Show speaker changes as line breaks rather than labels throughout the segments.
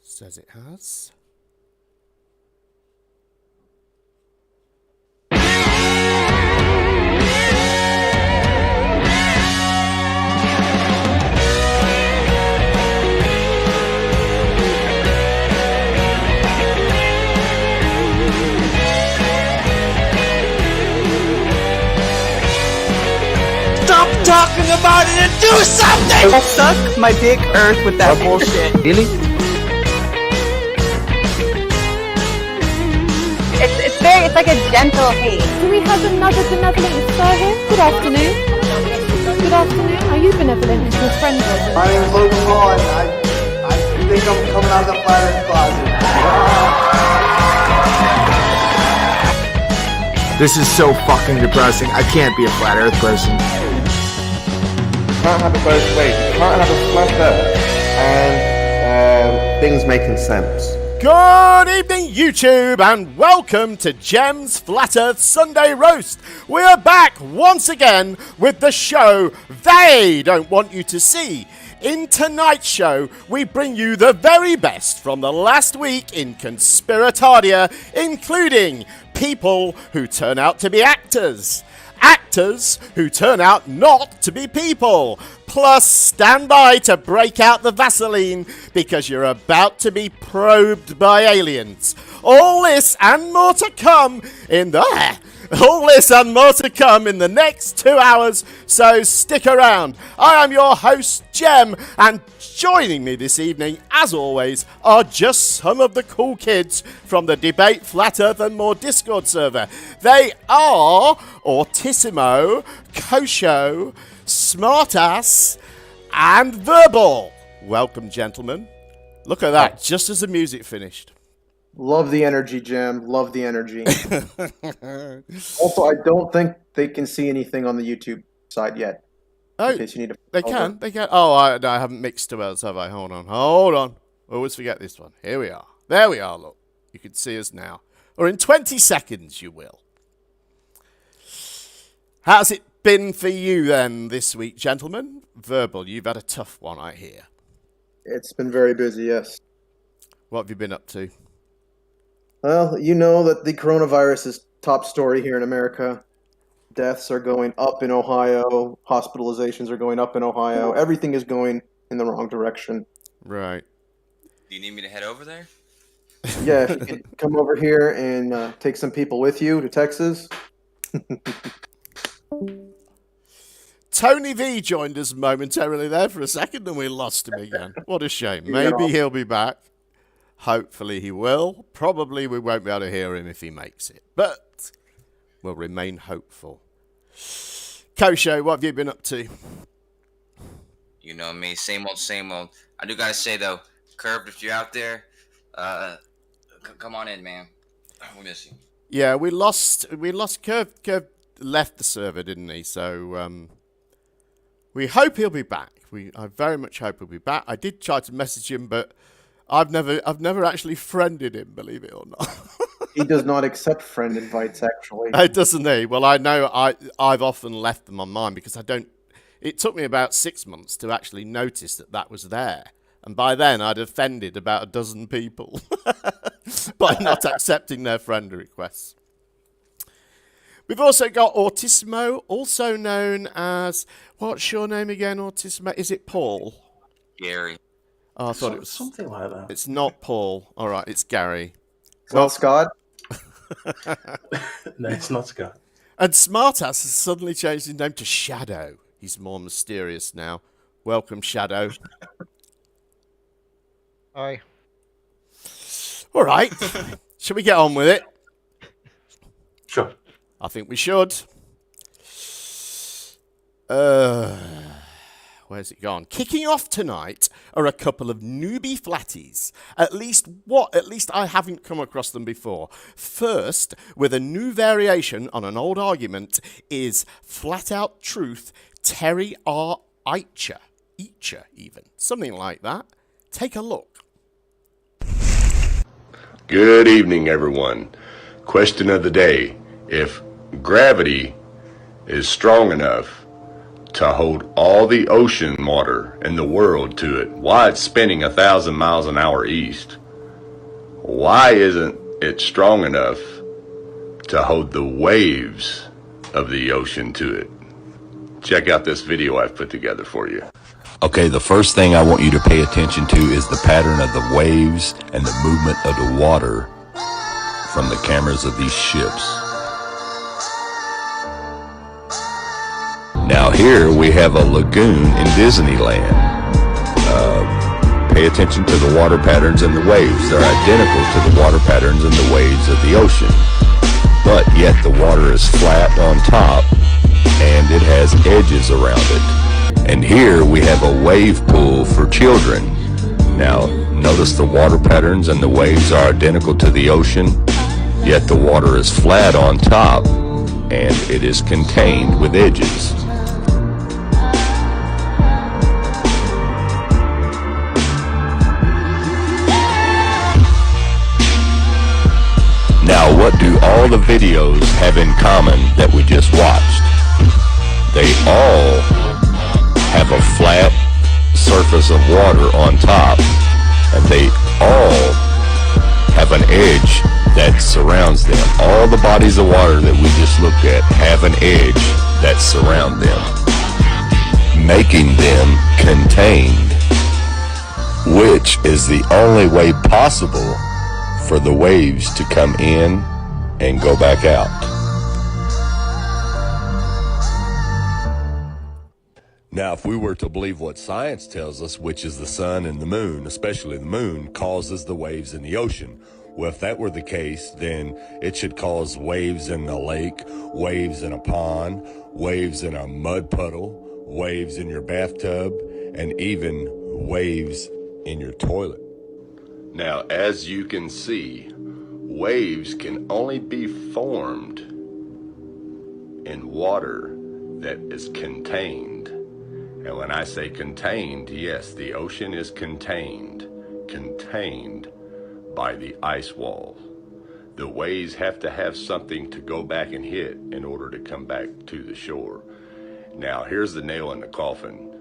Says it has.
Stop talking about it and do something!
Suck my dick, Earth, with that bullshit.
Really?
It's like a gentle hate.
Do we have another benevolent star here? Good afternoon. Good afternoon. Are you benevolent? Is your friend benevolent?
My name is Logan Paul, and I think I'm coming out of the flat earth closet.
This is so fucking depressing. I can't be a flat earth person.
You can't have it both ways. You can't have a flat earth and things making sense.
Good evening, YouTube, and welcome to Gem's Flat Earth Sunday Roast. We're back once again with the show they don't want you to see. In tonight's show, we bring you the very best from the last week in Conspiritardia, including people who turn out to be actors, actors who turn out not to be people, plus stand by to break out the Vaseline because you're about to be probed by aliens. All this and more to come in the next 2 hours, so stick around. I am your host, Gem, and joining me this evening, as always, are just some of the cool kids from the Debate Flat Earth and More Discord server. They are Ortissimo, Kosho, Smartass, and Verbal. Welcome, gentlemen. Look at that, just as the music finished.
Love the energy, Jim. Love the energy. Also, I don't think they can see anything on the YouTube side yet.
Oh, they can. Oh, I haven't mixed two else, have I? Hold on. I always forget this one. Here we are. There we are, look. You can see us now. Or in 20 seconds, you will. How's it been for you, then, this week, gentlemen? Verbal, you've had a tough one, I hear.
It's been very busy, yes.
What have you been up to?
Well, you know that the coronavirus is top story here in America. Deaths are going up in Ohio. Hospitalizations are going up in Ohio. Everything is going in the wrong direction.
Right.
Do you need me to head over there?
Yeah, if you could come over here and take some people with you to Texas.
Tony V joined us momentarily there for a second and we lost him again. What a shame. Maybe he'll be back. Hopefully he will. Probably we won't be able to hear him if he makes it. But we'll remain hopeful. Kosho, what have you been up to?
You know me, same old, same old. I do gotta say though, Curved, if you're out there, come on in, man. We miss you.
Yeah, we lost Curve left the server, didn't he? So we hope he'll be back. I very much hope he'll be back. I did try to message him, but I've never actually friended him, believe it or not.
He does not accept friend invites, actually.
Doesn't he? Well, I know I've often left them on mine because I don't. It took me about 6 months to actually notice that was there. And by then, I'd offended about a dozen people by not accepting their friend requests. We've also got Ortissimo, also known as... What's your name again, Ortissimo? Is it Paul?
Gary.
Oh, I thought it was...
Something like that.
It's not Paul. All right, it's Gary.
It's not Scott?
No, it's not Scott.
And Smartass has suddenly changed his name to Shadow. He's more mysterious now. Welcome, Shadow.
Hi.
All right. Shall we get on with it?
Sure.
I think we should. Where's it gone? Kicking off tonight are a couple of newbie flatties. At least I haven't come across them before. First, with a new variation on an old argument, is Flat Out Truth Terry R. Eicher, even. Something like that. Take a look.
Good evening, everyone. Question of the day. If gravity is strong enough to hold all the ocean water in the world to it. Why it's spinning 1,000 miles an hour east? Why isn't it strong enough to hold the waves of the ocean to it? Check out this video I've put together for you. Okay, the first thing I want you to pay attention to is the pattern of the waves and the movement of the water from the cameras of these ships. Now here we have a lagoon in Disneyland. Pay attention to the water patterns and the waves. They're identical to the water patterns and the waves of the ocean. But yet the water is flat on top and it has edges around it. And here we have a wave pool for children. Now notice the water patterns and the waves are identical to the ocean, yet the water is flat on top and it is contained with edges. Now, what do all the videos have in common that we just watched? They all have a flat surface of water on top, and they all have an edge that surrounds them. All the bodies of water that we just looked at have an edge that surround them, making them contained, which is the only way possible for the waves to come in and go back out. Now, if we were to believe what science tells us, which is the sun and the moon, especially the moon, causes the waves in the ocean. Well, if that were the case, then it should cause waves in the lake, waves in a pond, waves in a mud puddle, waves in your bathtub, and even waves in your toilet. Now, as you can see, waves can only be formed in water that is contained. And when I say contained, yes, the ocean is contained by the ice wall. The waves have to have something to go back and hit in order to come back to the shore. Now, here's the nail in the coffin.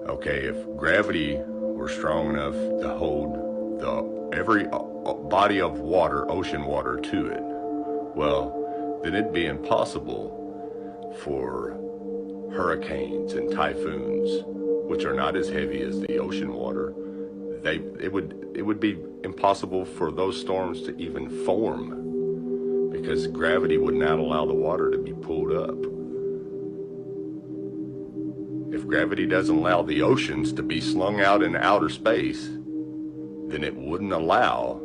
Okay, if gravity were strong enough to hold every body of water, ocean water, to it, well, then it'd be impossible for hurricanes and typhoons, which are not as heavy as the ocean water, it would be impossible for those storms to even form, because gravity would not allow the water to be pulled up. If gravity doesn't allow the oceans to be slung out in outer space, then it wouldn't allow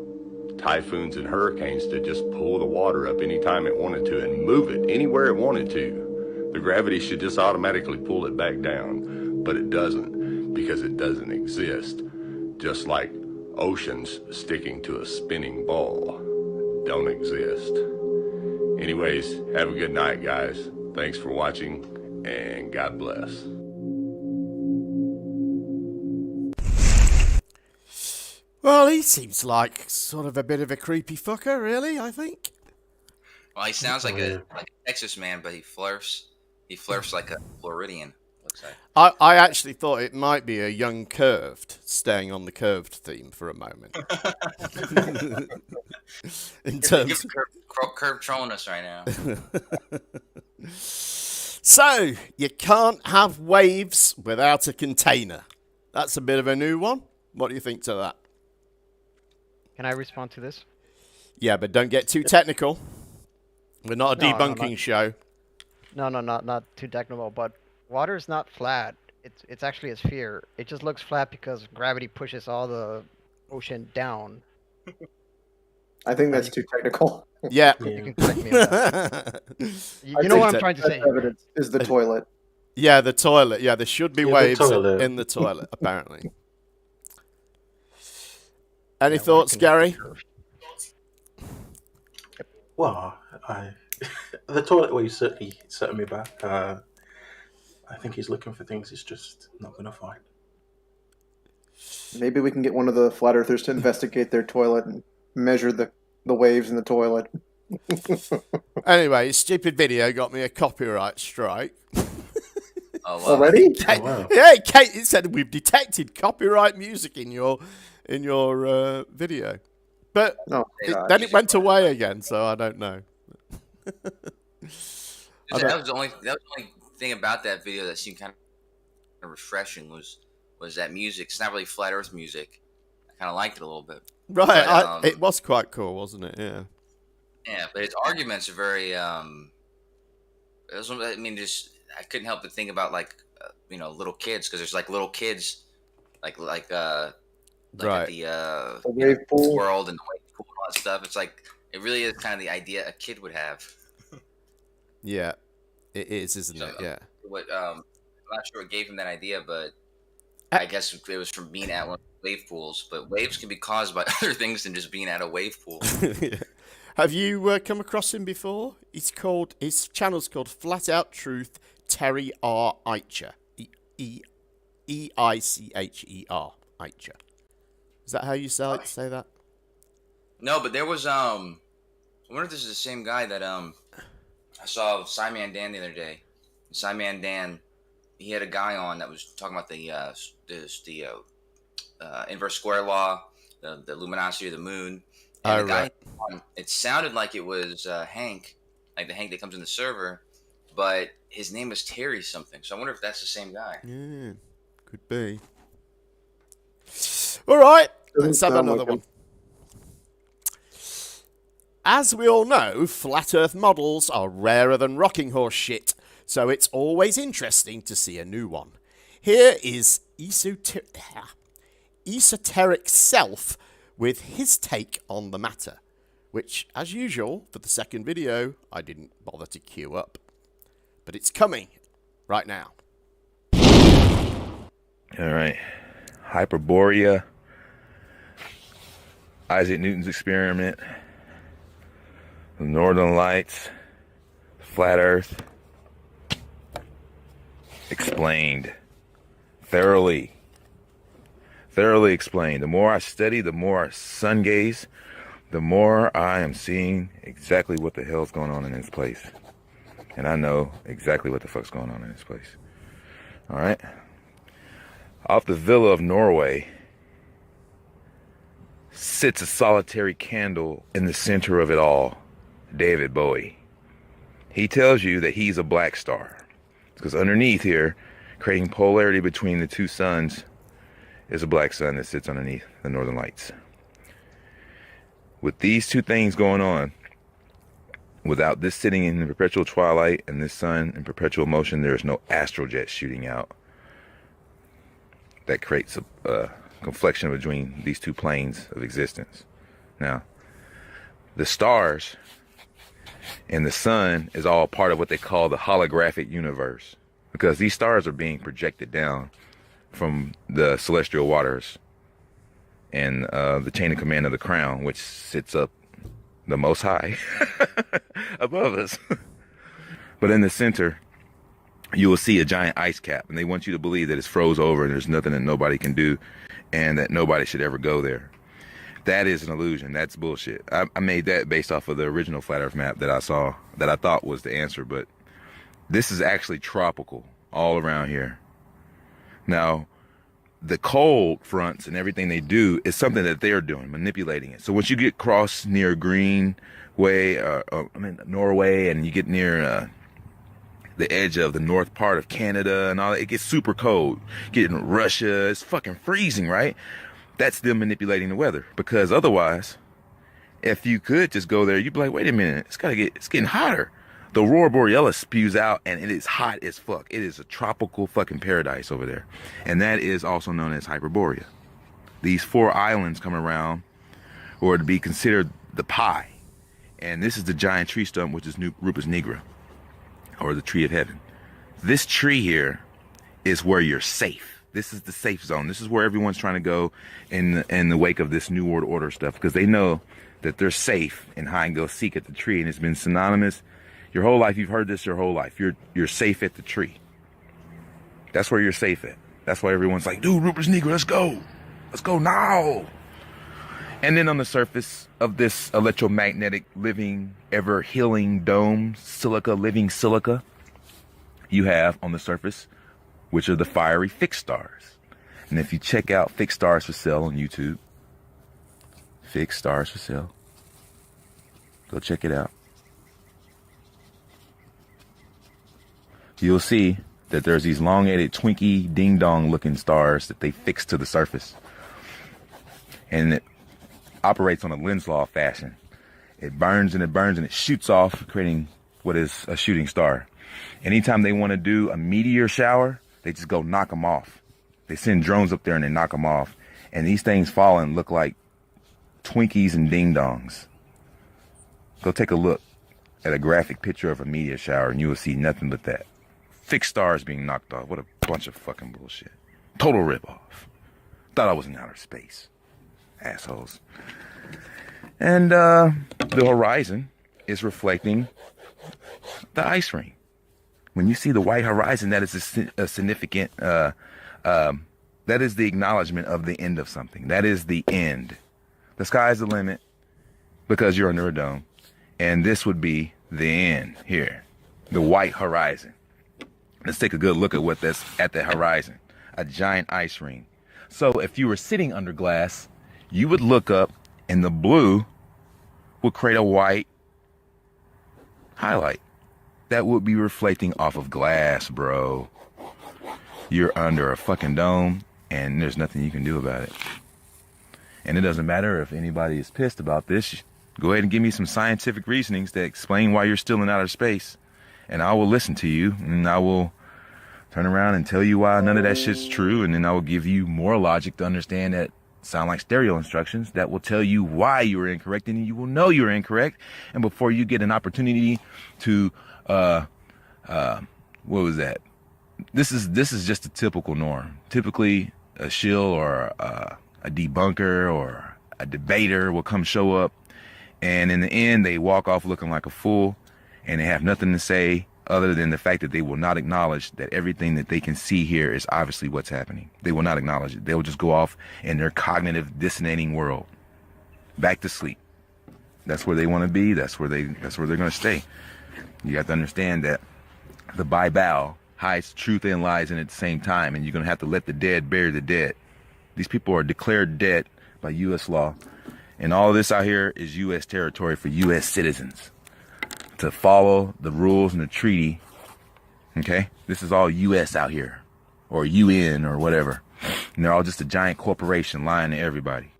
typhoons and hurricanes to just pull the water up anytime it wanted to and move it anywhere it wanted to. The gravity should just automatically pull it back down, but it doesn't, because it doesn't exist. Just like oceans sticking to a spinning ball don't exist. Anyways, have a good night, guys. Thanks for watching, and God bless.
Well, he seems like sort of a bit of a creepy fucker, really, I think.
Well, he sounds like a Texas man, but he flirts. He flirts like a Floridian, looks like.
I actually thought it might be a young curved, staying on the curved theme for a moment. In terms of
curve trolling us right now.
So, you can't have waves without a container. That's a bit of a new one. What do you think to that?
Can I respond to this?
Yeah, but don't get too technical. We're not a debunking show.
No, not too technical, but water is not flat. It's actually a sphere. It just looks flat because gravity pushes all the ocean down.
I think that's too technical.
Yeah.
You can correct me on that. You know what I'm trying to say.
Evidence is the toilet.
Yeah, the toilet. Yeah, there should be waves in the toilet, apparently. Any thoughts, Gary?
Well, the toilet way is certainly setting me back. I think he's looking for things he's just not going to find.
Maybe we can get one of the flat earthers to investigate their toilet and measure the waves in the toilet.
Anyway, stupid video got me a copyright strike.
Oh, wow.
Already?
Kate,
wow.
yeah, Kate it said we've detected copyright music in your video, but
Oh,
then it went away again, so I don't know.
That was the only thing about that video that seemed kind of refreshing was that music. It's not really flat Earth music. I kind of liked it a little bit.
Right,
But,
it was quite cool, wasn't it? Yeah.
Yeah, but his arguments are very. I mean, just I couldn't help but think about little kids, because there's like little kids, like
Right.
at the
wave pool
world and the wave pool and all that stuff. It's like it really is kind of the idea a kid would have.
Yeah, it is, isn't it? Yeah.
I'm not sure what gave him that idea, but I guess it was from being at one of the wave pools. But waves can be caused by other things than just being at a wave pool.
Yeah. Have you come across him before? His channel's called Flat Out Truth Terry R. Eicher. Eicher. Eicher. Is that how you say that?
No, but there was I wonder if this is the same guy that I saw Cyman Dan the other day. Cyman Dan, he had a guy on that was talking about the inverse square law, the luminosity of the moon. And the guy, it sounded like it was Hank, like the Hank that comes in the server, but his name was Terry something. So I wonder if that's the same guy.
Yeah, could be. All right, let's have another one. As we all know, flat Earth models are rarer than rocking horse shit, so it's always interesting to see a new one. Here is Esoteric Self with his take on the matter, which, as usual, for the second video, I didn't bother to queue up. But it's coming right now.
All right. Hyperborea, Isaac Newton's experiment, the Northern Lights, flat Earth, explained thoroughly explained. The more I study, the more I sun gaze, the more I am seeing exactly what the hell's going on in this place. And I know exactly what the fuck's going on in this place. All right. Off the villa of Norway sits a solitary candle in the center of it all, David Bowie. He tells you that he's a black star, because underneath here, creating polarity between the two suns, is a black sun that sits underneath the Northern Lights. With these two things going on, without this sitting in the perpetual twilight and this sun in perpetual motion, there is no astral jet shooting out. That creates a conflection between these two planes of existence. Now, the stars and the sun is all part of what they call the holographic universe, because these stars are being projected down from the celestial waters and the chain of command of the crown, which sits up the most high above us. But in the center, you will see a giant ice cap, and they want you to believe that it's froze over and there's nothing that nobody can do and that nobody should ever go there. That is an illusion. That's bullshit. I made that based off of the original flat earth map that I saw, that I thought was the answer, but this is actually tropical all around here. Now, the cold fronts and everything they do is something that they're doing, manipulating it. So once you get across near Norway, and you get near the edge of the north part of Canada and all that, it gets super cold. Getting Russia, it's fucking freezing, right? That's them manipulating the weather, because otherwise, if you could just go there, you'd be like, wait a minute, it's getting hotter. The Aurora Borealis spews out, and it is hot as fuck. It is a tropical fucking paradise over there. And that is also known as Hyperborea. These 4 islands come around, or to be considered the pie. And this is the giant tree stump, which is Rupus nigra, or the tree of heaven. This tree here is where you're safe. This is the safe zone. This is where everyone's trying to go in the wake of this New World Order stuff, because they know that they're safe in hide and go seek at the tree. And it's been synonymous. Your whole life, you've heard this your whole life. You're safe at the tree. That's where you're safe at. That's why everyone's like, dude, Rupert Negro, let's go. Let's go now. And then on the surface of this electromagnetic, living, ever-healing dome, living silica, you have on the surface which are the fiery fixed stars. And if you check out Fixed Stars for Sale on YouTube, Fixed Stars for Sale, go check it out. You'll see that there's these long-headed Twinkie ding-dong looking stars that they fix to the surface. And it operates on a Lenz's law fashion. It burns and it shoots off, creating what is a shooting star. Anytime they want to do a meteor shower, they just go knock them off. They send drones up there and they knock them off. And these things fall and look like Twinkies and ding-dongs. Go take a look at a graphic picture of a meteor shower and you will see nothing but that. Fixed stars being knocked off. What a bunch of fucking bullshit. Total ripoff. Thought I was in outer space. Assholes. And the horizon is reflecting the ice ring. When you see the white horizon, that is a significant, that is the acknowledgement of the end of something. That is the end. The sky is the limit because you're under a dome. And this would be the end here. The white horizon. Let's take a good look at what that's at the horizon. A giant ice ring. So if you were sitting under glass, you would look up and the blue would create a white highlight. That would be reflecting off of glass, bro. You're under a fucking dome and there's nothing you can do about it. And it doesn't matter if anybody is pissed about this. Go ahead and give me some scientific reasonings that explain why you're still in outer space. And I will listen to you, and I will turn around and tell you why none of that shit's true, and then I will give you more logic to understand that sound like stereo instructions that will tell you why you were incorrect, and you will know you're incorrect. And before you get an opportunity to, what was that? This is just a typical norm. Typically, a shill or a debunker or a debater will come show up, and in the end, they walk off looking like a fool. And they have nothing to say other than the fact that they will not acknowledge that everything that they can see here is obviously what's happening. They will not acknowledge it. They will just go off in their cognitive dissonating world. Back to sleep. That's where they want to be. That's where they're going to stay. You have to understand that the Bible hides truth and lies in at the same time, and you're going to have to let the dead bury the dead. These people are declared dead by U.S. law, and all of this out here is U.S. territory for U.S. citizens to follow the rules and the treaty. Okay? This is all U.S. out here, or UN, or whatever. And they're all just a giant corporation lying to everybody.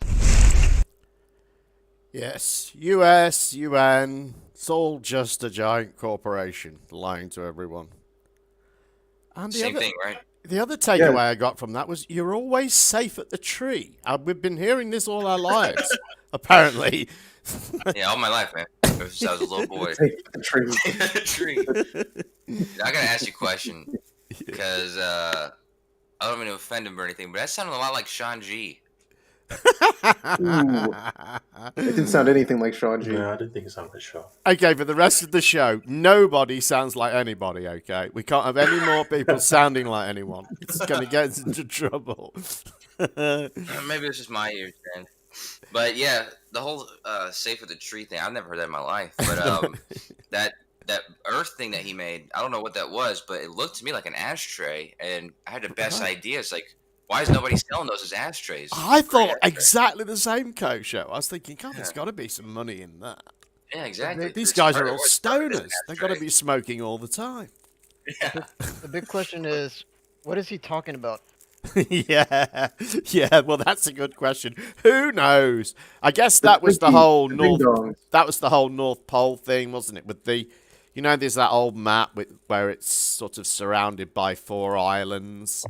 Yes, US, UN, it's all just a giant corporation lying to everyone. And the
Same
other,
thing, right?
The other takeaway I got from that was you're always safe at the tree. We've been hearing this all our lives, apparently.
Yeah, all my life, man. Ever since I was a little boy. Tree. I gotta ask you a question because I don't mean to offend him or anything, but that sounded a lot like Sean G.
It didn't sound anything like Sean G.
No, I didn't think it sounded like Sean.
Okay, for the rest of the show, nobody sounds like anybody, okay? We can't have any more people sounding like anyone. It's going to get us into trouble.
Maybe it's just my ears, man. But yeah, the whole safe with the tree thing, I've never heard that in my life. But that Earth thing that he made, I don't know what that was, but it looked to me like an ashtray, and I had the best idea. It's like, why is nobody selling those as ashtrays?
I thought exactly the same, Kosho. I was thinking, God, there's got to be some money in that.
Yeah, exactly.
These guys are all stoners. They've got to be smoking all the time.
Yeah.
The big question is, what is he talking about?
yeah, well, that's a good question. Who knows? I guess that was the whole North. That was the whole North Pole thing, wasn't it? With the, you know, there's that old map where it's sort of surrounded by 4 islands.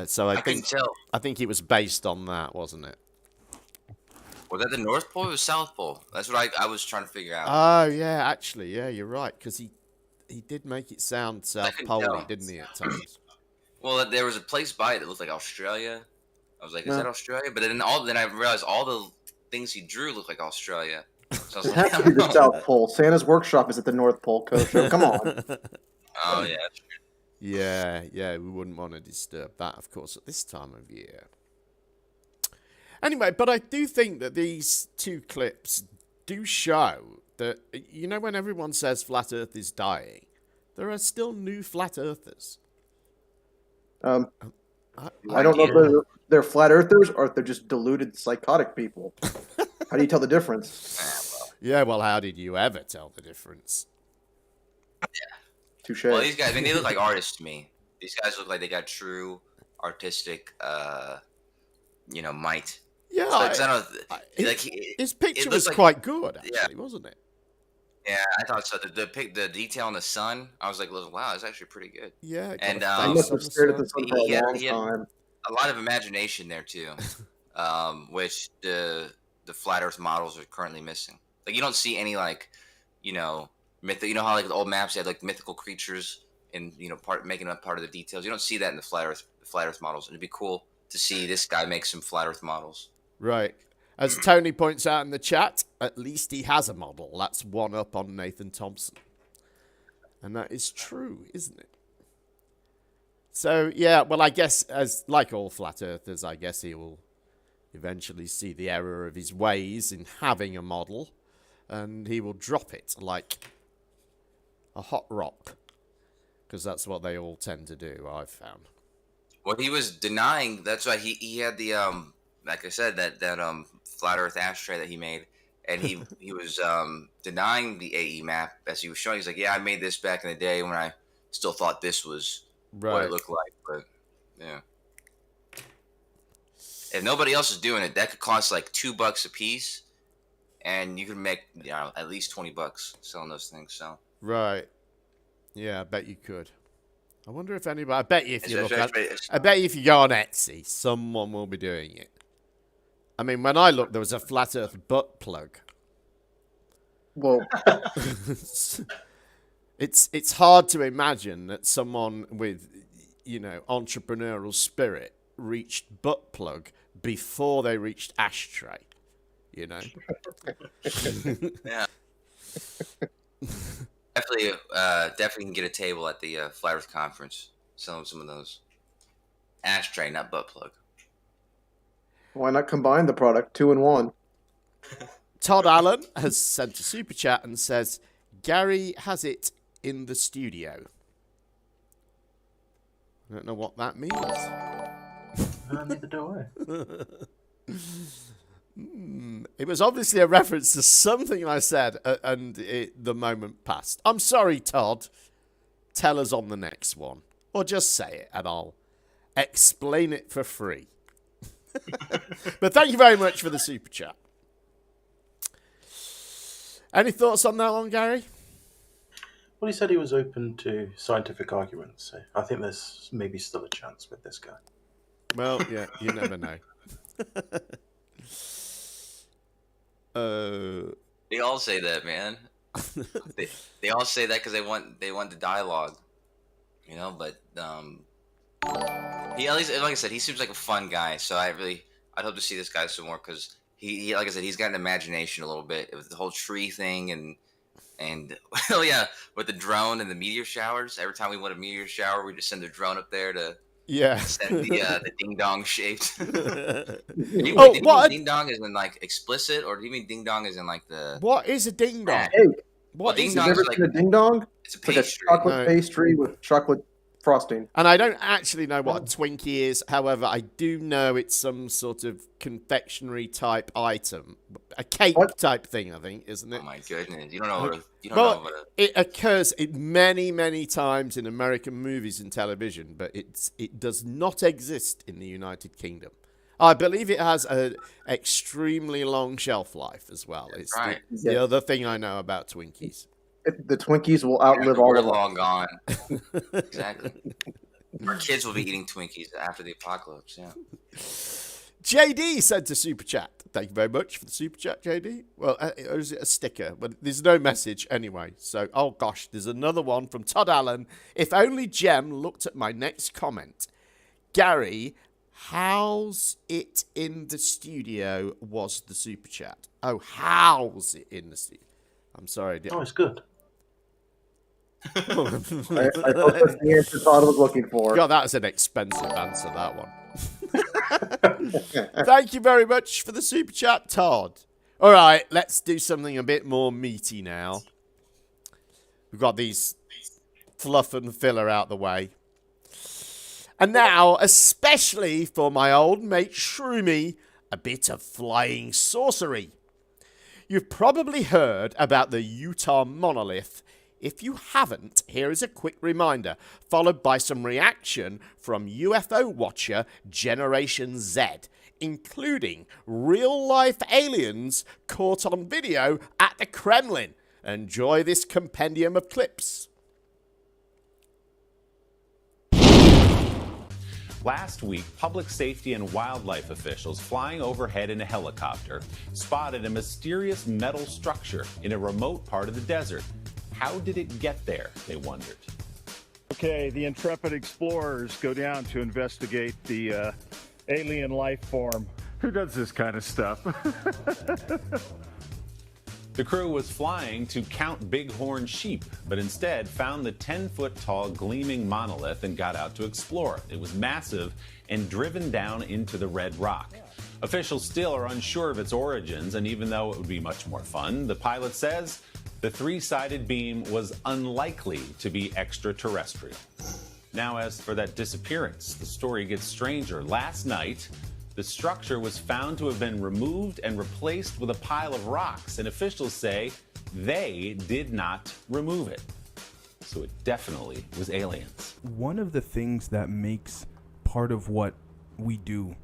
So I think it was based on that, wasn't it?
Was that the North Pole or the South Pole? That's what I was trying to figure out.
Oh yeah, actually, yeah, you're right, because he did make it sound South Pole, didn't he, at times?
Well, there was a place by it that looked like Australia. I was like, is that Australia? But then I realized all the things he drew looked like Australia. So I was
It
like,
has to be the South Pole. Santa's workshop is at the North Pole, Kosho. Come on.
Oh, yeah, that's true.
Yeah, we wouldn't want to disturb that, of course, at this time of year. Anyway, but I do think that these 2 clips do show that, you know, when everyone says flat Earth is dying, there are still new flat earthers.
I don't know if they're flat earthers or if they're just deluded psychotic people. How do you tell the difference?
Yeah, well, how did you ever tell the difference?
Touche.
Well, these guys, I mean, they look like artists to me. These guys look like they got true artistic, might.
Yeah,
So,
his picture was quite good, actually, wasn't it?
Yeah, I thought so. The detail in the sun, I was like, wow, it's actually pretty good.
Yeah,
and
I must have stared at the sun for a long time.
A lot of imagination there too, which the flat Earth models are currently missing. Like, you don't see any myth. You know how like the old maps had like mythical creatures and making up part of the details. You don't see that in the flat Earth models. And it'd be cool to see this guy make some flat Earth models.
Right. As Tony points out in the chat, at least he has a model. That's one up on Nathan Thompson. And that is true, isn't it? So, yeah, well, I guess, as like all flat earthers, I guess he will eventually see the error of his ways in having a model, and he will drop it like a hot rock, because that's what they all tend to do, I've found.
Well, he was denying, that's why he had the, like I said, that flat Earth ashtray that he made, and he was denying the AE map as he was showing. He's like, yeah, I made this back in the day when I still thought this was what it looked like, but yeah. If nobody else is doing it, that could cost like $2 a piece, and you could make at least $20 selling those things. So
right, yeah, I bet you could. I wonder if anybody. I bet you if you I bet you if you go on Etsy, someone will be doing it. I mean, when I looked, there was a flat Earth butt plug.
Whoa.
It's hard to imagine that someone with, entrepreneurial spirit reached butt plug before they reached ashtray.
Yeah. Definitely can get a table at the Flat Earth conference selling some of those. Ashtray, not butt plug.
Why not combine the product 2 in 1?
Todd Allen has sent a super chat and says, Gary has it in the studio. I don't know what that means.
Neither do I.
It was obviously a reference to something I said, and the moment passed. I'm sorry, Todd. Tell us on the next one. Or just say it, and I'll explain it for free. But thank you very much for the super chat. Any thoughts on that one, Gary?
Well, he said he was open to scientific arguments, so I think there's maybe still a chance with this guy.
Well, yeah, you never know.
They all say that, man. they all say that because they want the dialogue, But he, at least, like I said, he seems like a fun guy. So I'd hope to see this guy some more because he like I said, he's got an imagination a little bit with the whole tree thing and well, yeah, with the drone and the meteor showers. Every time we want a meteor shower, we just send the drone up there to send the ding dong shaped.
What?
Ding dong is in like explicit, or do you mean ding dong is in like the?
What is a ding dong?
Hey,
what
is ding dong? Like a ding dong?
It's a
pastry. Like a chocolate pastry with chocolate frosting.
And I don't actually know what a Twinkie is. However, I do know it's some sort of confectionery type item, a cake type thing, I think, isn't it?
Oh my goodness! You don't know what
it occurs many, many times in American movies and television, but it does not exist in the United Kingdom. I believe it has an extremely long shelf life as well. It's the other thing I know about Twinkies.
The Twinkies will outlive all of us.
We're long gone. Exactly. Our kids will be eating Twinkies after the apocalypse, yeah.
JD sent a super chat. Thank you very much for the super chat, JD. Well, or is it a sticker? But there's no message anyway. So, oh gosh, there's another one from Todd Allen. If only Jem looked at my next comment. Gary, how's it in the studio was the super chat. Oh, how's it in the studio? I'm sorry.
Oh, it's good.
I thought that's the answer Todd was looking for.
God, that was an expensive answer, that one. Thank you very much for the super chat, Todd. All right, let's do something a bit more meaty now. We've got these fluff and filler out the way. And now, especially for my old mate Shroomy, a bit of flying sorcery. You've probably heard about the Utah monolith. If you haven't, here is a quick reminder, followed by some reaction from UFO watcher Generation Z, including real-life aliens caught on video at the Kremlin. Enjoy this compendium of clips.
Last week, public safety and wildlife officials flying overhead in a helicopter spotted a mysterious metal structure in a remote part of the desert. How did it get there, they wondered.
Okay, the intrepid explorers go down to investigate the alien life form. Who does this kind of stuff?
The crew was flying to count bighorn sheep, but instead found the 10-foot-tall gleaming monolith and got out to explore. It was massive and driven down into the red rock. Officials still are unsure of its origins, and even though it would be much more fun, the pilot says the three-sided beam was unlikely to be extraterrestrial. Now, as for that disappearance, the story gets stranger. Last night, the structure was found to have been removed and replaced with a pile of rocks, and officials say they did not remove it. So it definitely was aliens.
One of the things that makes part of what we do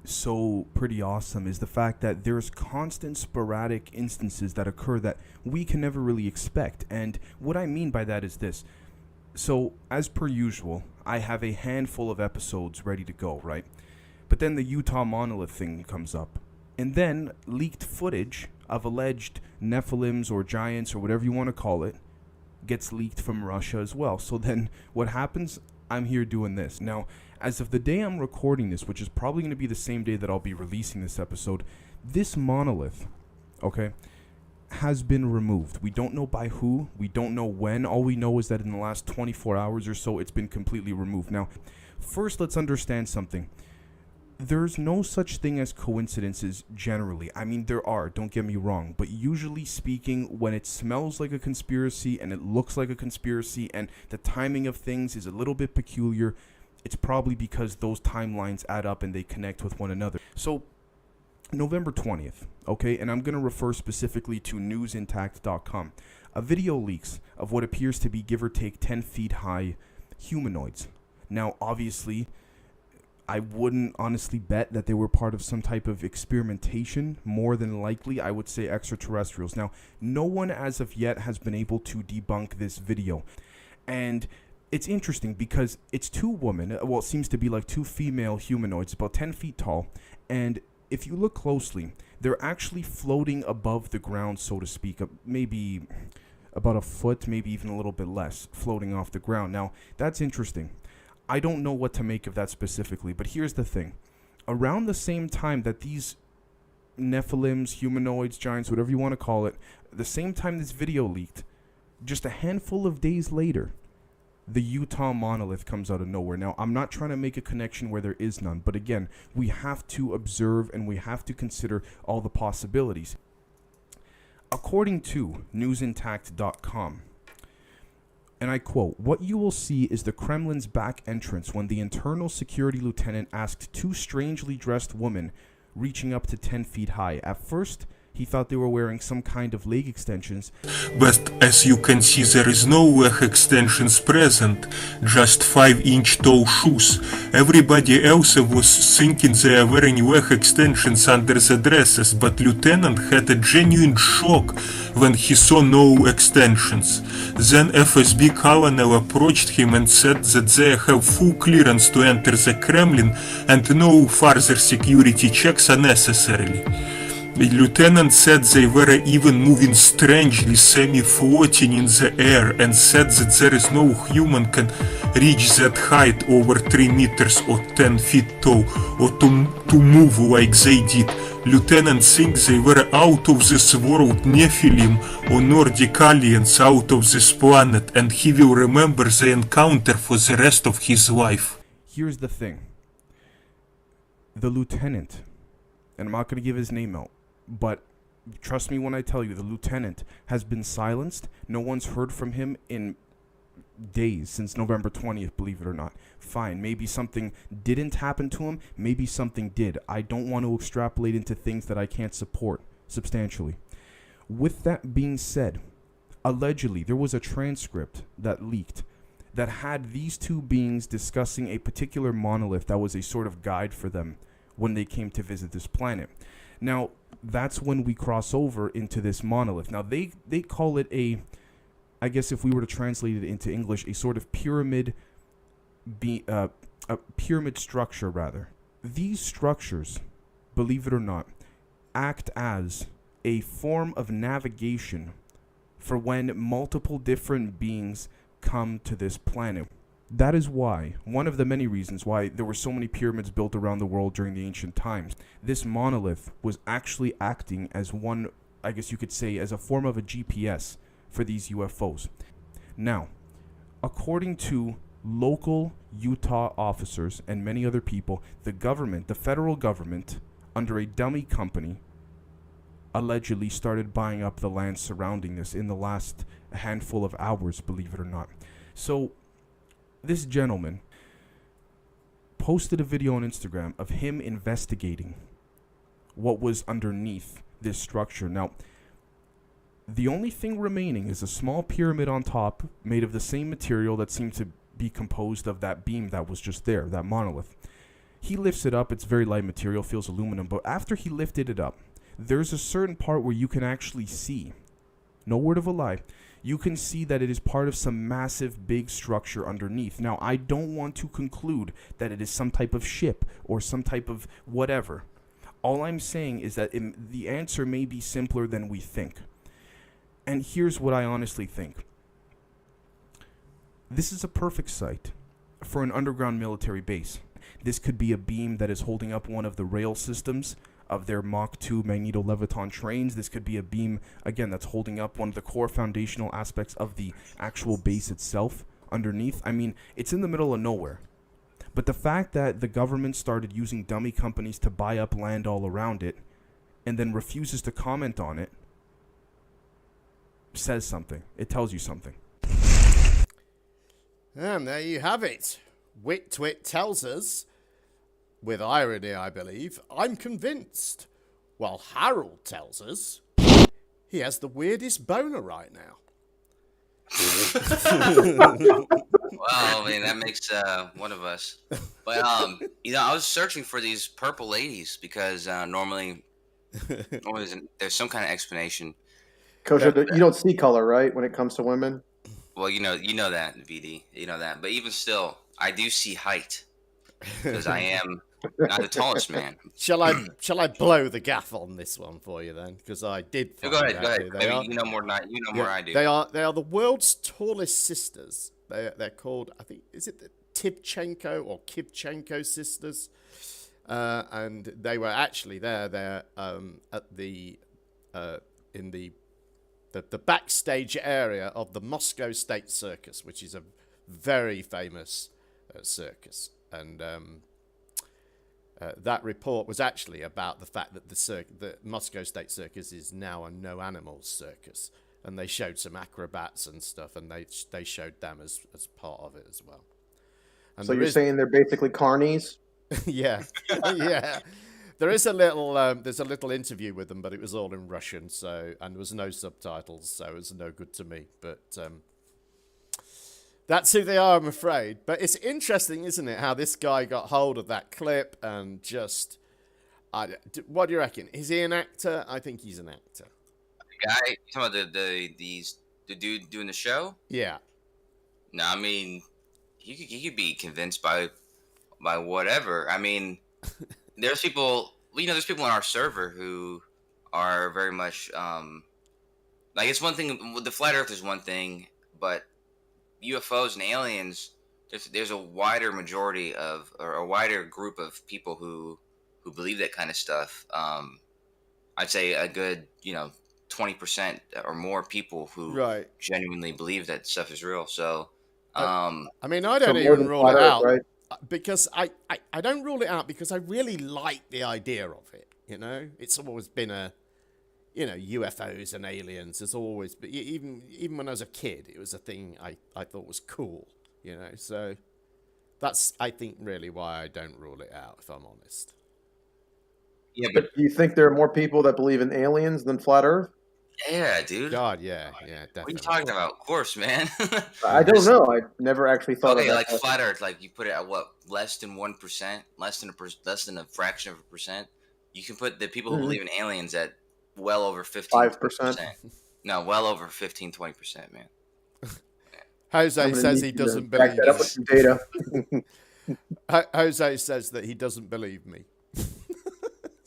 so pretty awesome is the fact that there's constant sporadic instances that occur that we can never really expect. And what I mean by that is this. So, as per usual, I have a handful of episodes ready to go, right? But then the Utah monolith thing comes up. And then leaked footage of alleged Nephilims or giants or whatever you want to call it gets leaked from Russia as well. So then what happens? I'm here doing this. Now, as of the day I'm recording this, which is probably going to be the same day that I'll be releasing this episode, this monolith, okay, has been removed. We don't know by who. We don't know when. All we know is that in the last 24 hours or so, it's been completely removed. Now, first, let's understand something. There's no such thing as coincidences generally. I mean, there are, don't get me wrong. But usually speaking, when it smells like a conspiracy and it looks like a conspiracy and the timing of things is a little bit peculiar, it's probably because those timelines add up and they connect with one another. So, November 20th, okay, and I'm going to refer specifically to newsintact.com. A video leaks of what appears to be give or take 10 feet high humanoids. Now, obviously, I wouldn't honestly bet that they were part of some type of experimentation. More than likely, I would say extraterrestrials. Now, no one as of yet has been able to debunk this video. And it's interesting because it's two women, well, it seems to be like two female humanoids, about 10 feet tall. And if you look closely, they're actually floating above the ground, so to speak, maybe about a foot, maybe even a little bit less, floating off the ground. Now, that's interesting. I don't know what to make of that specifically, but here's the thing. Around the same time that these Nephilims, humanoids, giants, whatever you want to call it, the same time this video leaked, just a handful of days later, the Utah monolith comes out of nowhere. Now, I'm not trying to make a connection where there is none, but again, we have to observe and we have to consider all the possibilities. According to newsintact.com, and I quote, "What you will see is the Kremlin's back entrance when the internal security lieutenant asked two strangely dressed women reaching up to 10 feet high. At first, he thought they were wearing some kind of leg extensions.
But as you can see, there is no leg extensions present, just 5-inch tall shoes. Everybody else was thinking they are wearing leg extensions under the dresses, but Lieutenant had a genuine shock when he saw no extensions. Then FSB colonel approached him and said that they have full clearance to enter the Kremlin and no further security checks are necessary. The lieutenant said they were even moving strangely, semi-floating in the air, and said that there is no human can reach that height over 3 meters or 10 feet tall, or to move like they did. Lieutenant thinks they were out of this world Nephilim or Nordic aliens out of this planet, and he will remember the encounter for the rest of his life.
Here's the thing. The lieutenant, and I'm not going to give his name out, but trust me when I tell you, the lieutenant has been silenced. No one's heard from him in days, since November 20th, believe it or not. Fine, maybe something didn't happen to him, maybe something did. I don't want to extrapolate into things that I can't support substantially. With that being said, allegedly there was a transcript that leaked that had these two beings discussing a particular monolith that was a sort of guide for them when they came to visit this planet. Now, that's when we cross over into this monolith. Now, they call it I guess if we were to translate it into English, a sort of pyramid, a pyramid structure, rather. These structures, believe it or not, act as a form of navigation for when multiple different beings come to this planet. That is why, one of the many reasons why there were so many pyramids built around the world during the ancient times, this monolith was actually acting as one, I guess you could say, as a form of a GPS for these UFOs. Now, according to local Utah officers and many other people, the government, the federal government, under a dummy company, allegedly started buying up the land surrounding this in the last handful of hours, believe it or not. So, this gentleman posted a video on Instagram of him investigating what was underneath this structure. Now, the only thing remaining is a small pyramid on top made of the same material that seemed to be composed of that beam that was just there, that monolith. He lifts it up. It's very light material, feels aluminum. But after he lifted it up, there's a certain part where you can actually see, no word of a lie, you can see that it is part of some massive big structure underneath. Now, I don't want to conclude that it is some type of ship or some type of whatever. All I'm saying is that the answer may be simpler than we think. And here's what I honestly think. This is a perfect site for an underground military base. This could be a beam that is holding up one of the rail systems of their Mach 2 magneto-leviton trains. This could be a beam, again, that's holding up one of the core foundational aspects of the actual base itself underneath. I mean, it's in the middle of nowhere. But the fact that the government started using dummy companies to buy up land all around it and then refuses to comment on it says something. It tells you something.
And there you have it. Wit tells us, with irony, I believe, I'm convinced. While Harold tells us he has the weirdest boner right now.
Well, I mean, that makes one of us. But, I was searching for these purple ladies because normally there's some kind of explanation.
Coach, you don't see color, right, when it comes to women?
Well, you know that, VD. You know that. But even still, I do see height because I am not the tallest man.
Shall I blow the gaff on this one for you then? Because I did.
Go ahead. Maybe you know more than I. You know more than I do.
They are the world's tallest sisters. They're called, I think, is it the TTguy or Kivchenko sisters? And they were actually there at the in the backstage area of the Moscow State Circus, which is a very famous circus. And that report was actually about the fact that the Moscow State Circus is now a no animals circus. And they showed some acrobats and stuff, and they showed them as part of it as well. And
so you're saying they're basically carnies?
Yeah, yeah. There's a little interview with them, but it was all in Russian, and there was no subtitles, so it was no good to me. But that's who they are, I'm afraid. But it's interesting, isn't it, how this guy got hold of that clip and just... what do you reckon? Is he an actor? I think he's an actor.
The guy, you talking about the dude doing the show?
Yeah.
No, I mean, he could be convinced by whatever. I mean, there's people in our server who are very much like, it's one thing. The flat Earth is one thing, but UFOs and aliens, there's a wider majority of, or a wider group of people who believe that kind of stuff. I'd say a good 20% or more people who genuinely believe that stuff is real. So,
I mean, I don't even rule it out, right? Because I don't rule it out because I really like the idea of it. It's always been you know, UFOs and aliens has always been, even when I was a kid, it was a thing I thought was cool, you know. So that's, I think, really why I don't rule it out, if I'm honest.
Yeah,
But do you think there are more people that believe in aliens than flat Earth?
Yeah, dude.
God, yeah, definitely.
What are you talking about? Of course, man.
I don't know. I never actually thought of
Okay,
that.
like flat Earth, like you put it at what, less than 1%, less than a fraction of a percent. You can put the people who believe in aliens at well over
5%.
No, well over 15-20%, man.
Jose says he doesn't believe
that up with some data.
Jose says that he doesn't believe me.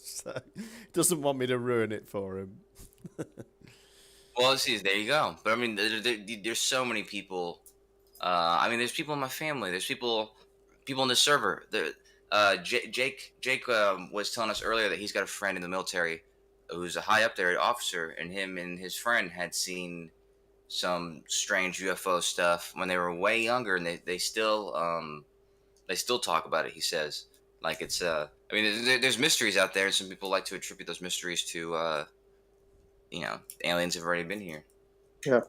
So doesn't want me to ruin it for him.
Well, see, there you go. But I mean, there's so many people. I mean, there's people in my family. There's people in the server. Jake was telling us earlier that he's got a friend in the military who's a high up there officer, and him and his friend had seen some strange UFO stuff when they were way younger, and they still talk about it. He says, like, it's I mean, there's mysteries out there, and some people like to attribute those mysteries to you know, aliens have already been here.
Yeah.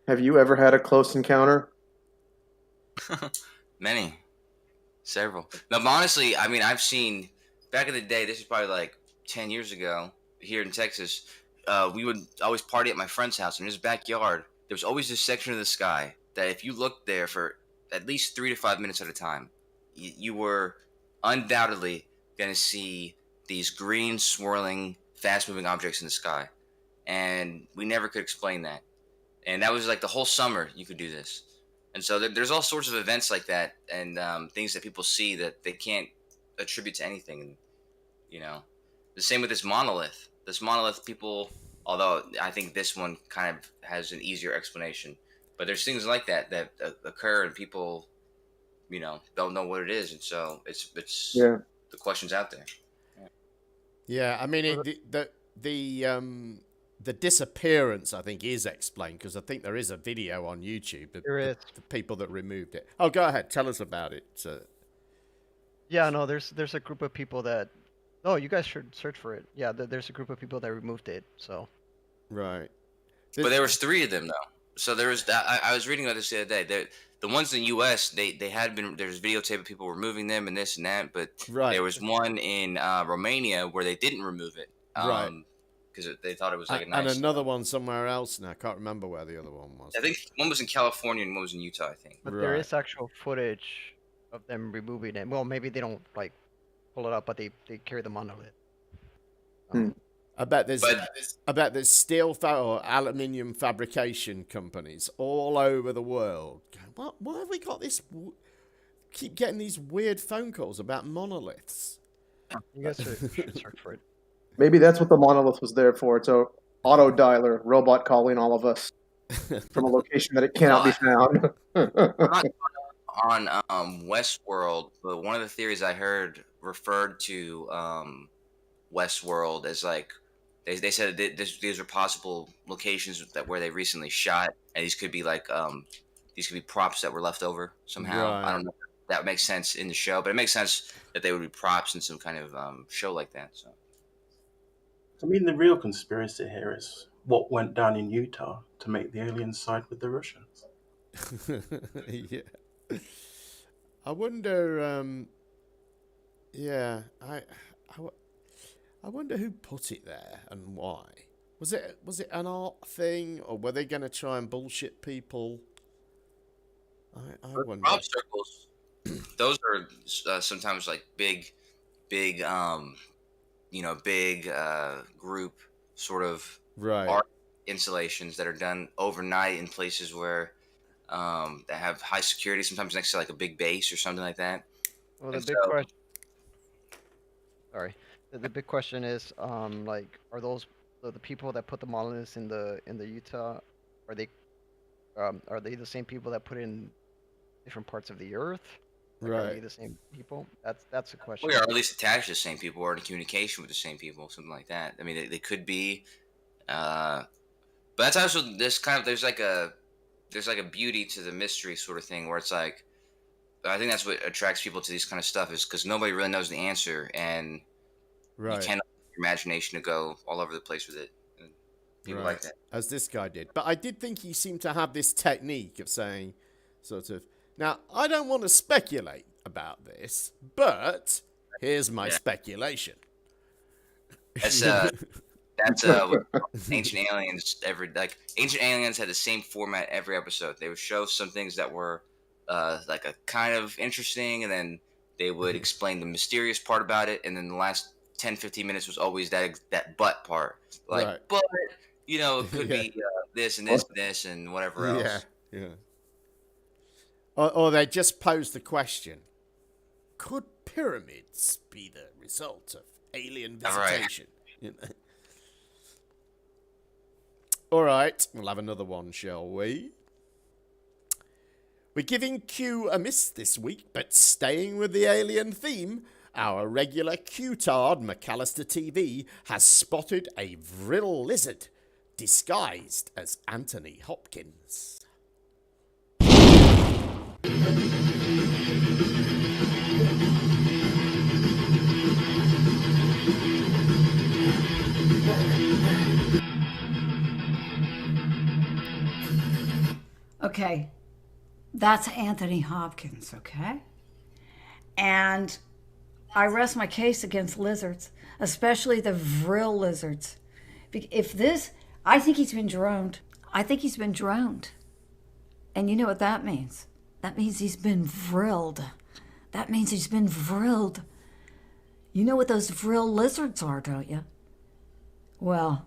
Have you ever had a close encounter?
Many. Several. No, but honestly, I mean, I've seen, back in the day, this is probably like 10 years ago, here in Texas, we would always party at my friend's house. In his backyard, there was always this section of the sky that if you looked there for at least 3 to 5 minutes at a time, you were undoubtedly going to see these green, swirling, fast-moving objects in the sky. And we never could explain that. And that was like the whole summer you could do this. And so there's all sorts of events like that, and things that people see that they can't attribute to anything. And, you know, the same with this monolith. This monolith, people, although I think this one kind of has an easier explanation, but there's things like that occur, and people, you know, don't know what it is, and so it's the question's out there.
Yeah, I mean, the disappearance, I think, is explained, because I think there is a video on YouTube of the people that removed it. Oh, go ahead, tell us about it.
Yeah, no, there's a group of people that. Oh, you guys should search for it. Yeah, there's a group of people that removed it. So.
Right.
But there was 3 of them though. So there was that. I was reading about this the other day. The ones in the U.S. they had been, there's videotape of people removing them and this and that, but there was one in Romania where they didn't remove it.
Right.
Because they thought it was like a nice.
And another one somewhere else now. I can't remember where the other one was.
I think one was in California and one was in Utah, I think.
But there is actual footage of them removing it. Well, maybe they don't like pull it up, but they carry the monolith.
I bet there's steel or aluminium fabrication companies all over the world. Why have we got this? Keep getting these weird phone calls about monoliths.
You guys should search for it.
Maybe that's what the monolith was there for. It's a auto dialer robot calling all of us from a location that it cannot be found.
I'm not on Westworld, but one of the theories I heard referred to Westworld as like they said that these are possible locations where they recently shot, and these could be like these could be props that were left over somehow.
Right.
I don't know if that makes sense in the show, but it makes sense that they would be props in some kind of show like that. So.
I mean, the real conspiracy here is what went down in Utah to make the aliens side with the Russians.
Yeah. I wonder. Yeah, I wonder who put it there and why. Was it an art thing, or were they going to try and bullshit people? I wonder.
Prop circles, those are sometimes like big, big group sort of art installations that are done overnight in places where that have high security, sometimes next to like a big base or something like that.
Well, the big question is, like, are those the people that put the monoliths in the Utah? Are they the same people that put in different parts of the Earth? Like,
right.
Are they the same people? That's a question.
Well, yeah, or at least attached to the same people, or in communication with the same people, something like that. I mean, they could be. But that's also this kind of there's like a beauty to the mystery sort of thing, where it's like, I think that's what attracts people to these kind of stuff, is because nobody really knows the answer, and you cannot your imagination to go all over the place with it. And people like that.
As this guy did. But I did think he seemed to have this technique of saying, sort of, now, I don't want to speculate about this, but here's my speculation.
That's what Ancient Aliens Ancient Aliens had the same format every episode. They would show some things that were like a kind of interesting, and then they would explain the mysterious part about it, and then the last 10-15 minutes was always that butt part. Like, but it could be this and this and this and whatever else.
Yeah. Or they just pose the question, could pyramids be the result of alien visitation? Right. All right, we'll have another one, shall we? We're giving Q a miss this week, but staying with the alien theme, our regular Q-tard McAllister TV has spotted a vril lizard disguised as Anthony Hopkins.
Okay, that's Anthony Hopkins, okay? And I rest my case against lizards, especially the vril lizards. I think he's been droned. And you know what that means? That means he's been vrilled. You know what those vril lizards are, don't you? Well,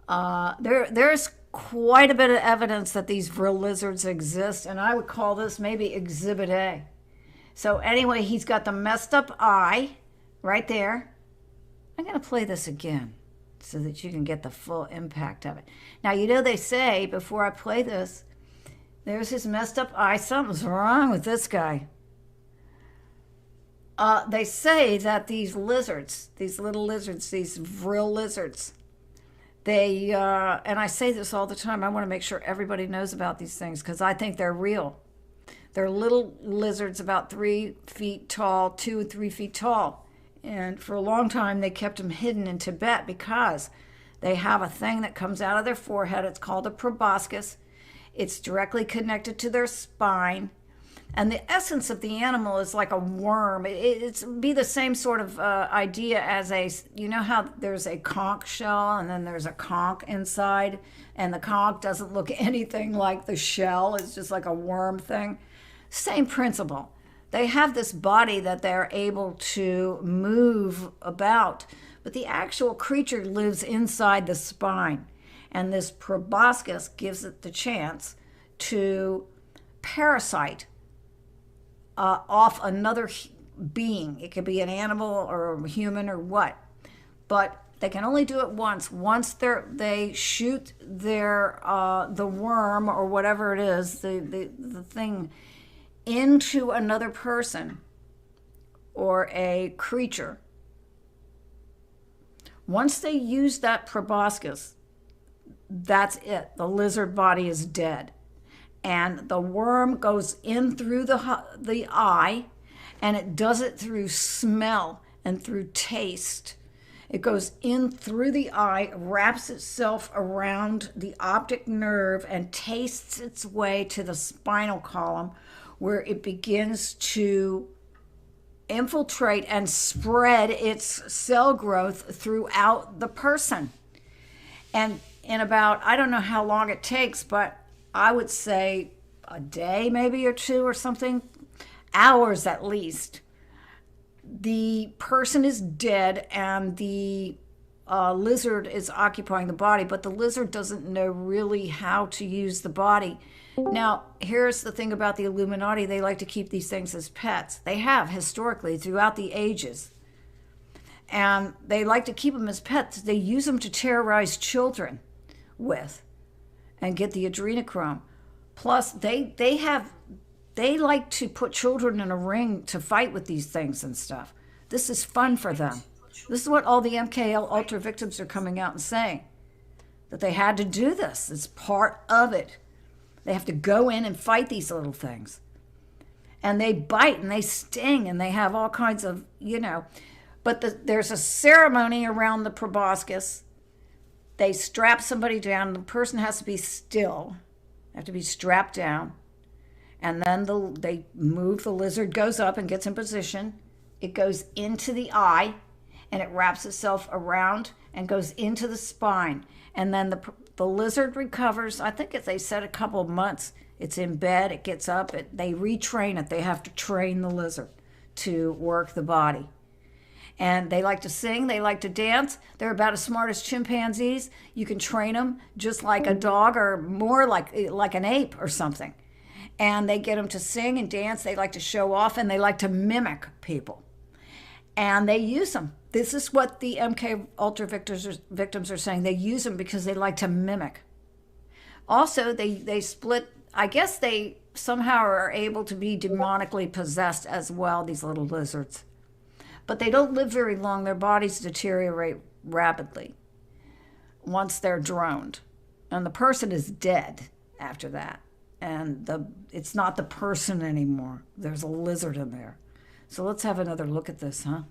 there's quite a bit of evidence that these vril lizards exist, and I would call this maybe Exhibit A. So anyway, he's got the messed up eye right there. I'm going to play this again so that you can get the full impact of it. Now, they say, before I play this, there's his messed up eye. Something's wrong with this guy. They say that these lizards, these little lizards, these vril lizards, and I say this all the time, I want to make sure everybody knows about these things because I think they're real. They're little lizards about 3 feet tall, 2 or 3 feet tall. And for a long time, they kept them hidden in Tibet because they have a thing that comes out of their forehead. It's called a proboscis. It's directly connected to their spine. And the essence of the animal is like a worm. It's be the same sort of idea as how there's a conch shell and then there's a conch inside, and the conch doesn't look anything like the shell. It's just like a worm thing. Same principle. They have this body that they're able to move about, but the actual creature lives inside the spine. And this proboscis gives it the chance to parasite off another being. It could be an animal or a human or what. But they can only do it once. Once they shoot the worm or whatever it is, the thing, into another person or a creature. Once they use that proboscis, that's it. The lizard body is dead. And the worm goes in through the eye, and it does it through smell and through taste. It goes in through the eye, wraps itself around the optic nerve, and tastes its way to the spinal column, where it begins to infiltrate and spread its cell growth throughout the person. And in about, I don't know how long it takes, but I would say a day maybe or two or something, hours at least, the person is dead and the lizard is occupying the body, but the lizard doesn't know really how to use the body. Now, here's the thing about the Illuminati. They like to keep these things as pets. They have historically throughout the ages. And they like to keep them as pets. They use them to terrorize children with and get the adrenochrome. Plus, they like to put children in a ring to fight with these things and stuff. This is fun for them. This is what all the MKL Ultra victims are coming out and saying, that they had to do this. It's part of it. They have to go in and fight these little things. And they bite and they sting and they have all kinds of, But there's a ceremony around the proboscis. They strap somebody down. The person has to be still. They have to be strapped down. And then they move. The lizard goes up and gets in position. It goes into the eye, and it wraps itself around and goes into the spine. And then the lizard recovers. I think they said a couple of months. It's in bed. It gets up. They retrain it. They have to train the lizard to work the body. And they like to sing. They like to dance. They're about as smart as chimpanzees. You can train them just like a dog, or more like an ape or something. And they get them to sing and dance. They like to show off, and they like to mimic people. And they use them. This is what the MK Ultra victims are saying. They use them because they like to mimic. Also, they split. I guess they somehow are able to be demonically possessed as well, these little lizards. But they don't live very long. Their bodies deteriorate rapidly once they're droned. And the person is dead after that. And it's not the person anymore. There's a lizard in there. So let's have another look at this, huh?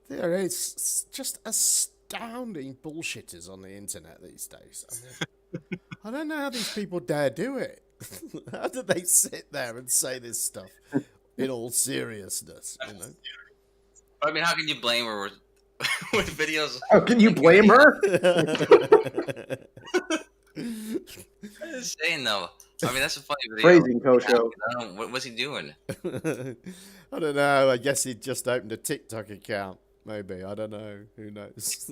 There is just astounding bullshitters on the internet these days. I mean, I don't know how these people dare do it. How do they sit there and say this stuff in all seriousness? You know?
I mean, how can you blame her with videos?
How can you blame her?
I'm just saying though. I mean, that's a funny video.
Phrasing, Kosho.
What's he doing?
I don't know. I guess he just opened a TikTok account. Maybe. I don't know. Who knows?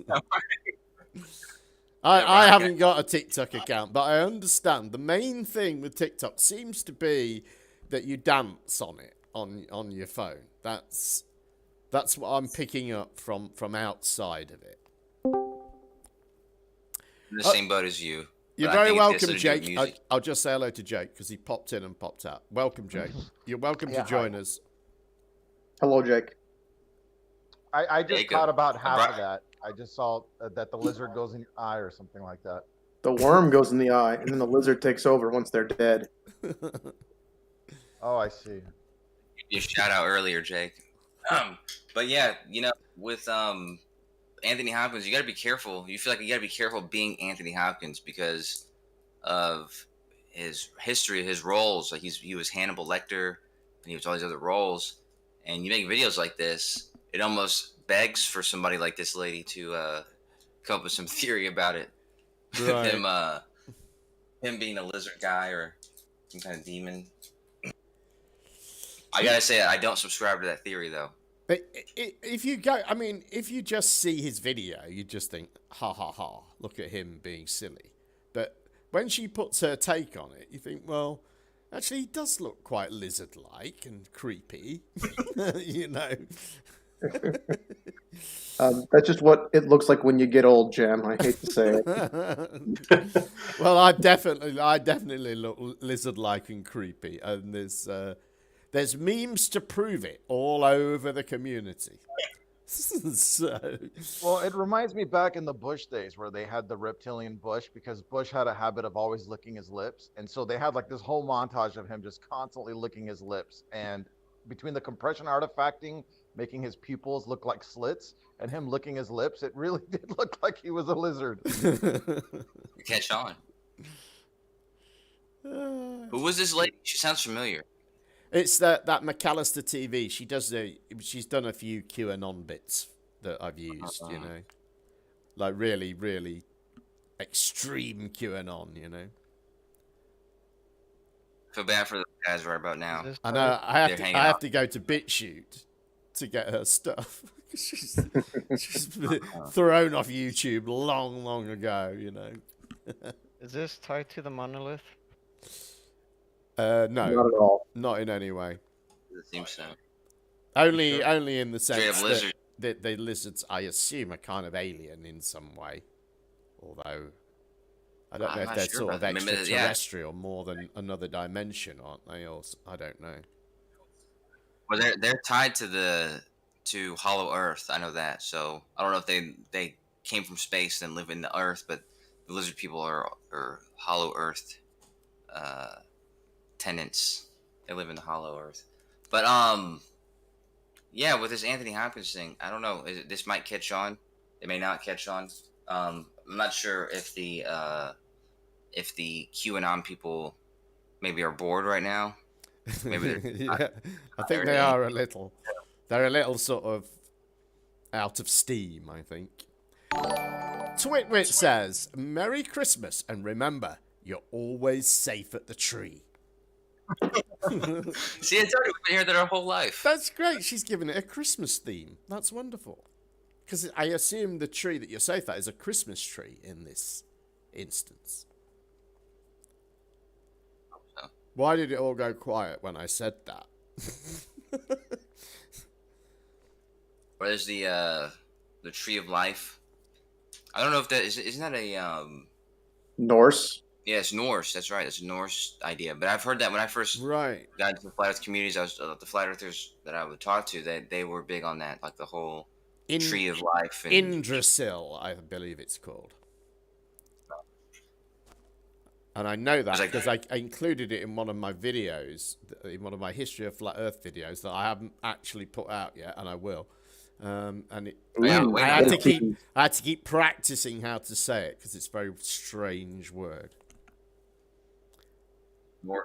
I haven't got a TikTok account, but I understand the main thing with TikTok seems to be that you dance on it on your phone. That's what I'm picking up from outside of it.
In the same boat as you.
You're very welcome, Jake. I'll just say hello to Jake because he popped in and popped out. Welcome, Jake. You're welcome to join us.
Hello, Jake.
I just caught about half of that. I just saw that the lizard goes in your eye or something like that.
The worm goes in the eye, and then the lizard takes over once they're dead.
Oh, I see.
You shout out earlier, Jake. But yeah, you know, with Anthony Hopkins, you got to be careful. You feel like you got to be careful being Anthony Hopkins because of his history, his roles. Like he was Hannibal Lecter, and he was all these other roles. And you make videos like this, it almost begs for somebody like this lady to come up with some theory about it.
Right.
him being a lizard guy or some kind of demon. I gotta say, I don't subscribe to that theory though.
But if you just see his video, you just think, ha ha ha, look at him being silly. But when she puts her take on it, you think, well, actually, he does look quite lizard-like and creepy, you know.
That's just what it looks like when you get old, Jam. I hate to say it.
Well, I definitely look lizard-like and creepy, and there's memes to prove it all over the community. So,
well, it reminds me back in the Bush days where they had the reptilian Bush because Bush had a habit of always licking his lips, and so they had like this whole montage of him just constantly licking his lips, and between the compression artifacting making his pupils look like slits and him licking his lips, it really did look like he was a lizard.
Catch on. Who was this lady? She sounds familiar.
It's that McAllister TV. She's done a few QAnon bits that I've used, you know, like really, really extreme QAnon, you know.
Feel bad for the guys right about now.
I know. I have to go to BitChute to get her stuff. she's been thrown off YouTube long ago, you know.
Is this tied to the monolith?
No,
not at all.
Not in any way.
It seems so.
Only in the sense
lizard.
that the lizards, I assume, are kind of alien in some way. Although I don't know if they're sort of extraterrestrial more than another dimension, aren't they? Or I don't know.
Well, they're tied to Hollow Earth. I know that. So I don't know if they came from space and live in the Earth, but the lizard people are hollow Earth tenants. They live in the hollow Earth. But yeah, with this Anthony Hopkins thing, I don't know. This might catch on. It may not catch on. I'm not sure if the QAnon people maybe are bored right now. Maybe
yeah, I think they are a little. They're a little sort of out of steam, I think. Twitwit says, Merry Christmas, and remember, you're always safe at the tree.
See, it's already been here their whole life.
That's great. She's given it a Christmas theme. That's wonderful. Because I assume the tree that you're safe at is a Christmas tree in this instance. Why did it all go quiet when I said that?
Or there's the tree of life. I don't know if that isn't that a
Norse.
Yeah, it's Norse. That's right. It's a Norse idea. But I've heard that when I first got into the flat Earth communities, I was the flat earthers that I would talk to. They were big on that, like the whole tree of life. And
Indrasil, I believe it's called. And I know that because I included it in one of my videos, in one of my History of Flat Earth videos that I haven't actually put out yet, and I will. And I had to keep practicing how to say it because it's a very strange word.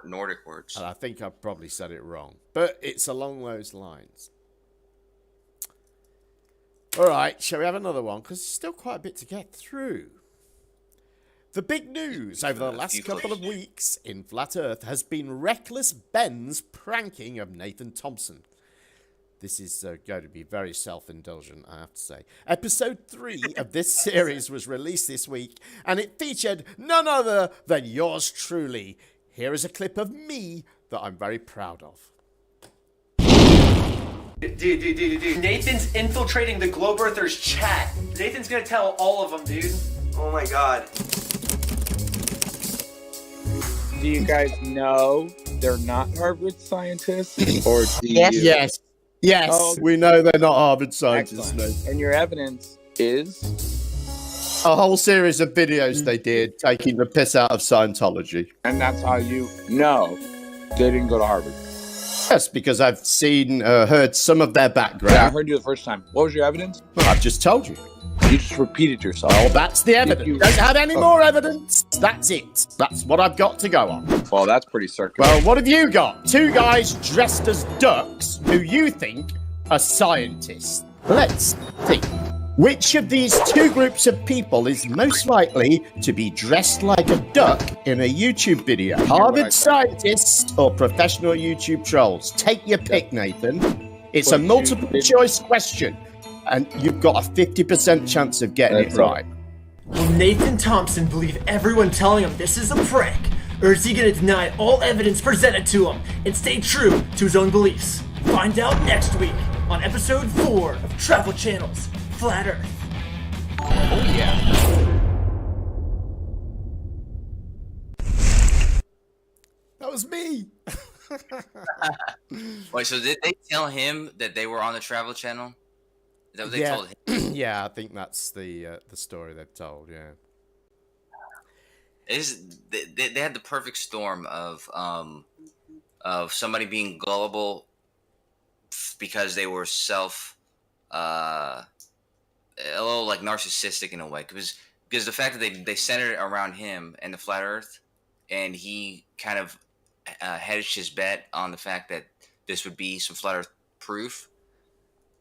Nordic words.
And I think I've probably said it wrong, but it's along those lines. All right, shall we have another one? Because there's still quite a bit to get through. The big news over the last couple of weeks in Flat Earth has been reckless Ben's pranking of Nathan Thompson. This is going to be very self-indulgent, I have to say. Episode 3 of this series was released this week, and it featured none other than yours truly. Here is a clip of me that I'm very proud of.
Dude. Nathan's infiltrating the Globe Earthers chat. Nathan's gonna tell all of them, dude. Oh my god.
Do you guys know they're not Harvard scientists? Or do
Yes. Yes.
Oh,
we know they're not Harvard scientists. No.
And your evidence is?
A whole series of videos they did taking the piss out of Scientology.
And that's how you know they didn't go to Harvard.
Yes, because I've seen, heard some of their background.
Yeah, I heard you the first time. What was your evidence?
Well, I've just told you.
You just repeated yourself.
Oh, that's the evidence. Don't have any more evidence. That's it. That's what I've got to go on.
Well, that's pretty circular.
Well, what have you got? Two guys dressed as ducks who you think are scientists. Let's think. Which of these two groups of people is most likely to be dressed like a duck in a YouTube video? Harvard scientists or professional YouTube trolls? Take your pick, Nathan. It's a multiple choice question, and you've got a 50% chance of getting it right.
Will Nathan Thompson believe everyone telling him this is a prank? Or is he going to deny all evidence presented to him and stay true to his own beliefs? Find out next week on episode 4 of Travel Channel's Flat Earth.
Oh yeah.
That was me.
Wait, so did they tell him that they were on the Travel Channel? Is that what they told him?
Yeah, I think that's the story they've told. Yeah.
They had the perfect storm of somebody being gullible because they were a little like narcissistic in a way, because the fact that they centered it around him and the flat Earth, and he kind of hedged his bet on the fact that this would be some flat Earth proof.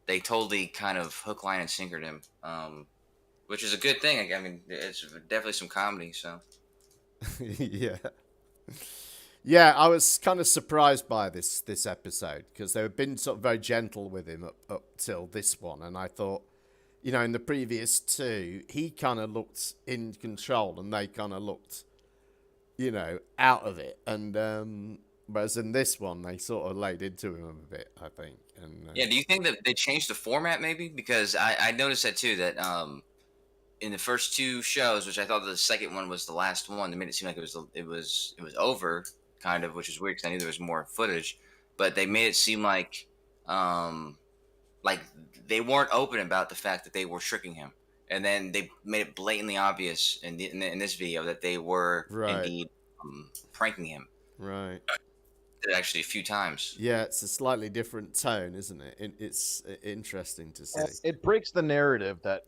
They totally kind of hook, line, and sinkered him, which is a good thing. I mean, it's definitely some comedy. So.
Yeah, I was kind of surprised by this episode because they've been sort of very gentle with him up till this one, and I thought, in the previous two, he kind of looked in control and they kind of looked, out of it, and whereas in this one they sort of laid into him a bit, I think. And
yeah, do you think that they changed the format maybe? Because I noticed that too, that in the first two shows, which I thought the second one was the last one, they made it seem like it was over, kind of, which is weird because I knew there was more footage, but they made it seem like they weren't open about the fact that they were tricking him, and then they made it blatantly obvious in this video that they were indeed pranking him.
Right.
Did it actually a few times.
Yeah, it's a slightly different tone, isn't it? It's interesting to see.
It breaks the narrative that,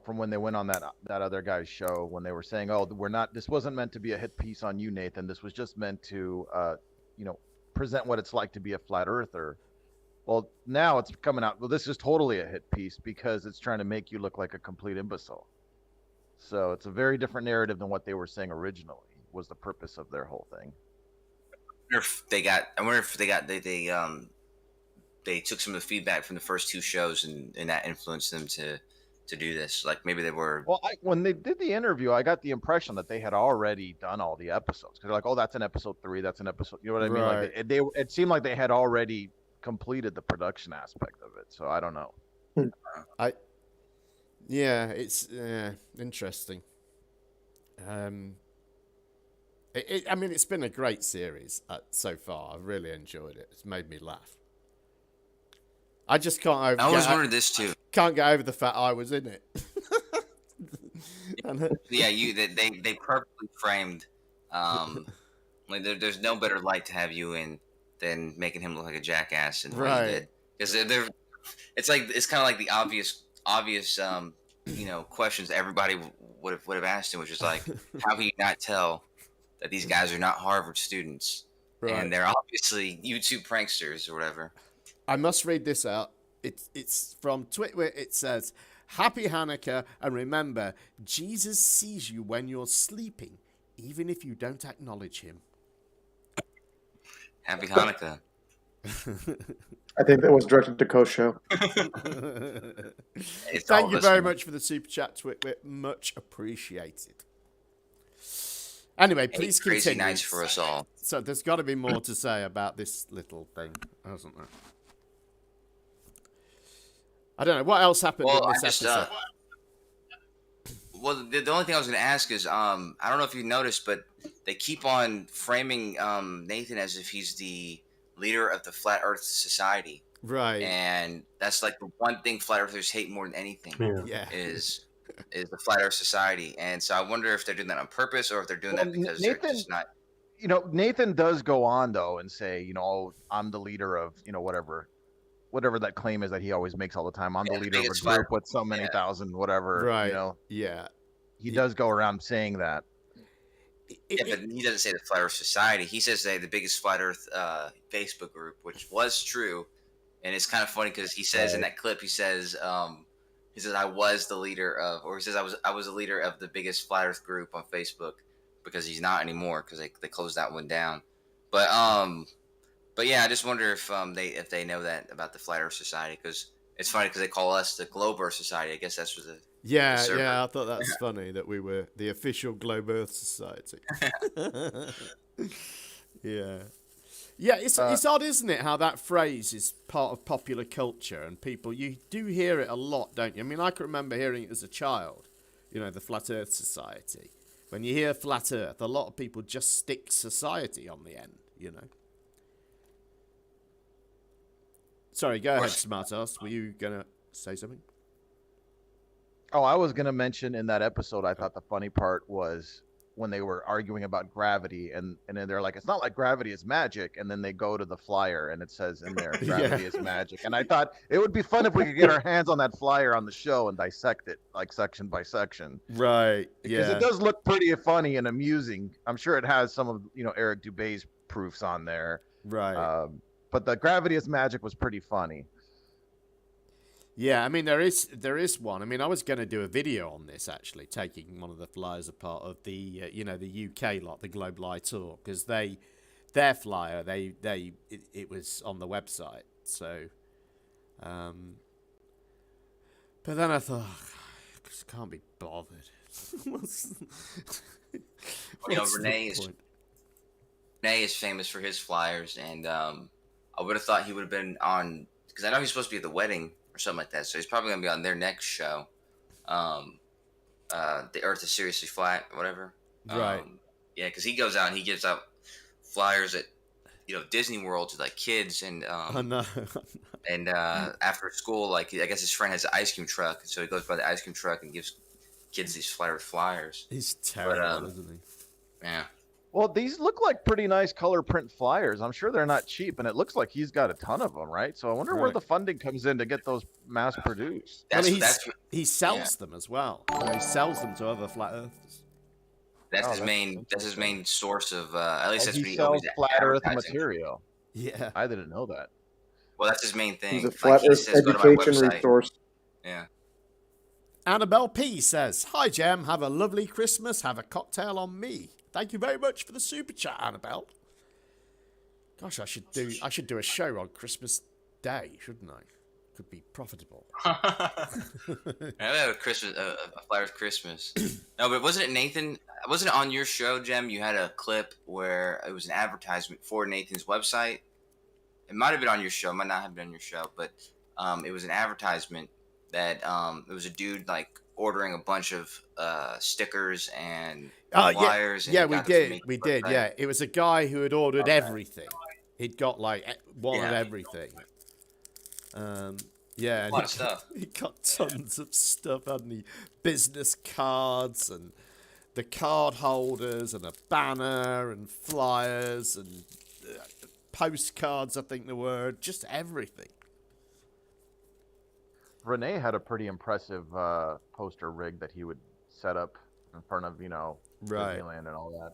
from when they went on that other guy's show, when they were saying, "Oh, this wasn't meant to be a hit piece on you, Nathan. This was just meant to, present what it's like to be a flat earther." Well, now it's coming out. Well, this is totally a hit piece because it's trying to make you look like a complete imbecile. So it's a very different narrative than what they were saying originally. Was the purpose of their whole thing.
I wonder if they took some of the feedback from the first two shows and that influenced them to do this. Like maybe they were.
Well, when they did the interview, I got the impression that they had already done all the episodes. Because they're like, "Oh, that's an episode 3. That's an episode." You know what I mean?
Right.
Like it seemed like they had already completed the production aspect of it. So I don't know.
It's interesting. I mean, it's been a great series so far. I've really enjoyed it. It's made me laugh. I just can't.
I always wondered this too.
Can't get over the fact I was in it.
Yeah, they perfectly framed. Like there's no better light to have you in than making him look like a jackass and what he did. Because it's kind of like the obvious questions that everybody would have asked him, which is like, how can you not tell that these guys are not Harvard students and they're obviously YouTube pranksters or whatever.
I must read this out. It's from Twitter. It says, "Happy Hanukkah, and remember, Jesus sees you when you're sleeping, even if you don't acknowledge him."
Happy Hanukkah.
I think that was directed to Kosho.
Thank you very much for the super chat, Twitwit. Much appreciated. Anyway, please continue.
Crazy nights for us all.
So there's got to be more to say about this little thing, hasn't there? I don't know. What else happened in this episode?
Well, the only thing I was going to ask is, I don't know if you noticed, but they keep on framing Nathan as if he's the leader of the Flat Earth Society.
Right.
And that's like the one thing Flat Earthers hate more than anything is the Flat Earth Society. And so I wonder if they're doing that on purpose or if they're doing that because they're just not.
Nathan does go on, though, and say, I'm the leader of, whatever that claim is that he always makes all the time. I'm the leader of a group with so many thousand, whatever.
Right. Yeah.
He does go around saying that.
Yeah, but he doesn't say the Flat Earth Society. He says they're the biggest Flat Earth Facebook group, which was true. And it's kind of funny because he says in that clip, he says I was the leader of, or he says I was the leader of the biggest Flat Earth group on Facebook, because he's not anymore because they closed that one down. But yeah, I just wonder if they know that about the Flat Earth Society, because it's funny because they call us the Globe Earth Society. I guess that's what the
Yeah, I thought that's funny that we were the official Globe Earth Society. Yeah, it's odd, isn't it, how that phrase is part of popular culture and you do hear it a lot, don't you? I mean, I can remember hearing it as a child, the Flat Earth Society. When you hear Flat Earth, a lot of people just stick society on the end, Sorry, go ahead, Smartass. Were you going to say something?
Oh, I was going to mention in that episode, I thought the funny part was when they were arguing about gravity, and then they're like, it's not like gravity is magic, and then they go to the flyer, and it says in there, gravity is magic. And I thought it would be fun if we could get our hands on that flyer on the show and dissect it, like section by section.
Right,
because it does look pretty funny and amusing. I'm sure it has some of, Eric Dubé's proofs on there.
Right.
But the gravity is magic was pretty funny.
Yeah, I mean, there is one. I mean, I was going to do a video on this, actually, taking one of the flyers apart of the, the UK lot, the Globe Light Tour, because their flyer, it was on the website. So, but then I thought, I just can't be bothered.
Renee is famous for his flyers, and I would have thought he would have been on, because I know he's supposed to be at the wedding or something like that, so he's probably going to be on their next show. The Earth is Seriously Flat, or whatever.
Right.
Yeah, because he goes out and he gives out flyers at Disney World to like kids and
I know.
and after school, like I guess his friend has an ice cream truck, so he goes by the ice cream truck and gives kids these flat Earth flyers.
He's terrible, isn't he?
Yeah.
Well, these look like pretty nice color print flyers. I'm sure they're not cheap, and it looks like he's got a ton of them, right? So I wonder where the funding comes in to get those mass produced.
He sells them as well. He sells them to other flat earthers.
That's his main. That's his main source of. At least that's what
he
he
sells
always
flat Earth
advertising.
material.
Yeah,
I didn't know that.
Well, that's his main thing.
He's a flat
he
Earth
says, go to my
education
website.
resource.
Yeah.
Annabelle P says, "Hi Jem, have a lovely Christmas. Have a cocktail on me." Thank you very much for the super chat, Annabelle. Gosh, I should do a show on Christmas Day, shouldn't I? Could be profitable.
I have a Christmas, a flat Earth Christmas. No, but wasn't it Nathan? Wasn't it on your show, Jem? You had a clip where it was an advertisement for Nathan's website. It might have been on your show, might not have been on your show, but it was an advertisement that it was a dude like ordering a bunch of stickers and flyers.
Yeah, we did. Yeah, it was a guy who had ordered everything. He'd got like one of everything. Yeah,
a lot of stuff.
He got tons of stuff, hadn't he? Business cards and the card holders and a banner and flyers and postcards, I think there were, just everything.
Renee had a pretty impressive poster rig that he would set up in front of,
Right.
Disneyland and all that.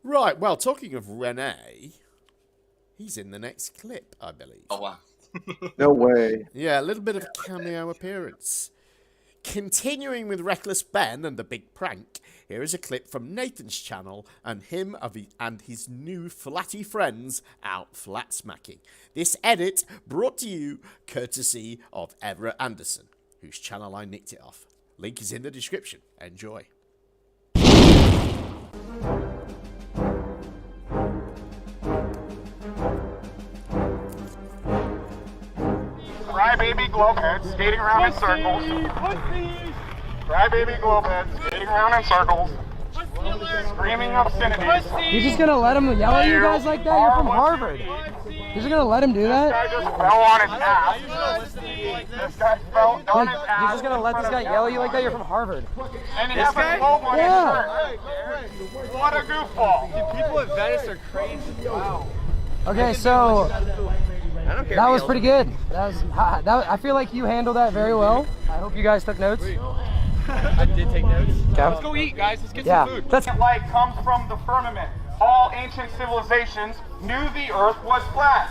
Right, well, talking of Renee, he's in the next clip, I believe.
Oh, wow.
No way.
Yeah, a little bit of cameo appearance. Continuing with Reckless Ben and the big prank, here is a clip from Nathan's channel and him and his new flatty friends out flat smacking. This edit brought to you courtesy of Everett Anderson, whose channel I nicked it off. Link is in the description. Enjoy.
Crybaby globeheads skating around in circles. Crybaby globeheads skating around in circles. Screaming obscenities.
You're just gonna let him yell at you guys like that? You're from Harvard. You're just gonna let him do that?
This guy just fell on his ass. This guy fell on his ass.
You're just gonna let this guy yell at you like that? You're from Harvard.
And he has a globe on his shirt. What a goofball.
Dude, people at Venice are crazy. Wow.
Okay, so
I don't care
that was pretty good. I feel like you handled that very well. I hope you guys took notes.
I did take notes.
Okay.
Let's go eat, guys. Let's get some food.
Light comes from the firmament. All ancient civilizations knew the earth was flat.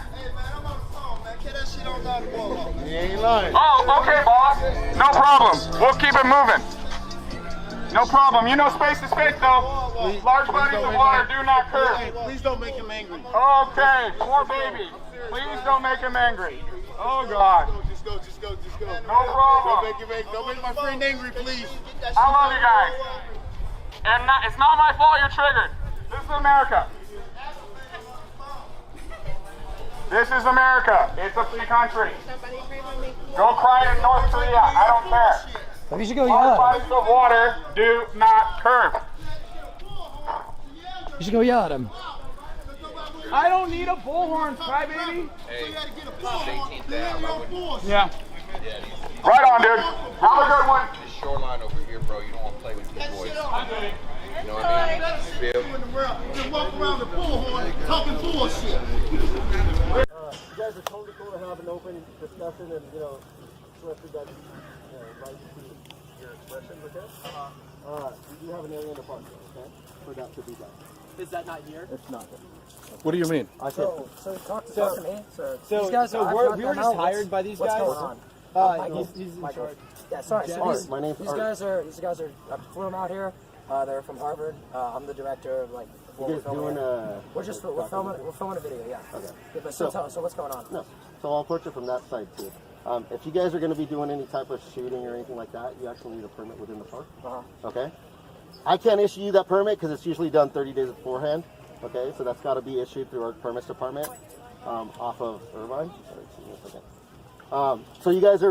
He ain't lying.
Oh, okay, boss. No problem. We'll keep it moving. No problem. You know space is space, though. Large bodies of water do not curve.
Please don't make him angry.
Okay, poor baby. Please don't make him angry. Oh, God.
Just go.
No problem.
Don't make my friend angry, please.
I love you guys. And it's not my fault you're triggered. This is America. This is America. It's a free country. Go cry in North Korea. I don't care.
Maybe you should go yell
Large
at him.
bodies of water do not curve.
You should go yell at him.
I don't need a bullhorn, crybaby.
Hey, 18th down.
Yeah.
Right on, dude. Have a good one.
This shoreline over here, bro. You don't want to play with these boys. You know what I mean? Feel?
Just walk around the bullhorn talking bullshit.
You guys are totally cool to have an open discussion and, express that right to your expressions, okay? We do have an area in the park, okay? For that to be done.
Is that not here?
It's not here.
What do you mean?
So talk to me.
So
These guys
we were just hired by these guys.
What's going on?
He's in Michael. charge.
Yeah, sorry. So
My name's
these
Art.
guys are. I flew them out here. They're from Harvard. I'm the director of what
You
we're
guys
filming.
doing
We're filming a video. Yeah.
Okay.
Yeah, but so what's going on?
No. So I'll approach it from that side too. If you guys are going to be doing any type of shooting or anything like that, you actually need a permit within the park. Okay. I can't issue you that permit because it's usually done 30 days beforehand. Okay, so that's got to be issued through our permits department off of Irvine. So you guys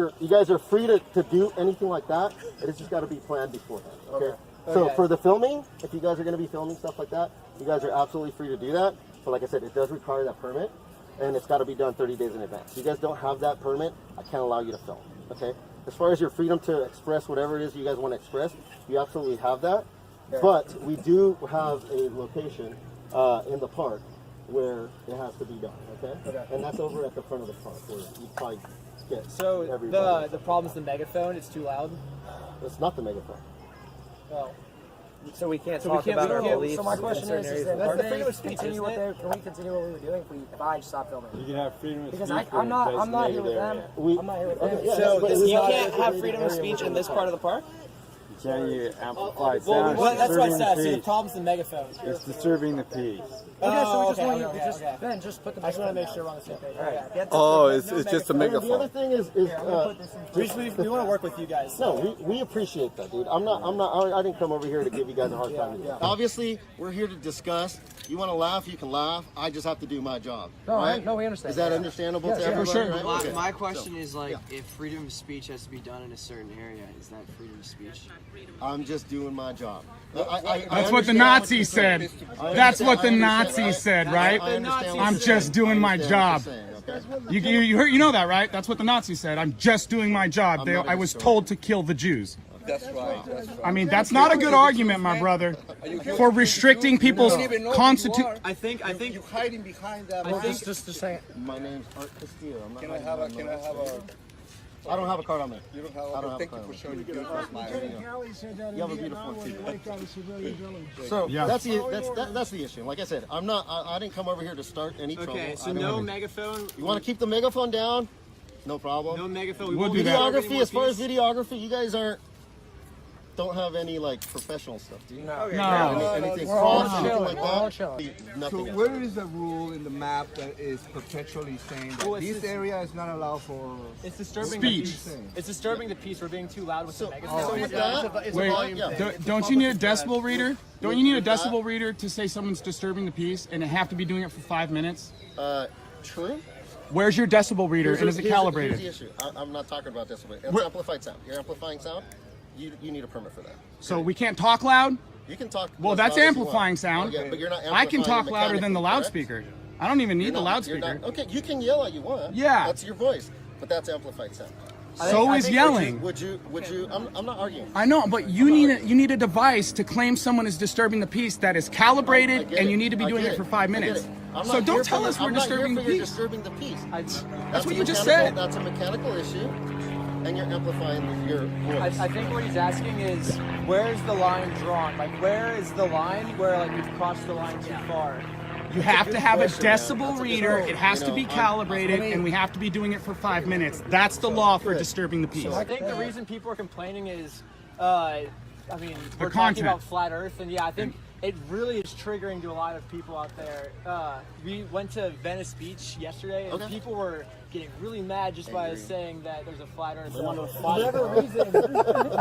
are free to do anything like that. It's just got to be planned beforehand. Okay. So for the filming, if you guys are going to be filming stuff like that, you guys are absolutely free to do that. But like I said, it does require that permit, and it's got to be done 30 days in advance. If you guys don't have that permit, I can't allow you to film, okay? As far as your freedom to express whatever it is you guys want to express, you absolutely have that. But we do have a location in the park where it has to be done, okay? And that's over at the front of the park where you probably get everybody.
The problem is the megaphone. It's too loud.
It's not the megaphone.
Well, so we can't talk about our beliefs.
So my question is that
the freedom of speech,
continue
isn't it?
can we continue what we were doing if I stop filming?
You can have freedom of
Because
speech.
I'm not here with them. I'm not here with them.
So you can't have freedom of speech in this part of the park?
You can't amplify sound.
Well, that's what I said. So the
peace.
problem's the megaphone.
It's disturbing the peace.
Ben, just put the.
I just want to make sure we're on the same page.
Oh, it's just a megaphone.
The other thing is
we want to work with you guys.
No, we appreciate that, dude. I didn't come over here to give you guys a hard time. Obviously, we're here to discuss. You want to laugh, you can laugh. I just have to do my job.
No, we understand.
Is that understandable to everybody?
For sure.
Right?
My question is if freedom of speech has to be done in a certain area, is that freedom of speech?
I'm just doing my job.
That's what the Nazis said. That's what the Nazis said, right? I'm just doing my job. You know that, right? That's what the Nazis said. I'm just doing my job. I was told to kill the Jews.
That's right.
I mean, that's not a good argument, my brother, for restricting people's constitution.
I think
you're hiding behind that.
Just a second. My name's Art Castillo.
Can I have a?
I don't have a card on me.
You don't have a. Thank you for showing your good smile.
You have a beautiful one too. So that's the issue. Like I said, I didn't come over here to start any trouble.
Okay, so no megaphone.
You want to keep the megaphone down? No problem.
No megaphone.
We'll do that.
Videography, as far as videography, you guys don't have any professional stuff, do you?
No.
Anything cross, anything like that?
So
Nothing.
where is the rule in the map that is perpetually saying that this area is not allowed for
It's disturbing
speech?
The peace. It's disturbing the peace. We're being too loud with the megaphone.
Wait, don't you need a decibel reader? Don't you need a decibel reader to say someone's disturbing the peace and they have to be doing it for 5 minutes?
True.
Where's your decibel reader and is it calibrated?
Here's the issue. I'm not talking about decibel. It's amplified sound. You're amplifying sound. You need a permit for that.
So we can't talk loud?
You can talk.
Well, that's amplifying sound.
Okay, but you're not
I can talk
amplifying
louder than the
mechanically,
loudspeaker. I don't even need the loudspeaker.
Okay, you can yell all you want.
Yeah.
That's your voice, but that's amplified sound.
So is yelling.
Would you? I'm not arguing.
I know, but you need a device to claim someone is disturbing the peace that is calibrated, and you need to be doing it for 5 minutes. So don't tell us we're disturbing the peace.
Disturbing the peace.
That's what you just said.
That's a mechanical issue, and you're amplifying your voice.
I think what he's asking is, where's the line drawn? Like, where is the line where we've crossed the line too far?
You have to have a decibel reader, it has to be calibrated, and we have to be doing it for 5 minutes. That's the law for disturbing the peace.
I think the reason people are complaining is, we're talking
content.
about flat Earth, and I think it really is triggering to a lot of people out there. We went to Venice Beach yesterday, and people were getting really mad just by us saying that there's a flat Earth.
For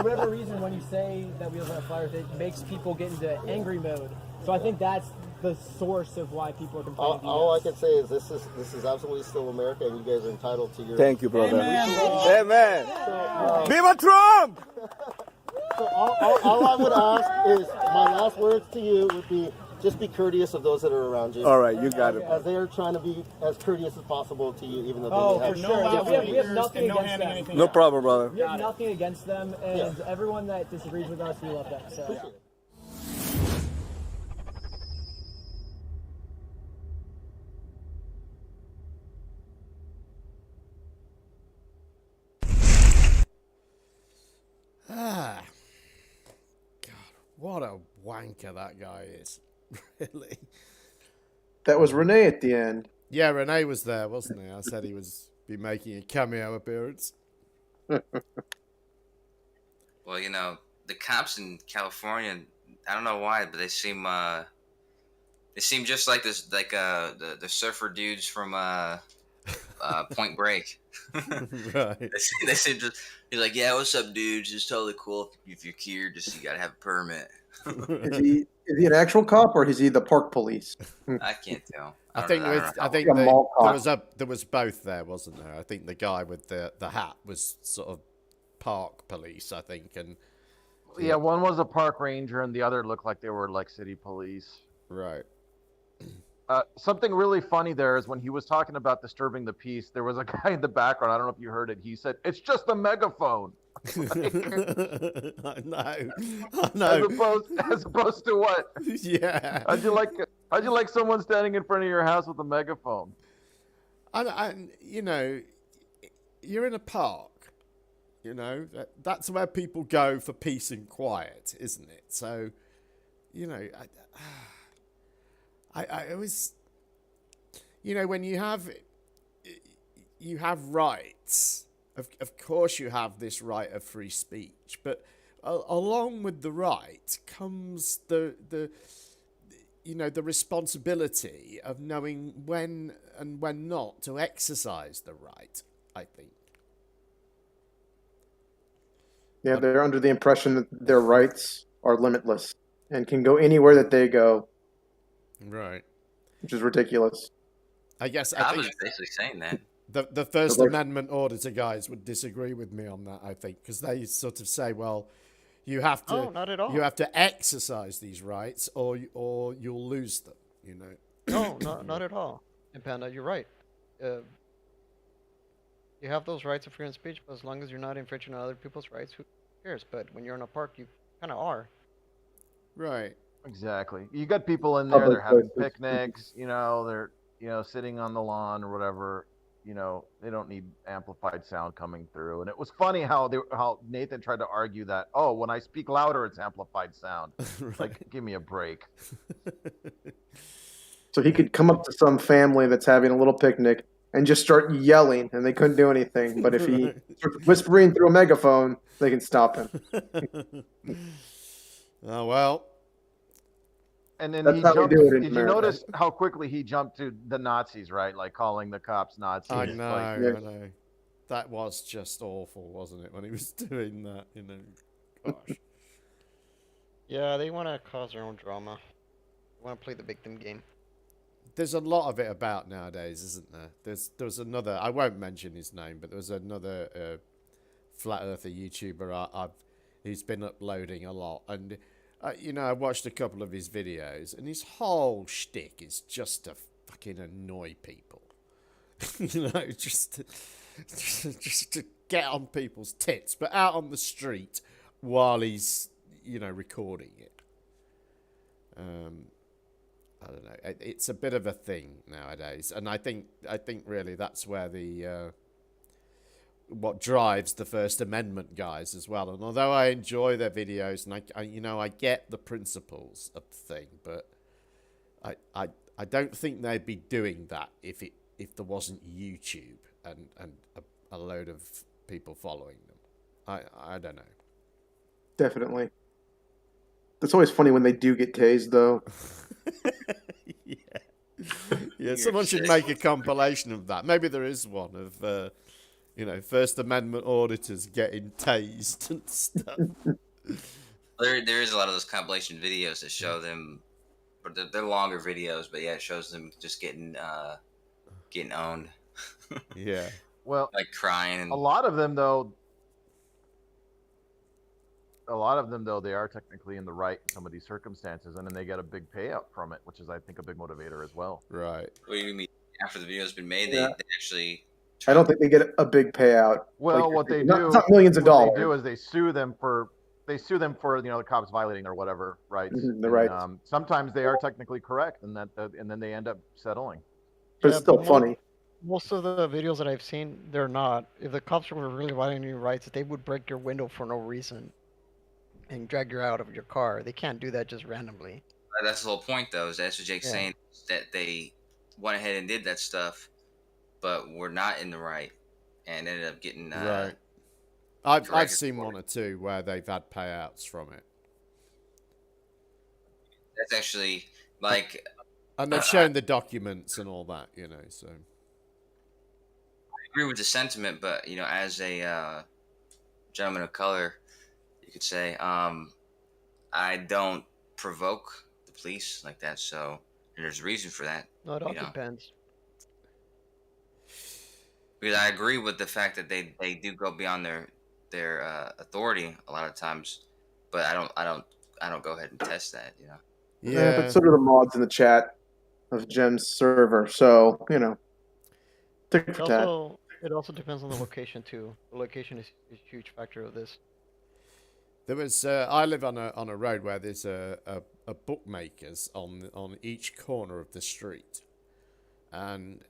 whatever reason, when you say that we live on a flat Earth, it makes people get into angry mode. So I think that's the source of why people are complaining.
All I can say is this is absolutely still America, and you guys are entitled to your.
Thank you, brother.
Amen.
Viva Trump!
So all I would ask is my last words to you would be just be courteous of those that are around you.
All right, you got it.
As they are trying to be as courteous as possible to you, even though they have
we have nothing against them.
No problem, brother.
We have nothing against them, and everyone that disagrees with us, we love them. So.
God, what a wanker that guy is. Really.
That was Renee at the end.
Yeah, Renee was there, wasn't he? I said he was be making a cameo appearance.
Well, the cops in California, I don't know why, but they seem just like this, the surfer dudes from Point Break.
Right.
They seem just, he's like, yeah, what's up, dudes? It's totally cool if you're here. Just you gotta have a permit.
Is he an actual cop or is he the park police?
I can't tell.
I think there was both there, wasn't there? I think the guy with the hat was sort of park police, I think, and
Yeah, one was a park ranger, and the other looked like they were like city police.
Right.
Something really funny there is when he was talking about disturbing the peace, there was a guy in the background. I don't know if you heard it. He said, "It's just a megaphone."
I know.
As opposed to what?
Yeah.
How'd you like someone standing in front of your house with a megaphone?
And you know, you're in a park. You know, that's where people go for peace and quiet, isn't it? So, you know, I always, you know, when you have rights. Of course, you have this right of free speech, but along with the right comes the you know, the responsibility of knowing when and when not to exercise the right, I think.
Yeah, they're under the impression that their rights are limitless and can go anywhere that they go.
Right.
Which is ridiculous.
I guess
I was basically saying that.
The First Amendment auditor guys would disagree with me on that, I think, because they sort of say, well, you have to
not at all.
You have to exercise these rights or you'll lose them, you know.
No, not at all. And Panda, you're right. You have those rights of freedom of speech, but as long as you're not infringing on other people's rights, who cares? But when you're in a park, you kind of are.
Right.
Exactly. You got people in there, they're having picnics, you know, they're, you know, sitting on the lawn or whatever. You know, they don't need amplified sound coming through. And it was funny how Nathan tried to argue that, oh, when I speak louder, it's amplified sound.
Right.
Like, give me a break.
So he could come up to some family that's having a little picnic and just start yelling, and they couldn't do anything. But if he starts whispering through a megaphone, they can stop him.
Oh, well.
And then
That's
he
how we
jumped.
do it in
Did
America.
you notice how quickly he jumped to the Nazis, right? Like calling the cops Nazis.
I know,
Like,
I know. That was just awful, wasn't it, when he was doing that, you know? Gosh.
Yeah, they want to cause their own drama. They want to play the victim game.
There's a lot of it about nowadays, isn't there? There's another, I won't mention his name, but there was another flat earther YouTuber who's been uploading a lot, and you know, I watched a couple of his videos, and his whole shtick is just to fucking annoy people. You know, just to get on people's tits, but out on the street while he's, you know, recording it. I don't know. It's a bit of a thing nowadays, and I think really that's where the what drives the First Amendment guys as well. And although I enjoy their videos and I you know, I get the principles of the thing, but I don't think they'd be doing that if there wasn't YouTube and a load of people following them. I don't know.
Definitely. It's always funny when they do get tased, though.
Yeah, someone should make a compilation of that. Maybe there is one of, you know, First Amendment auditors getting tased and stuff.
There is a lot of those compilation videos that show them, but they're longer videos, but yeah, it shows them just getting owned.
Yeah.
Well,
like crying. And...
A lot of them, though, they are technically in the right in some of these circumstances, and then they get a big payout from it, which is, I think, a big motivator as well.
Right.
What do you mean? After the video's been made,
Yeah.
they actually...
I don't think they get a big payout.
Well,
Like,
what they
not,
do,
it's not millions of dollars.
What they do is they sue them for, you know, the cops violating or whatever rights.
The rights.
Sometimes they are technically correct, and then they end up settling.
But it's still funny.
Most of the videos that I've seen, they're not. If the cops were really violating your rights, they would break your window for no reason and drag you out of your car. They can't do that just randomly.
That's the whole point, though, is that's what Jake's saying, that they went ahead and did that stuff, but were not in the right, and ended up getting...
right. I've seen one or two where they've had payouts from it.
That's actually, like...
And they've shown the documents and all that, you know, so...
I agree with the sentiment, but, you know, as a gentleman of color, you could say, I don't provoke the police like that, so there's a reason for that.
No, it all depends.
Because I agree with the fact that they do go beyond their authority a lot of times, but I don't go ahead and test that, you know.
Yeah, but so do the mods in the chat of Gem's server. So tick for tat.
It also depends on the location too. The location is a huge factor of this.
There was I live on a road where there's a bookmakers on each corner of the street, and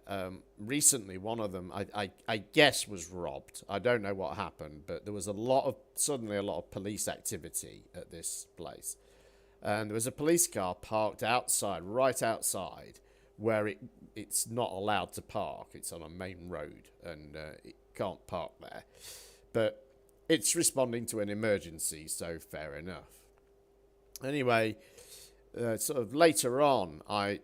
recently one of them I guess was robbed. I don't know what happened, but there was suddenly a lot of police activity at this place, and there was a police car parked right outside where it's not allowed to park. It's on a main road and it can't park there, but it's responding to an emergency, so fair enough. Anyway, sort of later on, I'd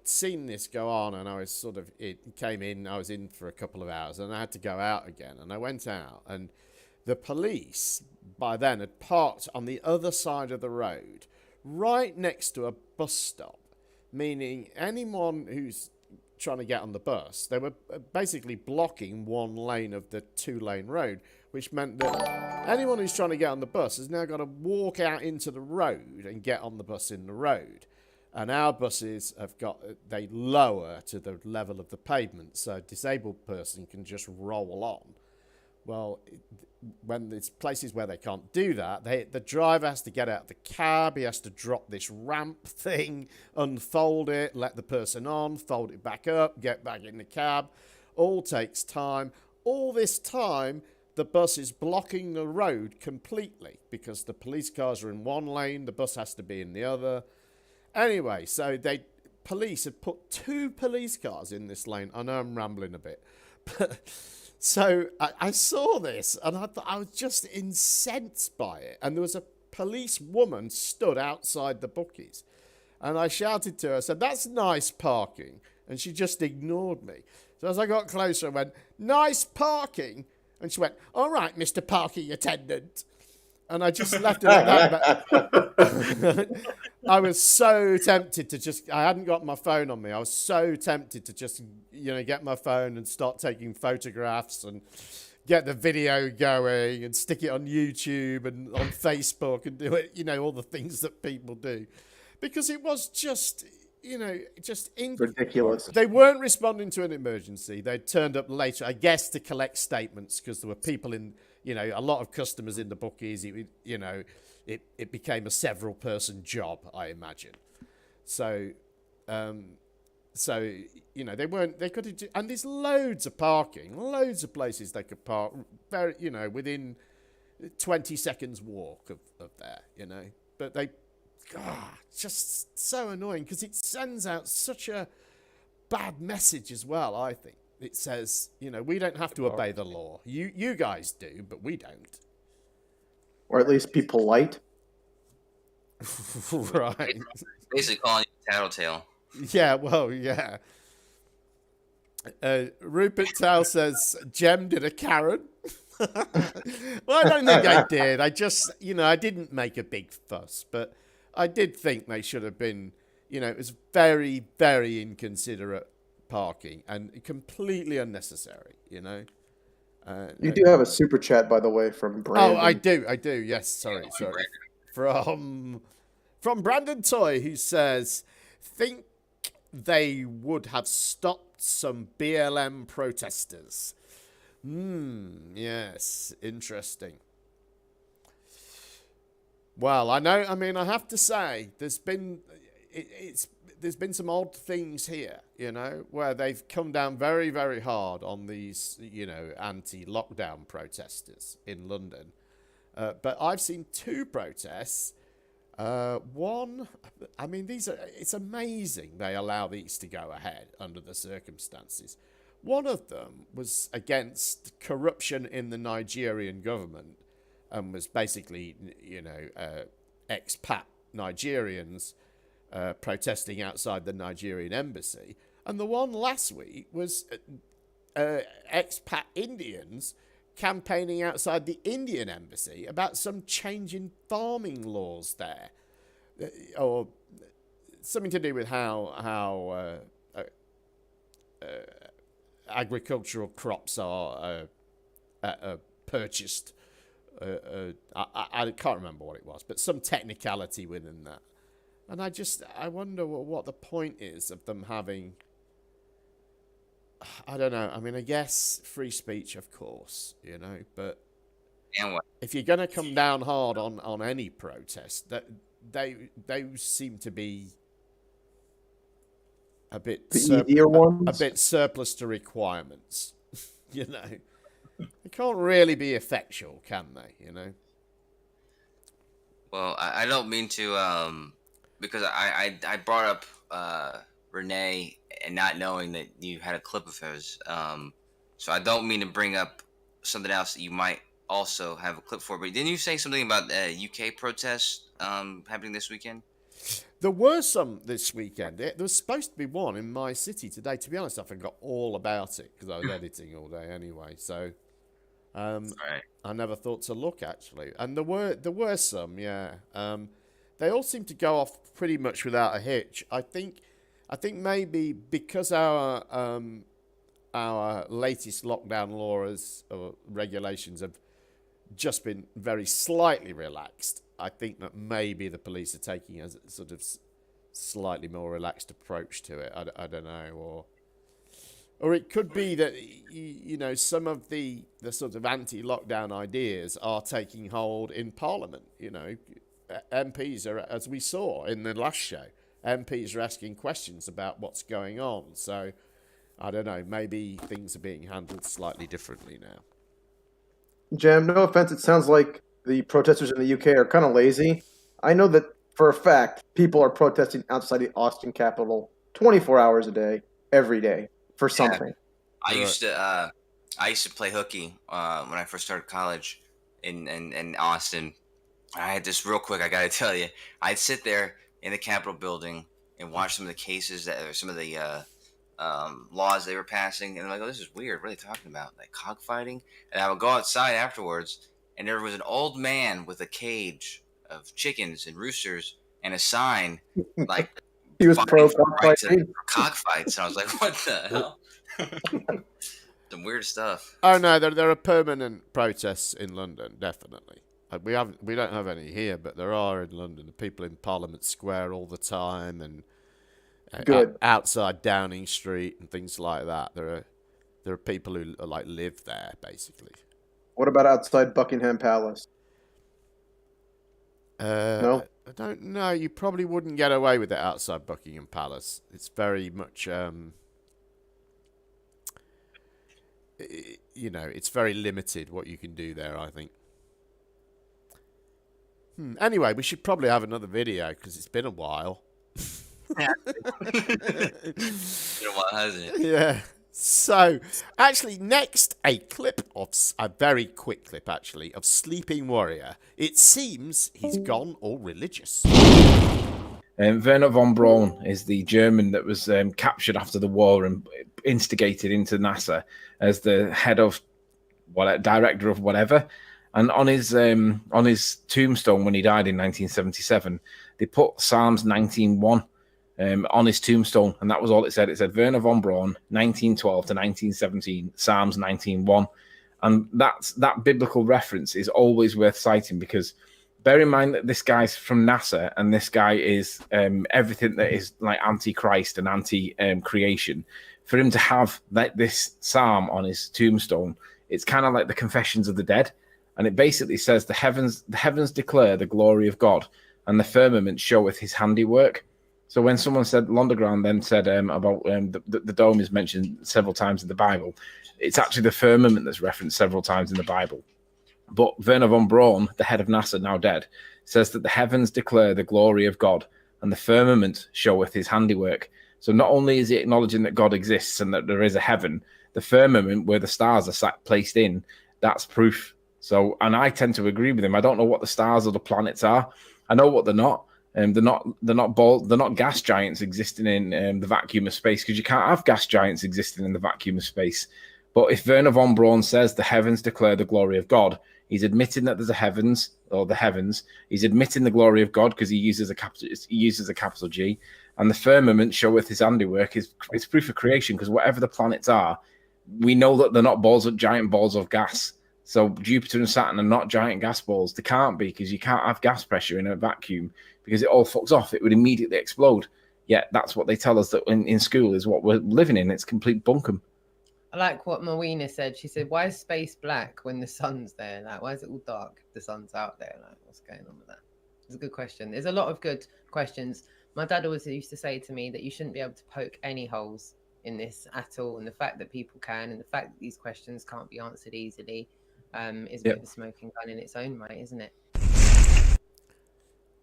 seen this go on, and I was it came in, I was in for a couple of hours, and I had to go out again, and I went out, and the police, by then, had parked on the other side of the road, right next to a bus stop, meaning anyone who's trying to get on the bus, they were basically blocking one lane of the two-lane road, which meant that anyone who's trying to get on the bus has now got to walk out into the road and get on the bus in the road. And our buses they lower to the level of the pavement, so a disabled person can just roll on. Well, when there's places where they can't do that, the driver has to get out of the cab, he has to drop this ramp thing, unfold it, let the person on, fold it back up, get back in the cab. All takes time. All this time, the bus is blocking the road completely because the police cars are in one lane, the bus has to be in the other. Anyway, so police had put 2 police cars in this lane. I know I'm rambling a bit, but so I saw this and I was just incensed by it. And there was a police woman stood outside the bookies, and I shouted to her, I said, "That's nice parking," and she just ignored me. So as I got closer, I went, "Nice parking?" And she went, "All right, Mr. Parking Attendant." And I just left it at that. I was so tempted to I hadn't got my phone on me. I was so tempted to just, get my phone and start taking photographs and get the video going and stick it on YouTube and on Facebook and do it, all the things that people do. Because it was just,
ridiculous.
They weren't responding to an emergency. They'd turned up later, I guess, to collect statements because there were people in, a lot of customers in the bookies. It became a several person job, I imagine. So, they could have, and there's loads of parking, loads of places they could park, very, within 20 seconds walk of there, but they, just so annoying because it sends out such a bad message as well, I think. It says, we don't have to obey the law. You guys do, but we don't.
Or at least be polite.
Right.
Basically calling you a tattletale.
Yeah, well, yeah. Rupert Towell says, Jem did a Karen. Well, I don't think I did. I just, I didn't make a big fuss, but I did think they should have been, it was very, very inconsiderate parking and completely unnecessary,
You do have a super chat, by the way, from Brandon.
Oh, I do. Yes, sorry. From Brandon Toy, who says, think they would have stopped some BLM protesters. Yes, interesting. Well, I have to say, there's been some odd things here, where they've come down very, very hard on these, anti-lockdown protesters in London. But I've seen 2 protests. One, it's amazing they allow these to go ahead under the circumstances. One of them was against corruption in the Nigerian government and was basically, expat Nigerians protesting outside the Nigerian embassy. And the one last week was expat Indians campaigning outside the Indian embassy about some change in farming laws there, or something to do with how agricultural crops are purchased I can't remember what it was, but some technicality within that. And I wonder what the point is of them having. I don't know. I mean, I guess free speech, of course, but
and what?
If you're going to come down hard on any protest, that they seem to be a bit a bit surplus to requirements. They can't really be effectual, can they?
Well, I don't mean to because I brought up Renee and not knowing that you had a clip of hers. So I don't mean to bring up something else that you might also have a clip for. But didn't you say something about UK protests happening this weekend?
There were some this weekend. There was supposed to be one in my city today. To be honest, I forgot all about it because I was editing all day anyway. So I never thought to look, actually. And there were some, yeah. They all seem to go off pretty much without a hitch. I think maybe because our latest lockdown laws or regulations have just been very slightly relaxed, I think that maybe the police are taking a sort of slightly more relaxed approach to it. I don't know, or it could be that some of the sort of anti-lockdown ideas are taking hold in Parliament. MPs are, as we saw in the last show, MPs are asking questions about what's going on. So I don't know, maybe things are being handled slightly differently now.
Jem, no offense, it sounds like the protesters in the UK are kind of lazy. I know that for a fact people are protesting outside the Austin Capitol 24 hours a day, every day, for something.
I used to play hooky when I first started college in Austin. I had this real quick, I gotta tell you. I'd sit there in the Capitol building and watch some of the cases some of the laws they were passing, and I'm like, oh, this is weird. What are they talking about? Like cockfighting? And I would go outside afterwards, and there was an old man with a cage of chickens and roosters and a sign like
he was pro cockfighting.
Cockfights. And I was like, what the hell? Some weird stuff.
Oh no, there are permanent protests in London, definitely. We don't have any here, but there are in London. People in Parliament Square all the time, and outside Downing Street and things like that. There are people who live there basically.
What about outside Buckingham Palace? No,
I don't know. You probably wouldn't get away with it outside Buckingham Palace. It's very much, it's very limited what you can do there, I think. Anyway, we should probably have another video because it's been a while.
Been a while, hasn't it?
Yeah. So, actually, next, a very quick clip, actually, of Sleeping Warrior. It seems he's gone all religious.
Werner von Braun is the German that was captured after the war and instigated into NASA as the head of director of whatever. And on his tombstone when he died in 1977, they put Psalms 19:1 on his tombstone, and that was all it said. It said Werner von Braun, 1912 to 1917, Psalms 19:1, and that biblical reference is always worth citing because bear in mind that this guy's from NASA and this guy is everything that is like anti-Christ and anti-creation. For him to have this psalm on his tombstone, it's kind of like the Confessions of the Dead. And it basically says the heavens declare the glory of God, and the firmament showeth his handiwork. So when someone said, Londerground then said about the dome is mentioned several times in the Bible, it's actually the firmament that's referenced several times in the Bible. But Werner von Braun, the head of NASA, now dead, says that the heavens declare the glory of God, and the firmament showeth his handiwork. So not only is he acknowledging that God exists and that there is a heaven, the firmament where the stars are placed in, that's proof. So, and I tend to agree with him. I don't know what the stars or the planets are. I know what they're not. They're not gas giants existing in the vacuum of space, because you can't have gas giants existing in the vacuum of space. But if Werner von Braun says the heavens declare the glory of God, he's admitting that there's a heavens or the heavens. He's admitting the glory of God because he uses a capital G, and the firmament showeth his handiwork is proof of creation, because whatever the planets are, we know that they're not giant balls of gas. So Jupiter and Saturn are not giant gas balls. They can't be, because you can't have gas pressure in a vacuum, because it all fucks off. It would immediately explode. Yet that's what they tell us that in school is what we're living in. It's complete bunkum.
I like what Marina said. She said, why is space black when the sun's there? Like, why is it all dark if the sun's out there? Like, what's going on with that? It's a good question. There's a lot of good questions. My dad always used to say to me that you shouldn't be able to poke any holes in this at all. And the fact that people can, and the fact that these questions can't be answered easily is a bit of a smoking gun in its own right, isn't it?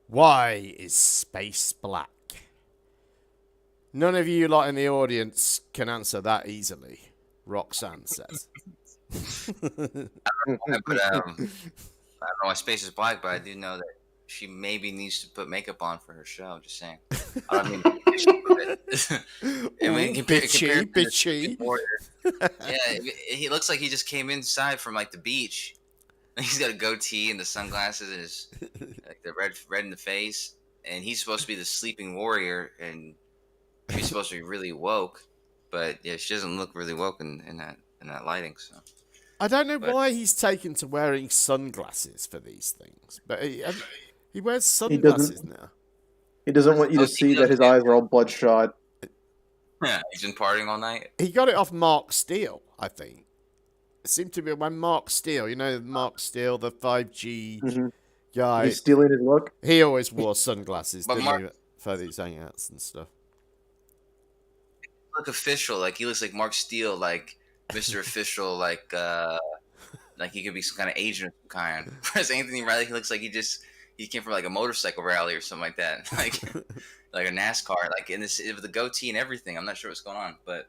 Why is space black? None of you lot in the audience can answer that easily. Roxanne says.
I don't know why space is black, but I do know that she maybe needs to put makeup on for her show. Just saying. I don't mean
bitchy.
Yeah, he looks like he just came inside from like the beach. He's got a goatee and the sunglasses and his like the red in the face, and he's supposed to be the sleeping warrior, and she's supposed to be really woke, but yeah, she doesn't look really woke in that lighting. So
I don't know why he's taken to wearing sunglasses for these things, but he wears sunglasses now.
He doesn't want you to see that his eyes are all bloodshot.
Yeah, he's been partying all night.
He got it off Mark Steele, I think. It seemed to be when Mark Steele, you know, Mark Steele, the 5G guy.
He's stealing his look.
He always wore sunglasses,
But
didn't he, for these hangouts and stuff.
Look official, like he looks like Mark Steele, like Mr. Official, like he could be some kind of agent of some kind. Whereas Anthony Riley, he looks like he came from like a motorcycle rally or something like that, like a NASCAR, like in this with the goatee and everything. I'm not sure what's going on, but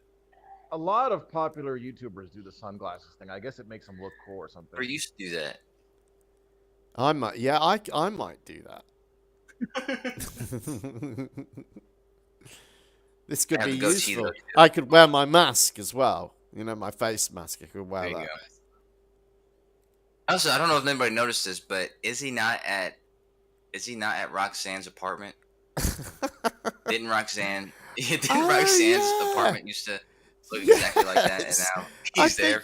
A lot of popular YouTubers do the sunglasses thing. I guess it makes them look cool or something.
or used to do that.
I might, yeah, I might do that. This could
Have
be
the goatee,
useful.
though.
I could wear my mask as well. You know, my face mask. I could wear
There you
that.
go. Also, I don't know if anybody noticed this, but is he not at Roxanne's apartment? Didn't Roxanne's apartment used to look exactly like that, and now he's there?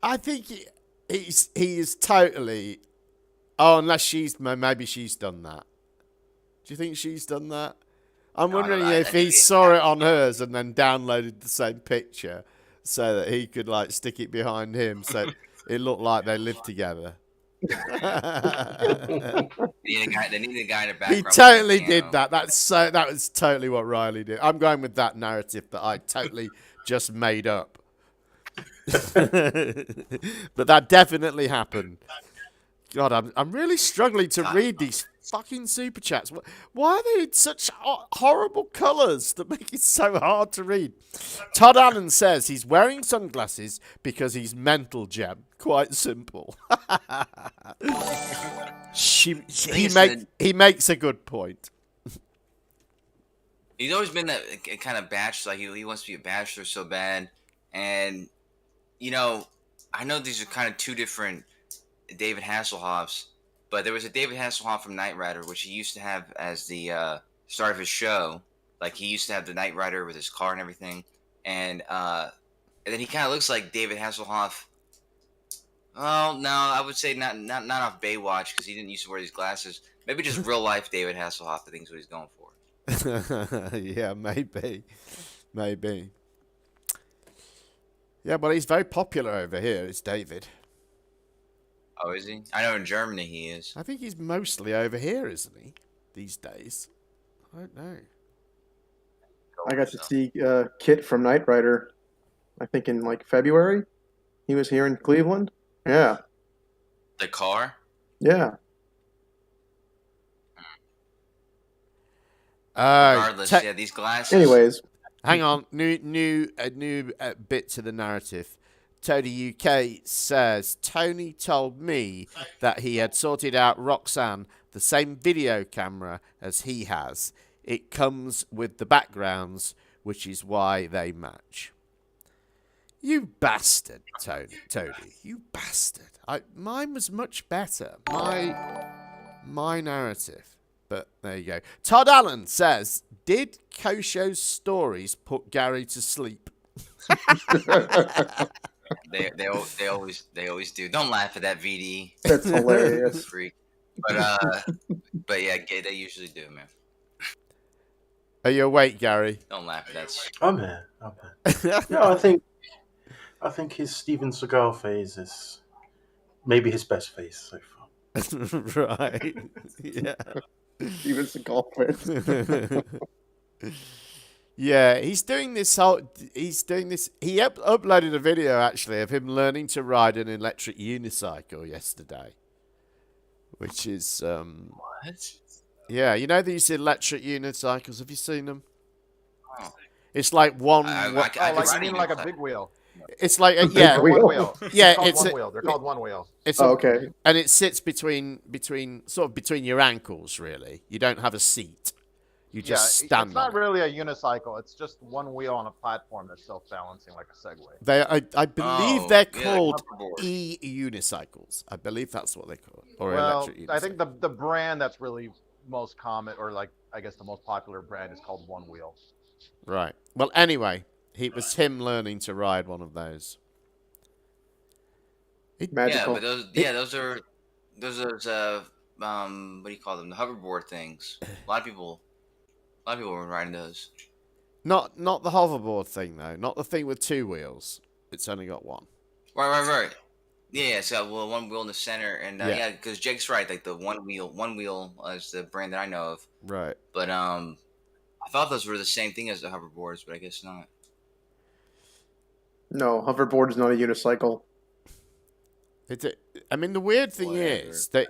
I think he is totally. Oh, unless maybe she's done that. Do you think she's done that? I'm wondering if he saw it on hers and then downloaded the same picture so that he could like stick it behind him so it looked like they lived together.
They need a guy in the background.
He totally did that. That was totally what Riley did. I'm going with that narrative that I totally just made up. But that definitely happened. God, I'm really struggling to read these fucking super chats. Why are they in such horrible colours that make it so hard to read? Todd Allen says he's wearing sunglasses because he's mental, Gem. Quite simple. He makes a good point.
He's always been that kind of bachelor. Like he wants to be a bachelor so bad, and you know, I know these are kind of two different David Hasselhoffs, but there was a David Hasselhoff from Knight Rider, which he used to have as the start of his show. Like he used to have the Knight Rider with his car and everything, and then he kind of looks like David Hasselhoff. Well, no, I would say not off Baywatch because he didn't used to wear these glasses. Maybe just real life David Hasselhoff. I think is what he's going for.
Yeah, maybe. Yeah, but he's very popular over here. It's David.
Oh, is he? I know in Germany he is.
I think he's mostly over here, isn't he? These days. I don't know.
I got to see Kit from Knight Rider, I think in like February. He was here in Cleveland. Yeah.
The car?
Yeah.
Regardless, yeah, these glasses.
Anyways.
Hang on. New bit to the narrative. TheTTguy says, Tony told me that he had sorted out Roxanne the same video camera as he has. It comes with the backgrounds, which is why they match. You bastard, Tony. You bastard. Mine was much better. My narrative. But there you go. Todd Allen says, did Kosho's stories put Gary to sleep?
They always do. Don't laugh at that, VD.
That's hilarious.
Freak. But yeah, they usually do, man.
Are you awake, Gary?
Don't laugh at that.
I'm here. No, I think his Steven Seagal phase is maybe his best phase so far.
Right. Yeah.
Steven Seagal phase.
Yeah, he's doing this. He uploaded a video actually of him learning to ride an electric unicycle yesterday, which is
What?
Yeah, you know these electric unicycles. Have you seen them? Oh. It's like one.
like you mean like a big wheel?
It's like
One wheel.
Yeah,
it's one wheel. They're called one wheel.
It's
okay,
and it sits between your ankles. Really, you don't have a seat. You just stand.
It's not really a unicycle. It's just one wheel on a platform that's self-balancing like a Segway.
I believe they're called e-unicycles. I believe that's what they're called. Or electric unicycles.
I think the brand that's really most common, or like I guess the most popular brand, is called One Wheel.
Right. Well, anyway, it was him learning to ride one of those.
Magical.
Yeah, but those are what do you call them? The hoverboard things. A lot of people were riding those.
Not the hoverboard thing though. Not the thing with two wheels. It's only got one.
Right. Yeah, it's got one wheel in the center, and yeah, because Jake's right. Like the one wheel is the brand that I know of.
Right.
But I thought those were the same thing as the hoverboards, but I guess not.
No, hoverboard is not a unicycle.
I mean, the weird thing is that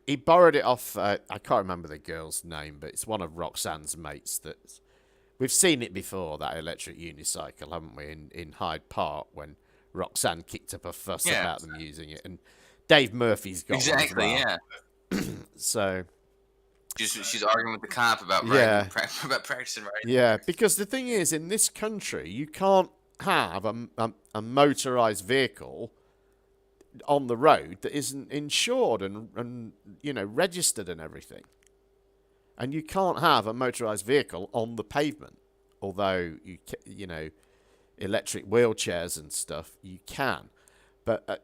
he borrowed it off. I can't remember the girl's name, but it's one of Roxanne's mates. That we've seen it before. That electric unicycle, haven't we? In Hyde Park when Roxanne kicked up a fuss about them using it, and Dave Murphy's got one as well.
Yeah.
So
she's arguing with the cop about practicing riding.
Yeah, because the thing is, in this country, you can't have a motorized vehicle on the road that isn't insured and registered and everything. And you can't have a motorized vehicle on the pavement, although electric wheelchairs and stuff you can. But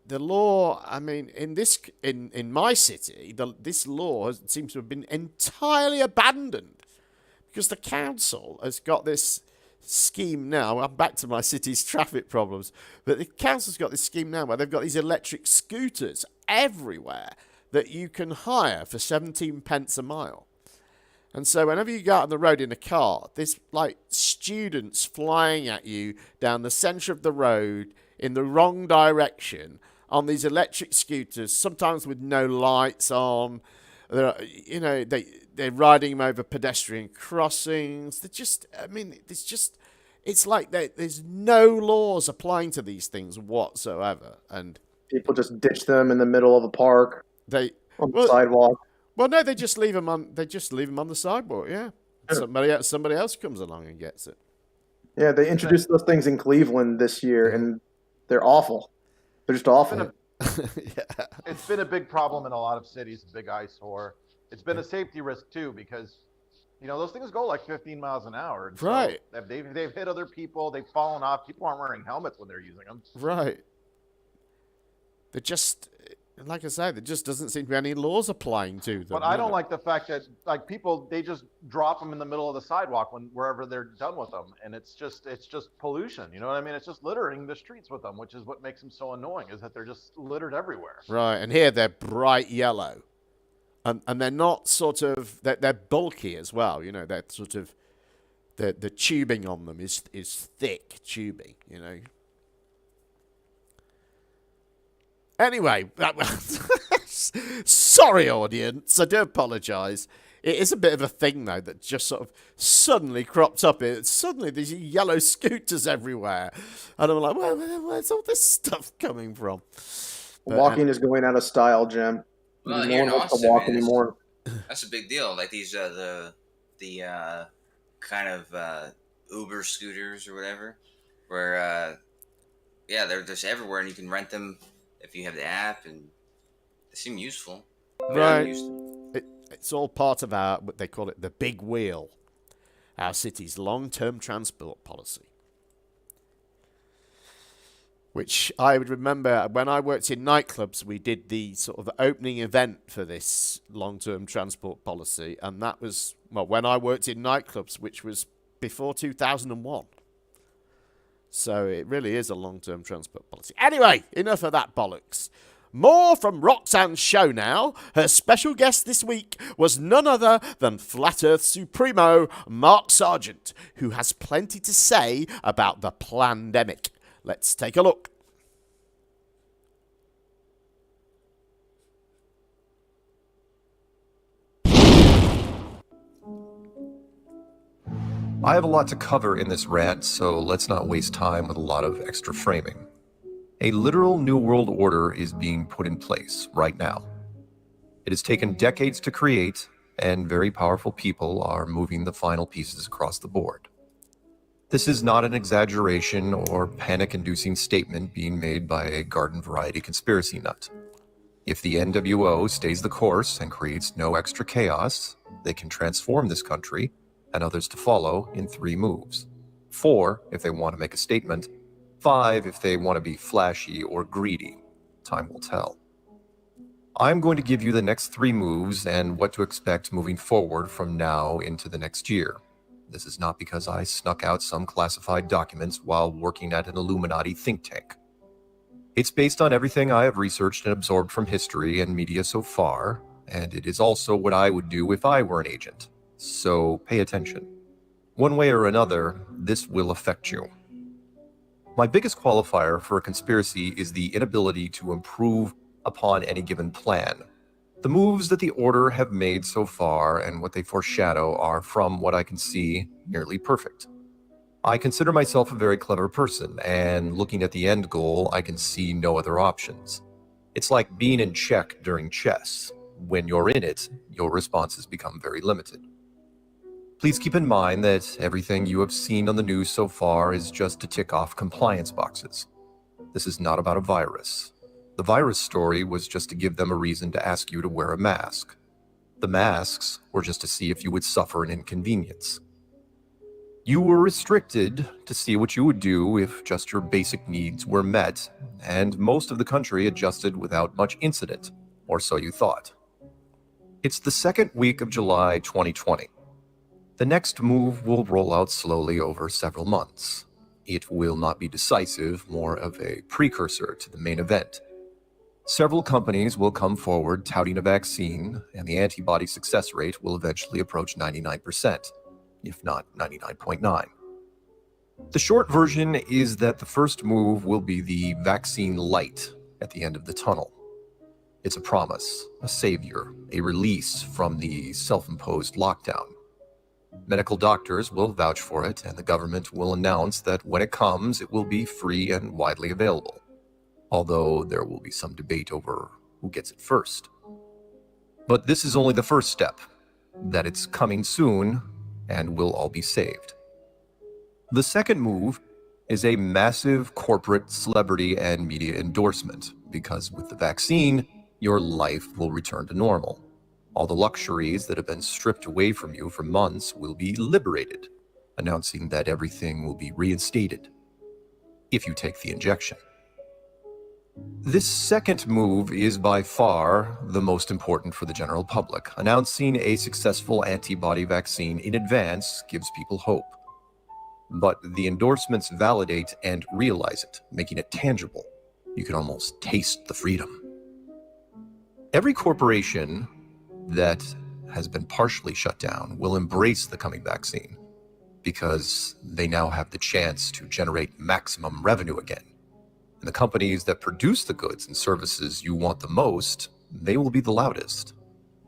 the law, I mean, in my city, this law seems to have been entirely abandoned because the council has got this scheme now. I'm back to my city's traffic problems, but the council's got this scheme now where they've got these electric scooters everywhere that you can hire for 17 pence a mile. And so whenever you go out on the road in a car, there's like students flying at you down the centre of the road in the wrong direction on these electric scooters, sometimes with no lights on. They're riding them over pedestrian crossings. It's like there's no laws applying to these things whatsoever. And
people just ditch them in the middle of a park on the sidewalk.
Well, no, they just leave them on. They just leave them on the sidewalk. Yeah, somebody else comes along and gets it.
Yeah, they introduced those things in Cleveland this year, and they're awful. They're just awful.
It's been a big problem in a lot of cities, a big eyesore. It's been a safety risk too, because those things go like 15 miles an hour. And
right.
So they've hit other people. They've fallen off. People aren't wearing helmets when they're using them.
Right. They're just, like I say, there just doesn't seem to be any laws applying to them.
But I don't like the fact that people, they just drop them in the middle of the sidewalk wherever they're done with them, and it's just pollution. You know what I mean? It's just littering the streets with them, which is what makes them so annoying. Is that they're just littered everywhere.
Right, and here they're bright yellow, and they're not sort of they're bulky as well. They're sort of the tubing on them is thick tubing. Anyway, sorry, audience. I do apologise. It is a bit of a thing, though, that just sort of suddenly cropped up. Suddenly, there's yellow scooters everywhere. And I'm like, where's all this stuff coming from? But,
walking is going out of style, Jem.
Well,
no one wants to walk anymore.
That's a big deal. Like these, the kind of Uber scooters or whatever, where, they're just everywhere, and you can rent them if you have the app, and they seem useful.
Right. It's all part of what they call it, the big wheel, our city's long-term transport policy. which I would remember when I worked in nightclubs, we did the sort of opening event for this long-term transport policy, and that was, well, when I worked in nightclubs, which was before 2001. So it really is a long-term transport policy. Anyway, enough of that bollocks. More from Roxanne's show now. Her special guest this week was none other than Flat Earth Supremo Mark Sargent, who has plenty to say about the plandemic. Let's take a look.
I have a lot to cover in this rant, so let's not waste time with a lot of extra framing. A literal New World Order is being put in place right now. It has taken decades to create, and very powerful people are moving the final pieces across the board. This is not an exaggeration or panic-inducing statement being made by a garden-variety conspiracy nut. If the NWO stays the course and creates no extra chaos, they can transform this country and others to follow in 3 moves. 4 if they want to make a statement, 5 if they want to be flashy or greedy. Time will tell. I'm going to give you the next 3 moves and what to expect moving forward from now into the next year. This is not because I snuck out some classified documents while working at an Illuminati think tank. It's based on everything I have researched and absorbed from history and media so far, and it is also what I would do if I were an agent. So pay attention. One way or another, this will affect you. My biggest qualifier for a conspiracy is the inability to improve upon any given plan. The moves that the Order have made so far and what they foreshadow are, from what I can see, nearly perfect. I consider myself a very clever person, and looking at the end goal, I can see no other options. It's like being in check during chess. When you're in it, your responses become very limited. Please keep in mind that everything you have seen on the news so far is just to tick off compliance boxes. This is not about a virus. The virus story was just to give them a reason to ask you to wear a mask. The masks were just to see if you would suffer an inconvenience. You were restricted to see what you would do if just your basic needs were met, and most of the country adjusted without much incident, or so you thought. It's the second week of July 2020. The next move will roll out slowly over several months. It will not be decisive, more of a precursor to the main event. Several companies will come forward touting a vaccine, and the antibody success rate will eventually approach 99%, if not 99.9%. The short version is that the first move will be the vaccine light at the end of the tunnel. It's a promise, a savior, a release from the self-imposed lockdown. Medical doctors will vouch for it, and the government will announce that when it comes, it will be free and widely available. Although there will be some debate over who gets it first. But this is only the first step, that it's coming soon, and we'll all be saved. The second move is a massive corporate celebrity and media endorsement, because with the vaccine, your life will return to normal. All the luxuries that have been stripped away from you for months will be liberated, announcing that everything will be reinstated if you take the injection. This second move is by far the most important for the general public. Announcing a successful antibody vaccine in advance gives people hope. But the endorsements validate and realize it, making it tangible. You can almost taste the freedom. Every corporation that has been partially shut down will embrace the coming vaccine because they now have the chance to generate maximum revenue again. And the companies that produce the goods and services you want the most, they will be the loudest.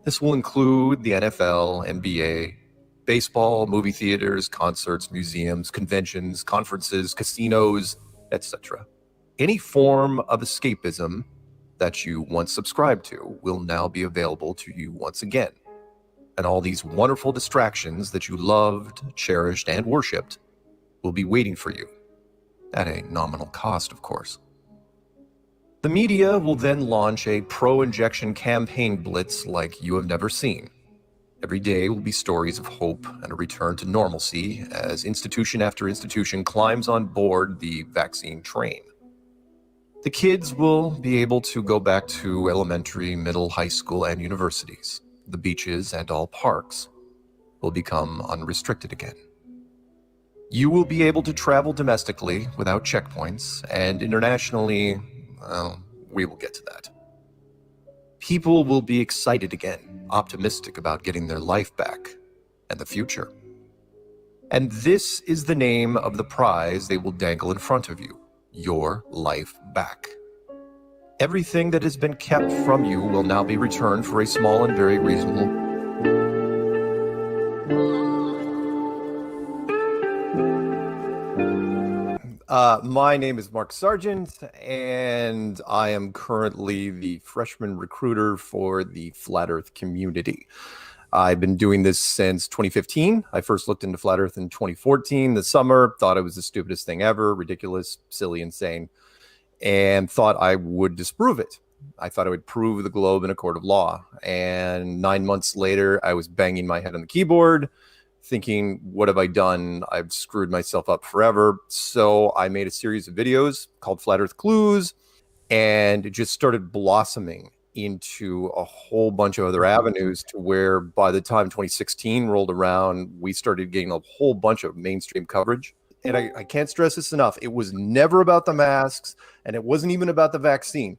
This will include the NFL, NBA, baseball, movie theaters, concerts, museums, conventions, conferences, casinos, etc. Any form of escapism that you once subscribed to will now be available to you once again. And all these wonderful distractions that you loved, cherished, and worshipped will be waiting for you. At a nominal cost, of course. The media will then launch a pro-injection campaign blitz like you have never seen. Every day will be stories of hope and a return to normalcy as institution after institution climbs on board the vaccine train. The kids will be able to go back to elementary, middle, high school, and universities. The beaches and all parks will become unrestricted again. You will be able to travel domestically without checkpoints, and internationally, well, we will get to that. People will be excited again, optimistic about getting their life back and the future. And this is the name of the prize they will dangle in front of you: your life back. Everything that has been kept from you will now be returned for a small and very reasonable. My name is Mark Sargent, and I am currently the freshman recruiter for the Flat Earth community. I've been doing this since 2015. I first looked into Flat Earth in 2014, the summer, thought it was the stupidest thing ever, ridiculous, silly, insane, and thought I would disprove it. I thought I would prove the globe in a court of law. And 9 months later, I was banging my head on the keyboard, thinking, what have I done? I've screwed myself up forever. So I made a series of videos called Flat Earth Clues, and it just started blossoming into a whole bunch of other avenues, to where by the time 2016 rolled around, we started getting a whole bunch of mainstream coverage. And I can't stress this enough. It was never about the masks, and it wasn't even about the vaccine.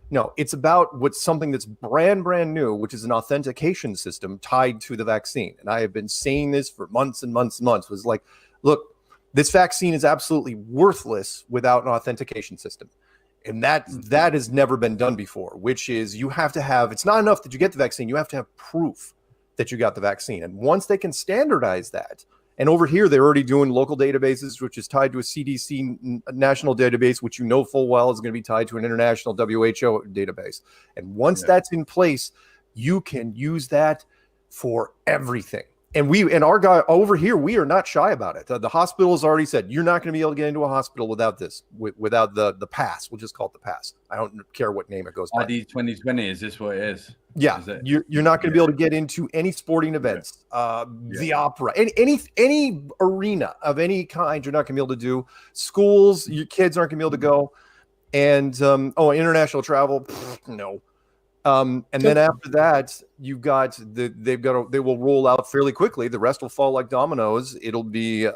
No, it's about what's something that's brand new, which is an authentication system tied to the vaccine. And I have been saying this for months and months and months. Was like, look, this vaccine is absolutely worthless without an authentication system. And that has never been done before, which is you have to have, it's not enough that you get the vaccine, you have to have proof that you got the vaccine. And once they can standardize that, and over here, they're already doing local databases, which is tied to a CDC national database, which you know full well is going to be tied to an international WHO database. And once that's in place, you can use that for everything. And our guy over here, we are not shy about it. The hospital has already said, you're not going to be able to get into a hospital without this, without the pass. We'll just call it the pass. I don't care what name it goes by.
ID 2020, is this what it is?
Yeah, you're not going to be able to get into any sporting events, the opera, any arena of any kind. You're not going to be able to do. Schools, your kids aren't going to be able to go. And international travel, no. And then after that, you've got they will roll out fairly quickly. The rest will fall like dominoes. It'll be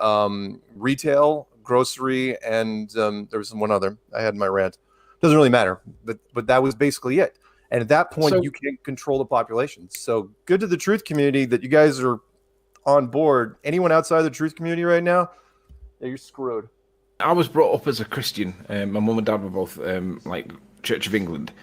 retail, grocery, and there was one other I had in my rant. Doesn't really matter, but that was basically it. And at that point, you can't control the population. So good to the truth community that you guys are on board. Anyone outside the truth community right now, you're screwed.
I was brought up as a Christian. My mum and dad were both like Church of England.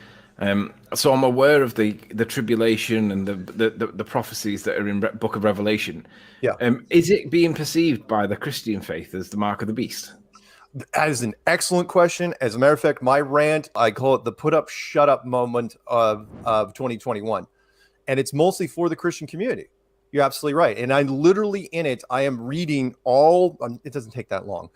So I'm aware of the tribulation and the prophecies that are in Book of Revelation.
Yeah.
Is it being perceived by the Christian faith as the mark of the beast?
That is an excellent question. As a matter of fact, my rant, I call it the put up, shut up moment of 2021. And it's mostly for the Christian community. You're absolutely right. And I'm literally in it. I am reading all, it doesn't take that long.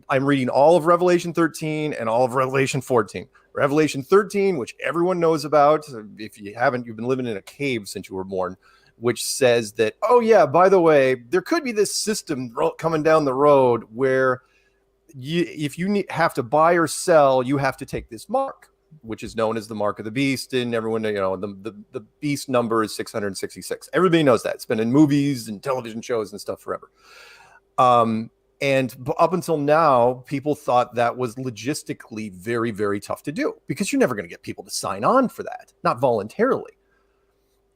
I'm reading all of Revelation 13 and all of Revelation 14. Revelation 13, which everyone knows about. If you haven't, you've been living in a cave since you were born, which says that, oh yeah, by the way, there could be this system coming down the road where if you have to buy or sell, you have to take this mark, which is known as the mark of the beast. And everyone, the beast number is 666. Everybody knows that. It's been in movies and television shows and stuff forever. And up until now, people thought that was logistically very, very tough to do, because you're never going to get people to sign on for that, not voluntarily,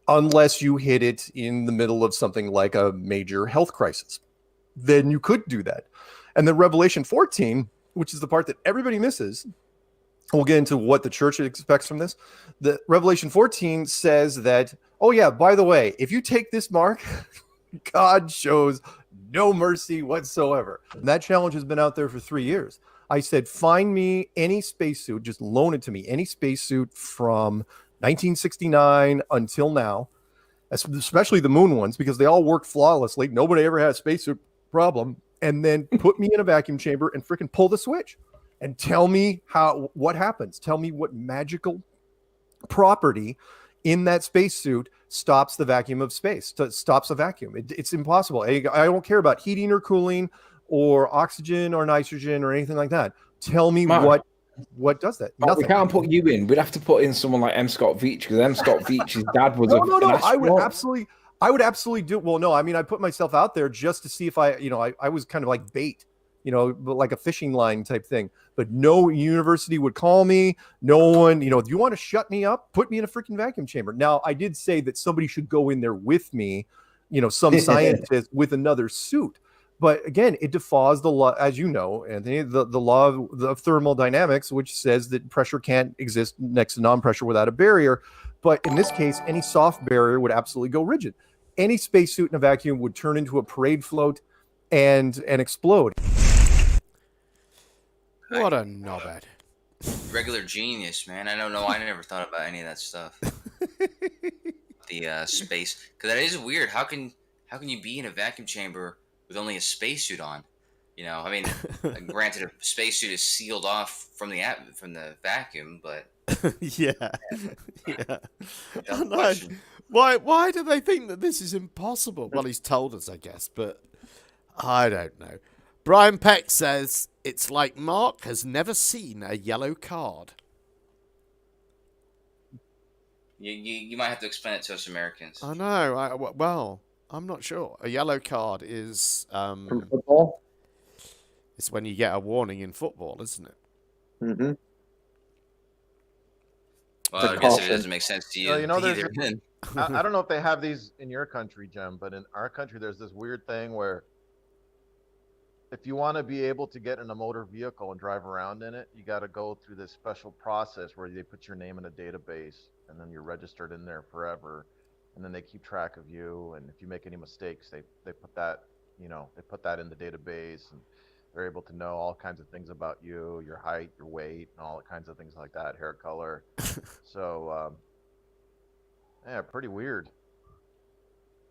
unless you hit it in the middle of something like a major health crisis. Then you could do that. And then Revelation 14, which is the part that everybody misses, we'll get into what the church expects from this. The Revelation 14 says that, oh yeah, by the way, if you take this mark, God shows no mercy whatsoever. And that challenge has been out there for 3 years. I said, find me any spacesuit, just loan it to me, any spacesuit from 1969 until now, especially the moon ones, because they all worked flawlessly. Nobody ever had a spacesuit problem. And then put me in a vacuum chamber and freaking pull the switch and tell me what happens. Tell me what magical property in that spacesuit stops the vacuum of space, stops a vacuum. It's impossible. I don't care about heating or cooling or oxygen or nitrogen or anything like that. Tell me what
what does that?
Oh, we
Nothing.
can't put you in. We'd have to put in someone like M. Scott Veach, because M. Scott Veach's dad was
No.
an astronaut.
I would absolutely do. Well, no, I mean, I put myself out there just to see if I was kind of like bait, like a fishing line type thing. But no university would call me. No one, do you want to shut me up? Put me in a freaking vacuum chamber. Now, I did say that somebody should go in there with me, some scientist with another suit. But again, it defies the law, as you know, Anthony, the law of thermodynamics, which says that pressure can't exist next to non-pressure without a barrier. But in this case, any soft barrier would absolutely go rigid. Any spacesuit in a vacuum would turn into a parade float and explode.
What a knobhead.
Regular genius, man. I don't know. I never thought about any of that stuff. The space, because that is weird. How can you be in a vacuum chamber with only a spacesuit on? I mean, granted, a spacesuit is sealed off from the vacuum, but
yeah. Why do they think that this is impossible? Well, he's told us, I guess, but I don't know. Brian Peck says it's like Mark has never seen a yellow card.
You might have to explain it to us Americans.
I know. Well, I'm not sure. A yellow card is
from football.
It's when you get a warning in football, isn't it?
Mm-hmm.
Well, I guess it doesn't make sense to you.
There's I don't know if they have these in your country, Jem, but in our country, there's this weird thing where if you want to be able to get in a motor vehicle and drive around in it, you got to go through this special process where they put your name in a database and then you're registered in there forever. And then they keep track of you. And if you make any mistakes, they put that, they put that in the database, and they're able to know all kinds of things about you, your height, your weight, and all kinds of things like that, hair color. So, yeah, pretty weird.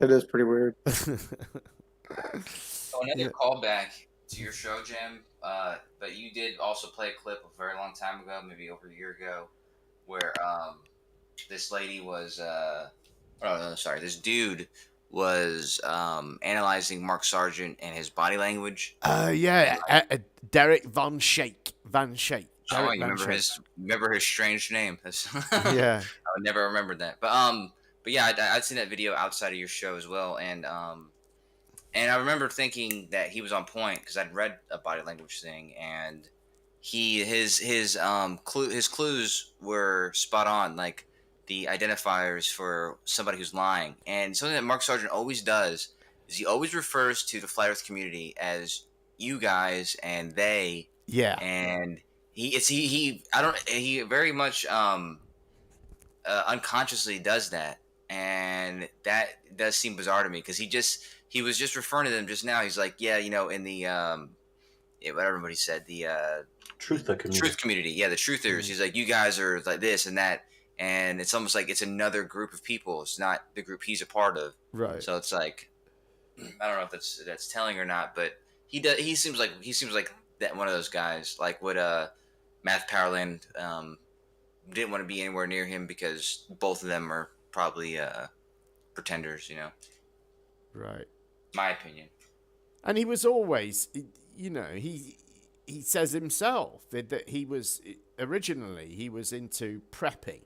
It is pretty weird.
So another callback to your show, Jim, but you did also play a clip a very long time ago, maybe over a year ago, where this lady was, this dude was analyzing Mark Sargent and his body language.
Derek Van Shake.
Oh, you remember his strange name?
Yeah,
I would never remembered that. But yeah, I'd seen that video outside of your show as well, and I remember thinking that he was on point because I'd read a body language thing, and his clues were spot on, like the identifiers for somebody who's lying. And something that Mark Sargent always does is he always refers to the flat Earth community as you guys and they.
Yeah.
And he very much unconsciously does that, and that does seem bizarre to me because he was just referring to them just now. He's like, yeah, in the what everybody said, the truth community, yeah, the truthers. He's like, you guys are like this and that, and it's almost like it's another group of people. It's not the group he's a part of,
right?
So it's like, I don't know if that's telling or not, but he seems like that one of those guys, like what Matt Powerland didn't want to be anywhere near him because both of them are probably pretenders,
Right.
My opinion.
And he was always, he says himself that he was originally into prepping.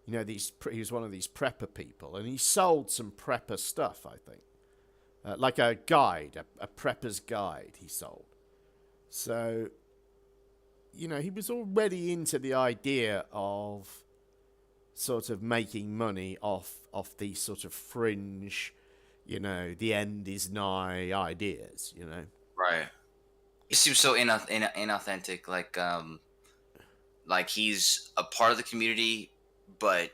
He was one of these prepper people, and he sold some prepper stuff, I think, like a guide, a prepper's guide. He sold. So, he was already into the idea of sort of making money off these sort of fringe, the end is nigh ideas,
Right. He seems so inauthentic, like he's a part of the community, but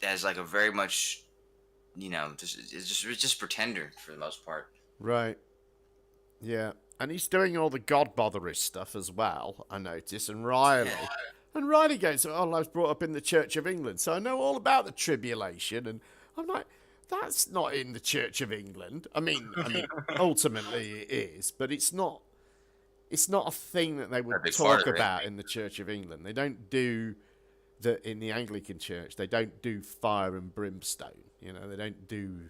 as like a very much, just pretender for the most part.
Right. Yeah. And he's doing all the God botherist stuff as well, I notice. And Riley. Yeah. And Riley goes, I was brought up in the Church of England, so I know all about the tribulation. And I'm like, that's not in the Church of England. I mean, ultimately it is, but it's not a thing that they would talk about in the Church of England. They don't do in the Anglican Church. They don't do fire and brimstone. They don't do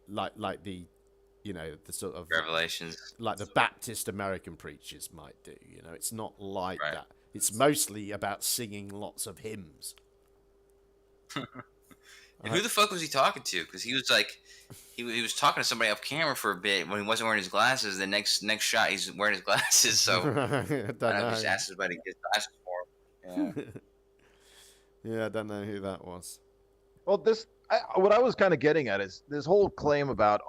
like the you know, the sort of
Revelations,
like the Baptist American preachers might do. You know, it's not like
Right.
that. It's mostly about singing lots of hymns.
And who the fuck was he talking to? Because he was like, he was talking to somebody off camera for a bit when he wasn't wearing his glasses. The next shot, he's wearing his glasses. So
I don't know.
Just asked somebody to get glasses for him. Yeah.
Yeah, I don't know who that was.
Well, what I was kind of getting at is this whole claim about,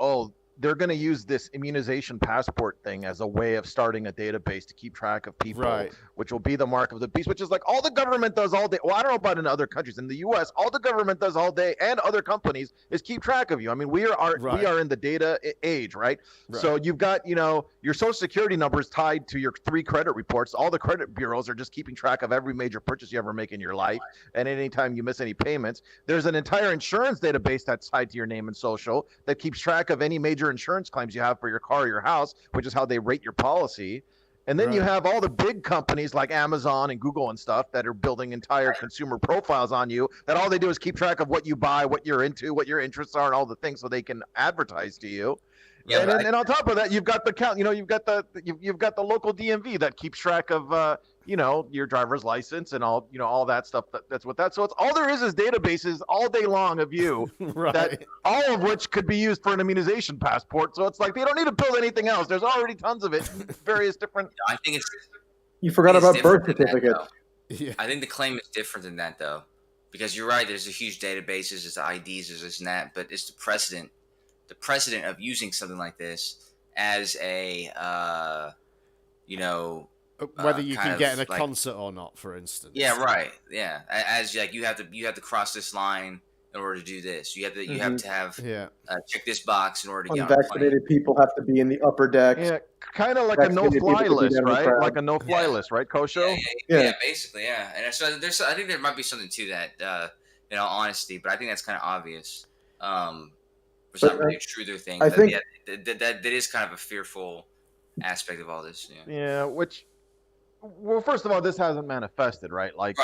they're going to use this immunization passport thing as a way of starting a database to keep track of people,
Right.
which will be the mark of the beast, which is like all the government does all day. Well, I don't know about in other countries. In the U.S., all the government does all day and other companies is keep track of you. I mean, we are in the data age, right? So you've got, your social security number is tied to your 3 credit reports. All the credit bureaus are just keeping track of every major purchase you ever make in your life. And anytime you miss any payments, there's an entire insurance database that's tied to your name and social that keeps track of any major insurance claims you have for your car or your house, which is how they rate your policy. And then you have all the big companies like Amazon and Google and stuff that are building entire consumer profiles on you, that all they do is keep track of what you buy, what you're into, what your interests are, and all the things so they can advertise to you.
Yeah,
and on top of that, you've got the count. You've got the local DMV that keeps track of your driver's license and all that stuff. That's what that. So it's all there is databases all day long of you, that all of which could be used for an immunization passport. So it's like they don't need to build anything else. There's already tons of it, various different.
I think it's.
You forgot about birth certificates.
I think the claim is different than that, though, because you're right. There's a huge databases, there's the IDs, there's this and that, but it's the precedent of using something like this as a,
whether you can get in a
like,
concert or not, for instance.
Yeah, right. Yeah, as like you have to cross this line in order to do this. You have to have check this box in order to get on the plane.
Unvaccinated people have to be in the upper decks.
Yeah, kind of like a no-fly list, right? Like a no-fly list, right, Kosho?
Yeah, basically, yeah. And so I think there might be something to that, in all honesty, but I think that's kind of obvious. It's not really a truther thing.
I think
that is kind of a fearful aspect of all this.
Yeah, well, first of all, this hasn't manifested, right? Like,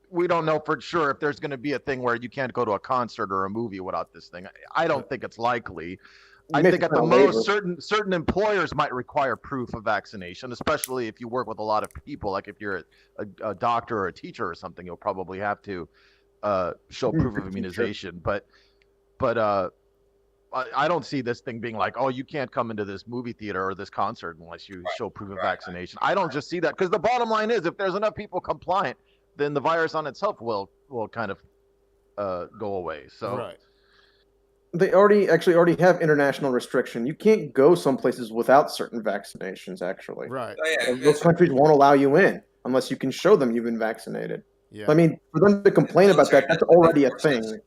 we don't know for sure if there's going to be a thing where you can't go to a concert or a movie without this thing. I don't think it's likely. I think at the most, certain employers might require proof of vaccination, especially if you work with a lot of people. Like if you're a doctor or a teacher or something, you'll probably have to show proof of immunization. But I don't see this thing being like, oh, you can't come into this movie theater or this concert unless you show proof of vaccination. I don't just see that, because the bottom line is, if there's enough people compliant, then the virus on itself will kind of go away. So
they already have international restriction. You can't go some places without certain vaccinations. Actually, those countries won't allow you in unless you can show them you've been vaccinated.
Yeah.
I mean, for them to complain about that's already a thing.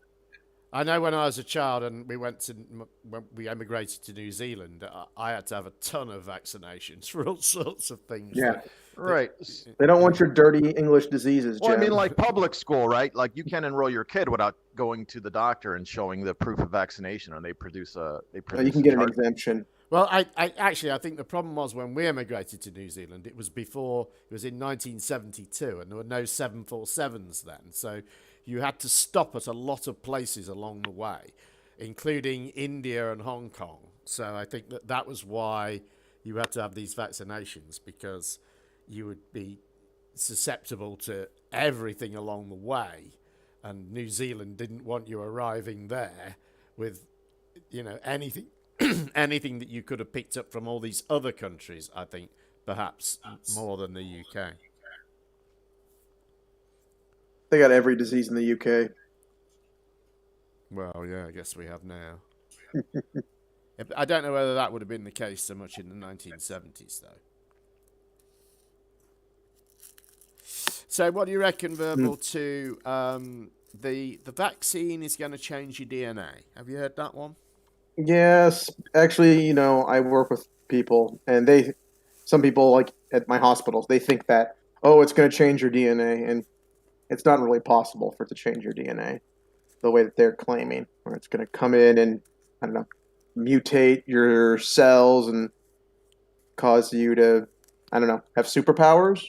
I know when I was a child and when we emigrated to New Zealand, I had to have a ton of vaccinations for all sorts of things.
Yeah,
right.
They don't want your dirty English diseases, Jim.
Well, I mean, like public school, right? Like you can't enroll your kid without going to the doctor and showing the proof of vaccination, and they produce
you can get an exemption.
Well, I think the problem was when we emigrated to New Zealand, it was in 1972, and there were no 747s then. So you had to stop at a lot of places along the way, including India and Hong Kong. So I think that was why you had to have these vaccinations, because you would be susceptible to everything along the way. And New Zealand didn't want you arriving there with, anything anything that you could have picked up from all these other countries, I think, perhaps more than the UK.
They got every disease in the UK.
Well, yeah, I guess we have now. I don't know whether that would have been the case so much in the 1970s, though. So what do you reckon, Verbal, to the vaccine is going to change your DNA? Have you heard that one?
Yes. Actually, I work with people, and some people, like at my hospitals, they think that, it's going to change your DNA, and it's not really possible for it to change your DNA the way that they're claiming, or it's going to come in and, I don't know, mutate your cells and cause you to, I don't know, have superpowers.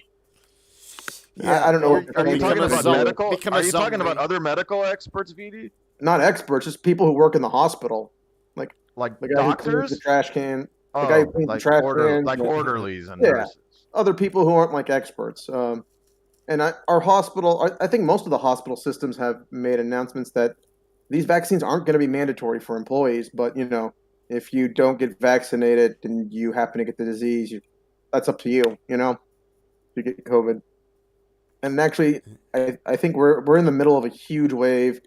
Yeah,
I don't know.
Are you talking about medical? Are you talking about other medical experts, VD?
Not experts, just people who work in the hospital. Like,
Like
The guy who cleans
doctors?
the trash can. The
Oh,
guy who cleans
like
the trash
order,
can.
like orderlies and
Yeah,
nurses.
other people who aren't like experts. And our hospital, I think most of the hospital systems have made announcements that these vaccines aren't going to be mandatory for employees. But if you don't get vaccinated and you happen to get the disease, that's up to you. If you get COVID. And actually, I think we're in the middle of a huge wave.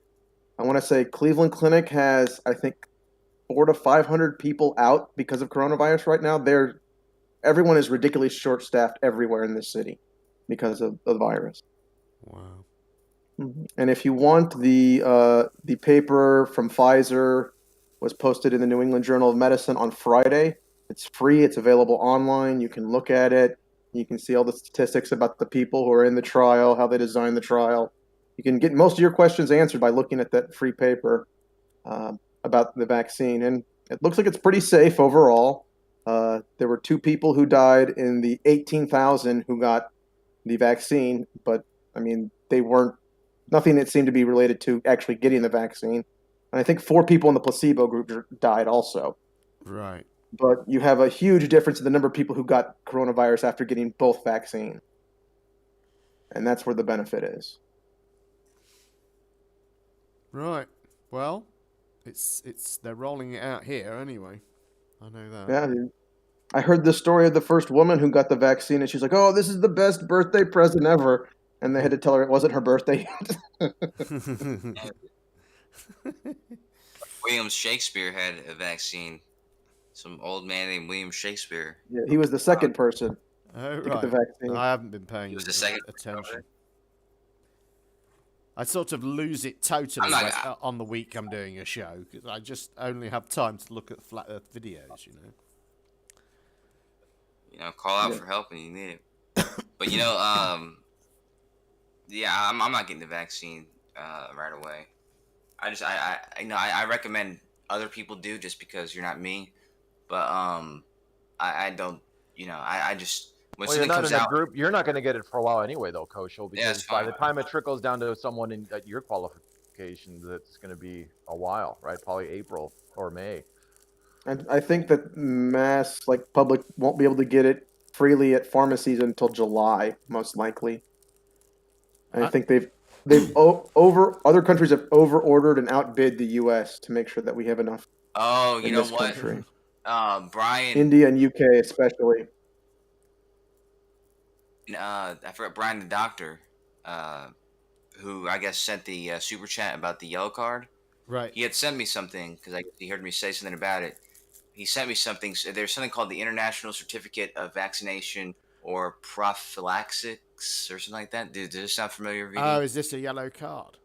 I want to say Cleveland Clinic has, I think, 400 to 500 people out because of coronavirus right now. Everyone is ridiculously short-staffed everywhere in this city because of the virus.
Wow.
And if you want, the paper from Pfizer was posted in the New England Journal of Medicine on Friday. It's free. It's available online. You can look at it. You can see all the statistics about the people who are in the trial, how they designed the trial. You can get most of your questions answered by looking at that free paper about the vaccine. And it looks like it's pretty safe overall. There were 2 people who died in the 18,000 who got the vaccine, but I mean, they weren't nothing that seemed to be related to actually getting the vaccine. And I think 4 people in the placebo group died also.
Right.
But you have a huge difference in the number of people who got coronavirus after getting both vaccines. And that's where the benefit is.
Right. Well, it's they're rolling it out here anyway. I know that.
Yeah. I heard the story of the first woman who got the vaccine, and she's like, "Oh, this is the best birthday present ever." And they had to tell her it wasn't her birthday yet.
William Shakespeare had a vaccine. Some old man named William Shakespeare.
Yeah, he was the second person
Oh,
to get the vaccine.
I haven't been paying
He was the second
attention. I sort of lose it totally on the week I'm doing a show because I just only have time to look at flat Earth videos,
Call out for help when you need it. But yeah, I'm not getting the vaccine right away. I recommend other people do just because you're not me. But I don't, I just when
Well, you're
something
not
comes
in a
out.
group. You're not going to get it for a while anyway, though, Coach. Because
Yeah, it's
by
fine.
the time it trickles down to someone at your qualifications, it's going to be a while, right? Probably April or May.
And I think that public won't be able to get it freely at pharmacies until July, most likely. And I think other countries have over-ordered and outbid the U.S. to make sure that we have enough.
Oh, you
in
know
this
what?
country.
Brian.
India and UK especially.
I forgot Brian the doctor, who I guess sent the super chat about the yellow card.
Right.
He had sent me something because he heard me say something about it. He sent me something. So there's something called the International Certificate of Vaccination or Prophylaxis or something like that. Does this sound familiar? VD?
Oh, is this a yellow card?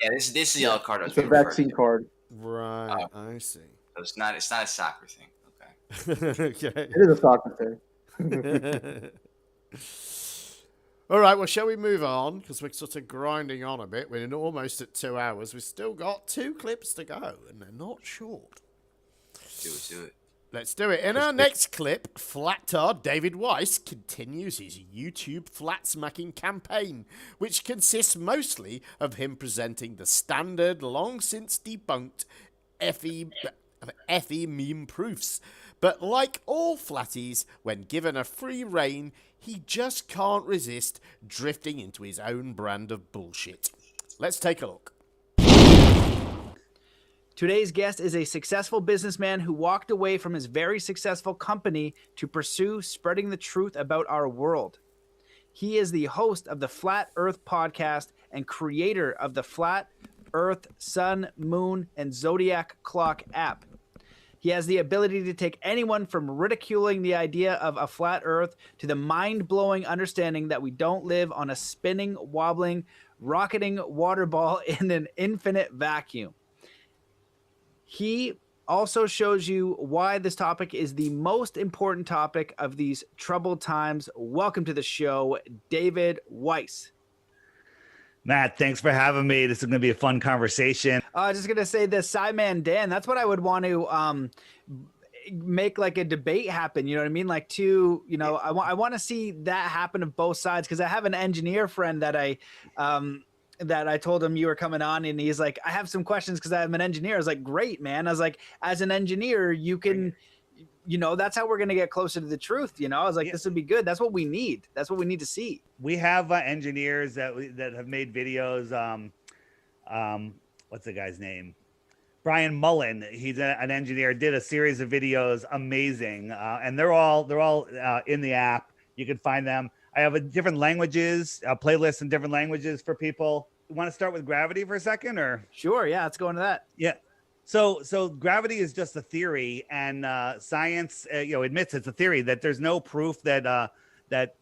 Yeah, this is the yellow card. I was
It's a
being referred
vaccine
to.
card.
Right, I see.
So it's not a soccer thing. Okay.
Okay.
It is a soccer thing.
All right, well, shall we move on? Because we're sort of grinding on a bit. We're almost at 2 hours. We've still got 2 clips to go, and they're not short.
Do it.
Let's do it. In our next clip, Flattard David Weiss continues his YouTube flat smacking campaign, which consists mostly of him presenting the standard, long since debunked FE meme proofs. But like all flatties, when given a free rein, he just can't resist drifting into his own brand of bullshit. Let's take a look.
Today's guest is a successful businessman who walked away from his very successful company to pursue spreading the truth about our world. He is the host of the Flat Earth podcast and creator of the Flat Earth, Sun, Moon, and Zodiac Clock app. He has the ability to take anyone from ridiculing the idea of a flat Earth to the mind-blowing understanding that we don't live on a spinning, wobbling, rocketing water ball in an infinite vacuum. He also shows you why this topic is the most important topic of these troubled times. Welcome to the show, David Weiss.
Matt, thanks for having me. This is going to be a fun conversation.
Just going to say this, Cyman Dan, that's what I would want to make like a debate happen. You know what I mean? Like I want to see that happen of both sides because I have an engineer friend that I that I told him you were coming on, and he's like, I have some questions because I'm an engineer. I was like, great, man. I was like, as an engineer, you can, that's how we're going to get closer to the truth. I was like, this would be good. That's what we need. That's what we need to see.
We have engineers that have made videos. What's the guy's name? Brian Mullen. He's an engineer. Did a series of videos, amazing, and they're all in the app. You can find them. I have different languages, playlists in different languages for people. You want to start with gravity for a second, or?
Sure. Yeah, let's go into that.
Yeah. So gravity is just a theory, and science, admits it's a theory, that there's no proof that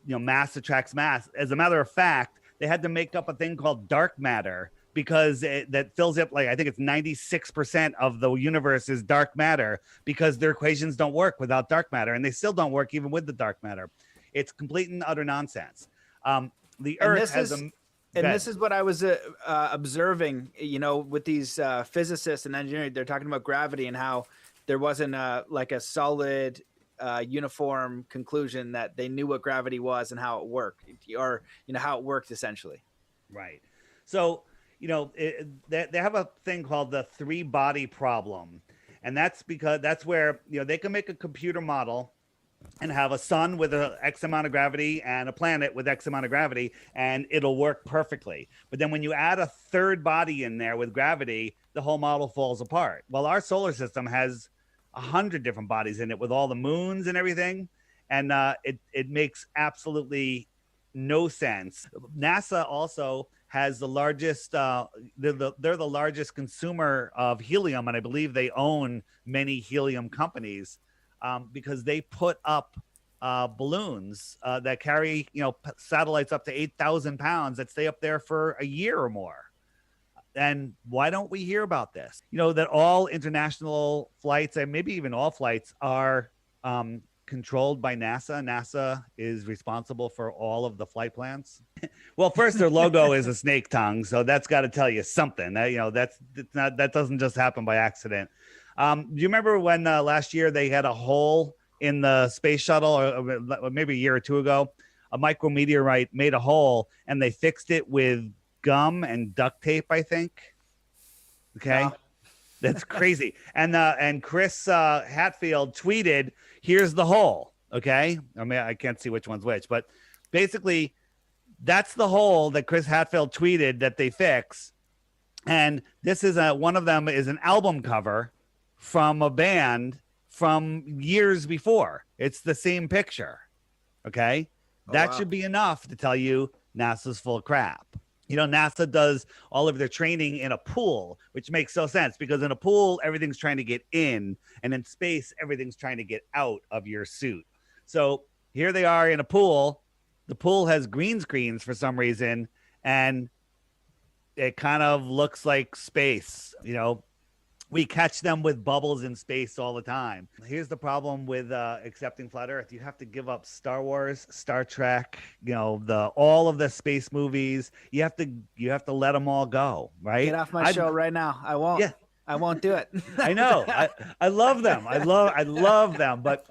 mass attracts mass. As a matter of fact, they had to make up a thing called dark matter, because that fills up, like, I think it's 96% of the universe is dark matter, because their equations don't work without dark matter, and they still don't work even with the dark matter. It's complete and utter nonsense. The Earth has
this is what I was observing, with these physicists and engineers. They're talking about gravity and how there wasn't like a solid uniform conclusion that they knew what gravity was and how it worked, or how it worked essentially.
Right. So they have a thing called the 3-body problem, and that's where they can make a computer model and have a sun with a X amount of gravity and a planet with X amount of gravity, and it'll work perfectly. But then when you add a third body in there with gravity, the whole model falls apart. Well, our solar system has 100 different bodies in it with all the moons and everything, and it makes absolutely no sense. NASA also has the largest, they're the largest consumer of helium, and I believe they own many helium companies, because they put up balloons that carry, satellites up to 8,000 pounds that stay up there for a year or more. And why don't we hear about this? That all international flights, and maybe even all flights, are controlled by NASA. NASA is responsible for all of the flight plans. Well, first, their logo is a snake tongue, so that's got to tell you something. That doesn't just happen by accident. Do you remember when last year they had a hole in the space shuttle, or maybe a year or two ago? A micrometeorite made a hole, and they fixed it with gum and duct tape, I think. Okay. That's crazy. And Chris Hatfield tweeted, "Here's the hole." Okay. I mean, I can't see which one's which, but basically that's the hole that Chris Hatfield tweeted that they fix. And this is one of them is an album cover from a band from years before. It's the same picture. Okay. That should be enough to tell you NASA's full of crap. NASA does all of their training in a pool, which makes no sense, because in a pool, everything's trying to get in, and in space, everything's trying to get out of your suit. So here they are in a pool. The pool has green screens for some reason, and it kind of looks like space. We catch them with bubbles in space all the time. Here's the problem with accepting flat Earth. You have to give up Star Wars, Star Trek, all of the space movies. You have to let them all go, right?
Get off my show right now. I won't. Yeah. I won't do it.
I know. I love them. I love them. But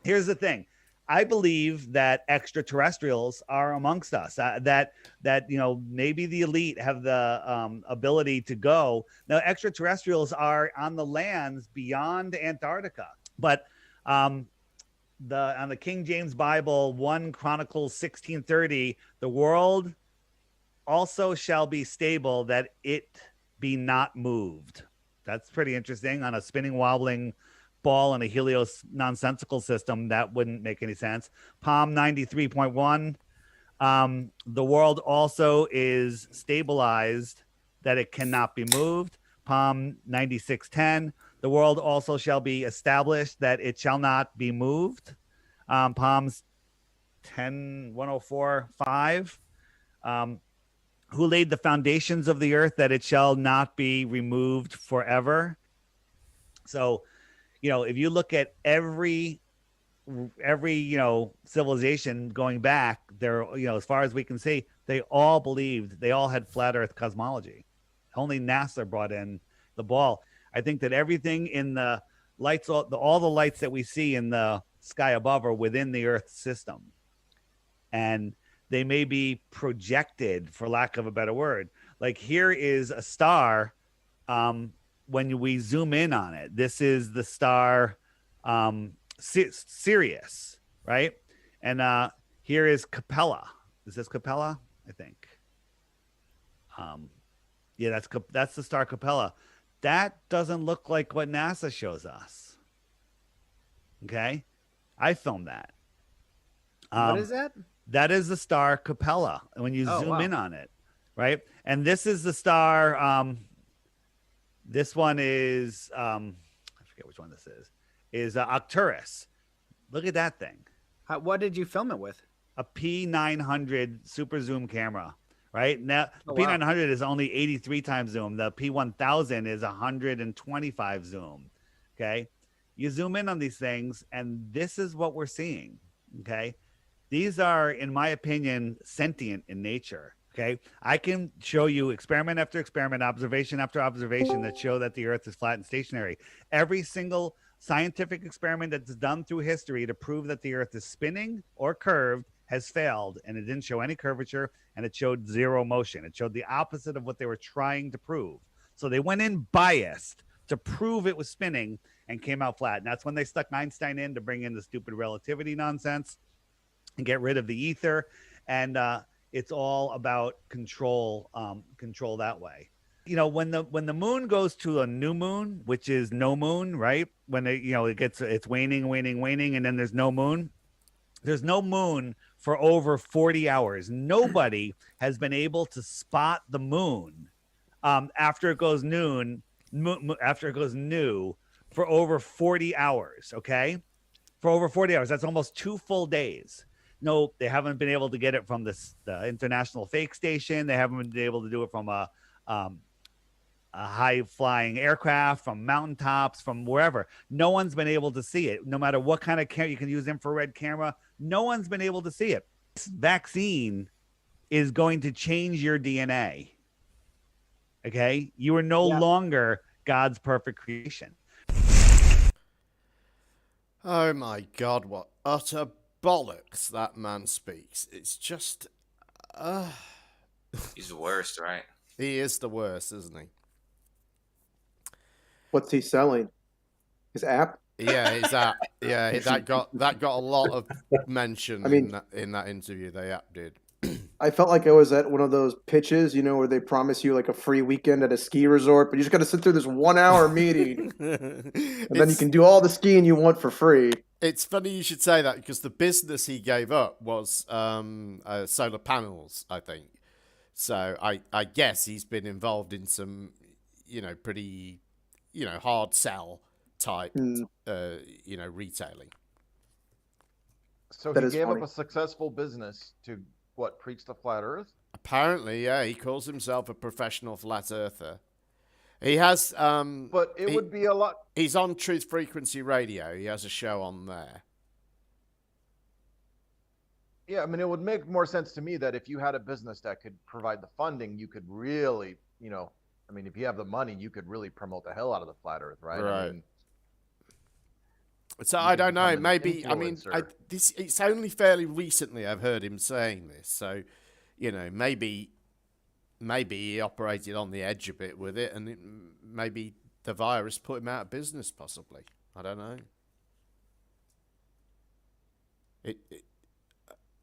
here's the thing. I believe that extraterrestrials are amongst us, that maybe the elite have the ability to go. Now, extraterrestrials are on the lands beyond Antarctica, but on the King James Bible, 1 Chronicles 16:30, the world also shall be stable, that it be not moved. That's pretty interesting. On a spinning, wobbling ball in a Helios nonsensical system, that wouldn't make any sense. Palm 93.1, the world also is stabilized, that it cannot be moved. Palm 96.10, the world also shall be established, that it shall not be moved. Palms 10.104.5, who laid the foundations of the earth, that it shall not be removed forever. So if you look at every civilization going back there, as far as we can see, they all had flat Earth cosmology. Only NASA brought in the ball. I think that everything in the lights, all the lights that we see in the sky above, are within the Earth system, and they may be projected, for lack of a better word. Like here is a star. When we zoom in on it, this is the star Sirius, right? And here is Capella. Is this Capella? I think. Yeah, that's the star Capella. That doesn't look like what NASA shows us. Okay, I filmed that.
What is that?
That is the star Capella. When you zoom in on it, right? And this is the star. This one is I forget which one this is Arcturus. Look at that thing.
What did you film it with?
A P900 super zoom camera, right? Now the P900 is only 83 times zoom. The P1000 is 125 zoom. Okay, you zoom in on these things, and this is what we're seeing. Okay, these are, in my opinion, sentient in nature. Okay, I can show you experiment after experiment, observation after observation that show that the Earth is flat and stationary. Every single scientific experiment that's done through history to prove that the Earth is spinning or curved has failed, and it didn't show any curvature, and it showed zero motion. It showed the opposite of what they were trying to prove. So they went in biased to prove it was spinning and came out flat. And that's when they stuck Einstein in to bring in the stupid relativity nonsense and get rid of the ether. And it's all about control that way. You know, when the moon goes to a new moon, which is no moon, right? When it's waning, and then there's no moon. There's no moon for over 40 hours. Nobody has been able to spot the moon after it goes noon, after it goes new for over 40 hours. Okay, for over 40 hours. That's almost 2 full days. No, they haven't been able to get it from the International Fake Station. They haven't been able to do it from a high-flying aircraft, from mountaintops, from wherever. No one's been able to see it. No matter what kind of camera, you can use infrared camera. No one's been able to see it. This vaccine is going to change your DNA. Okay? You are no longer God's perfect creation.
Oh my God, what utter bollocks that man speaks. It's just...
He's the worst, right?
He is the worst, isn't he?
What's he selling? His app?
Yeah, his app. Yeah, that got a lot of mention.
I mean,
in that interview, the app did.
I felt like I was at one of those pitches, where they promise you like a free weekend at a ski resort, but you just got to sit through this 1 hour meeting, and then you can do all the skiing you want for free.
It's funny you should say that, because the business he gave up was solar panels, I think. So I guess he's been involved in some, pretty, hard sell type, retailing.
So he gave up a successful business to preach the flat Earth?
Apparently, yeah. He calls himself a professional flat earther. He has,
but it would be a lot.
He's on Truth Frequency Radio. He has a show on there.
Yeah, I mean, it would make more sense to me that if you had a business that could provide the funding, you could really, if you have the money, you could really promote the hell out of the flat Earth, right?
Right. So I don't know. Maybe it's only fairly recently I've heard him saying this. So, maybe he operated on the edge a bit with it, and maybe the virus put him out of business. Possibly, I don't know.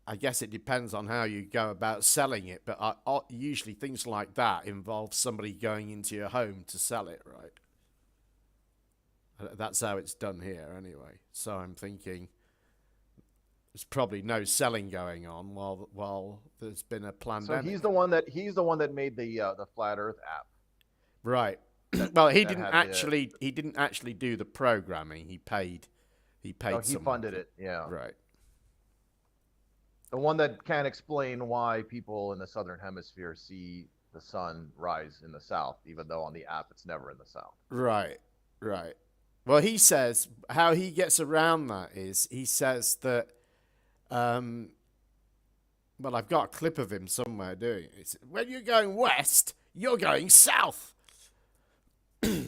I guess it depends on how you go about selling it, but usually things like that involve somebody going into your home to sell it, right? That's how it's done here anyway. So I'm thinking there's probably no selling going on while there's been a pandemic.
So he's the one that made the Flat Earth app.
Right. Well, he didn't actually do the programming. He paid
he funded it, yeah.
Right.
The one that can explain why people in the southern hemisphere see the sun rise in the south, even though on the app it's never in the south.
Right. Right. Well, he says how he gets around that is he says that, well, I've got a clip of him somewhere doing it. He said, when you're going west, you're going south.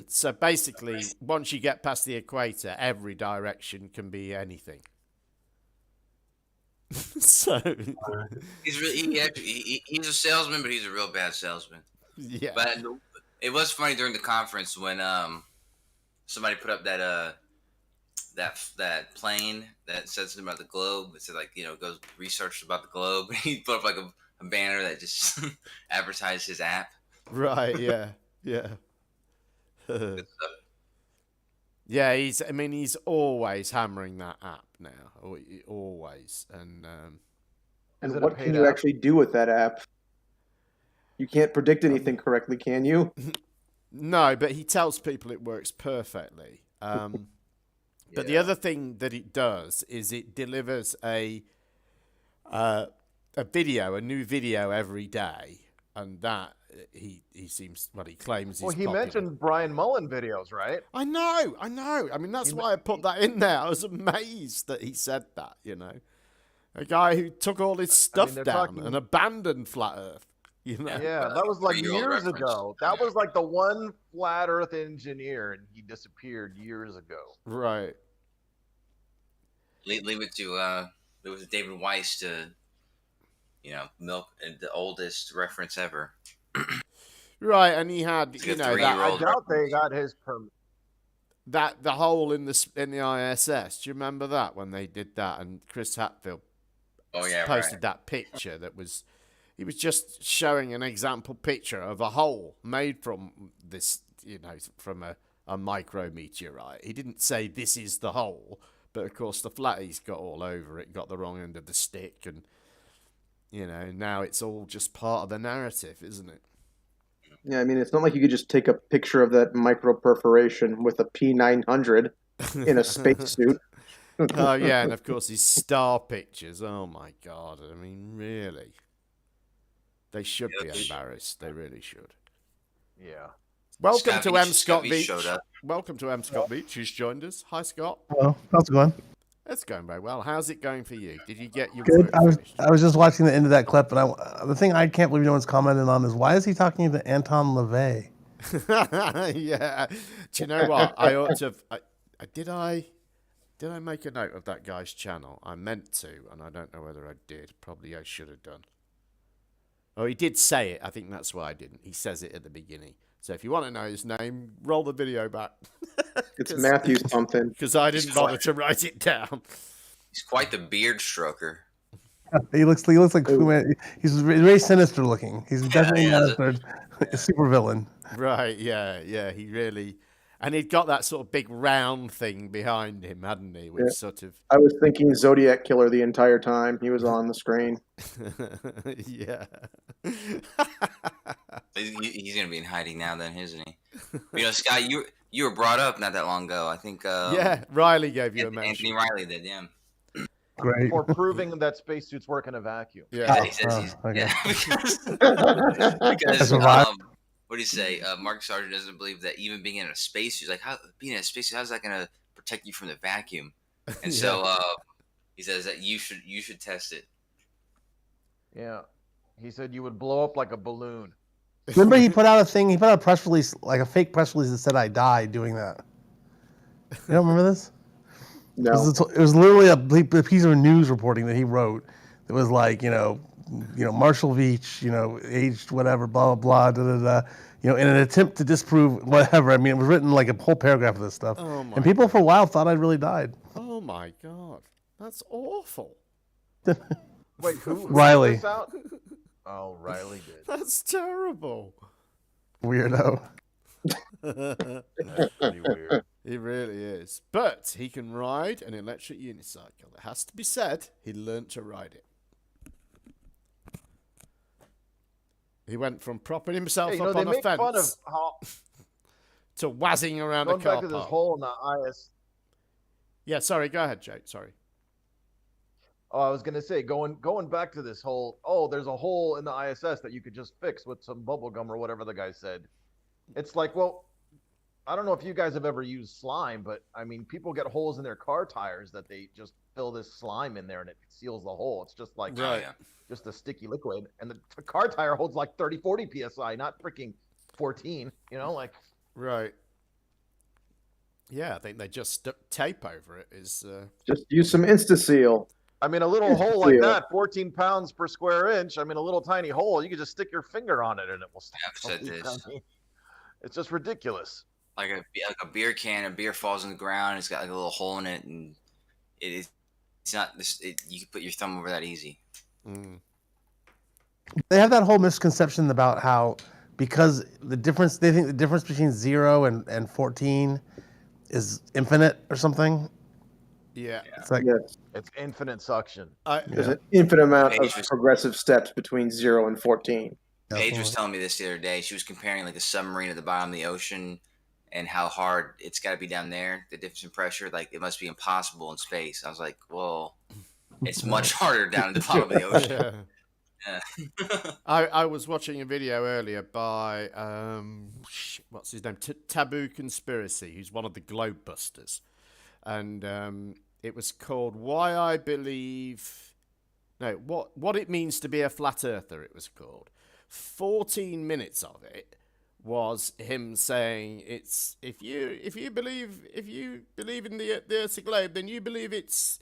So basically, once you get past the equator, every direction can be anything. So
he's a salesman, but he's a real bad salesman.
Yeah.
But it was funny during the conference when somebody put up that that plane that said something about the globe. It said, like, goes research about the globe. He put up like a banner that just advertised his app.
Right. Yeah. Yeah.
Good stuff.
Yeah, he's always hammering that app now, always. And
what can you actually do with that app? You can't predict anything correctly, can you?
No, but he tells people it works perfectly. But the other thing that it does is it delivers a video, a new video every day, and that he seems, well, he claims he's
he
popular.
mentioned Brian Mullen videos, right?
I know. I mean, that's why I put that in there. I was amazed that he said that, A guy who took all his stuff down and abandoned Flat Earth,
Yeah, that was like years ago. That was like the one Flat Earth engineer, and he disappeared years ago.
Right.
Leave it to David Weiss to, milk the oldest reference ever.
Right, and he had,
I
doubt they got his permit.
The hole in the ISS. Do you remember that when they did that? And Chris Hatfield posted that picture that was, he was just showing an example picture of a hole made from this, from a micrometeorite. He didn't say this is the hole, but of course the flatties got all over it, got the wrong end of the stick, and now it's all just part of the narrative, isn't it?
Yeah, I mean, it's not like you could just take a picture of that micro perforation with a P900 in a spacesuit.
Oh, yeah, and of course his star pictures. Oh, my God. I mean, really. They should be embarrassed. They really should.
Yeah.
Welcome
Scott
to
Beach-
M. Scott
Scott Beach
Beach.
showed up.
Welcome to M. Scott Beach, who's joined us. Hi, Scott.
Hello. How's it going?
It's going very well. How's it going for you? Did you get your
Good.
work
I was just watching the end of that clip, and the thing I can't believe no one's commented on is why is he talking to Anton LaVey?
Yeah. Do you know what? I ought to have. Did I make a note of that guy's channel? I meant to, and I don't know whether I did. Probably I should have done. Oh, he did say it. I think that's why I didn't. He says it at the beginning. So if you want to know his name, roll the video back.
It's Matthew something.
Because I didn't bother to write it down.
He's quite the beard stroker.
He looks like he's very sinister looking. He's definitely not a super villain.
Right, yeah, he really, and he'd got that sort of big round thing behind him, hadn't he? Which sort of.
I was thinking Zodiac Killer the entire time he was on the screen.
Yeah.
He's gonna be in hiding now, then, isn't he? Scott, you were brought up not that long ago. I think.
Yeah, Riley gave you a mention.
Anthony Riley did, yeah.
Great.
For proving that spacesuits work in a vacuum.
Yeah, he says he's.
okay.
Yeah, because
right.
what do you say? Mark Sargent doesn't believe that even being in a spacesuit, like, being in a spacesuit, how's that gonna protect you from the vacuum? And so he says that you should test it.
Yeah, he said you would blow up like a balloon.
Remember, he put out a press release, like a fake press release that said I died doing that. You don't remember this?
No.
It was literally a piece of news reporting that he wrote. That was like, Marshall Veach, aged whatever, blah blah blah, da da da. In an attempt to disprove whatever. I mean, it was written like a whole paragraph of this stuff, and people for a while thought I'd really died.
Oh my God, that's awful.
Wait, who
Riley?
put this out? Oh, Riley did.
That's terrible.
Weirdo.
That's pretty weird.
He really is. But he can ride an electric unicycle. It has to be said, he learnt to ride it. He went from propping himself up on a fence
fun of how,
to whizzing around a
going
car
back to this
park.
hole in the IS.
Yeah, sorry, go ahead, Jake. Sorry.
Oh, I was gonna say, going back to this whole. Oh, there's a hole in the ISS that you could just fix with some bubble gum or whatever the guy said. It's like, well, I don't know if you guys have ever used slime, but I mean, people get holes in their car tires that they just fill this slime in there and it seals the hole. It's just like just a sticky liquid, and the car tire holds like 30-40 psi, not freaking 14.
Right. Yeah, I think they just stuck tape over it. Is
just use some InstaSeal.
I mean, a little hole like that, 14 pounds per square inch. I mean, a little tiny hole. You can just stick your finger on it and it will stop.
I've said this.
I mean, it's just ridiculous.
Like a beer can, a beer falls on the ground. It's got like a little hole in it, and it's not this. You can put your thumb over that easy.
They have that whole misconception about how because they think the difference between 0 and 14 is infinite or something.
Yeah.
It's like
it's infinite suction.
There's an infinite amount of progressive steps between 0 and 14.
Paige was telling me this the other day. She was comparing like the submarine at the bottom of the ocean and how hard it's got to be down there. The difference in pressure, like it must be impossible in space. I was like, well, it's much harder down at the bottom of the ocean. Yeah.
I was watching a video earlier by what's his name? Taboo Conspiracy, who's one of the Globe Busters, and it was called "Why I Believe." No, what it means to be a flat earther. It was called. 14 minutes of it was him saying it's if you believe in the Earth's a globe, then you believe it's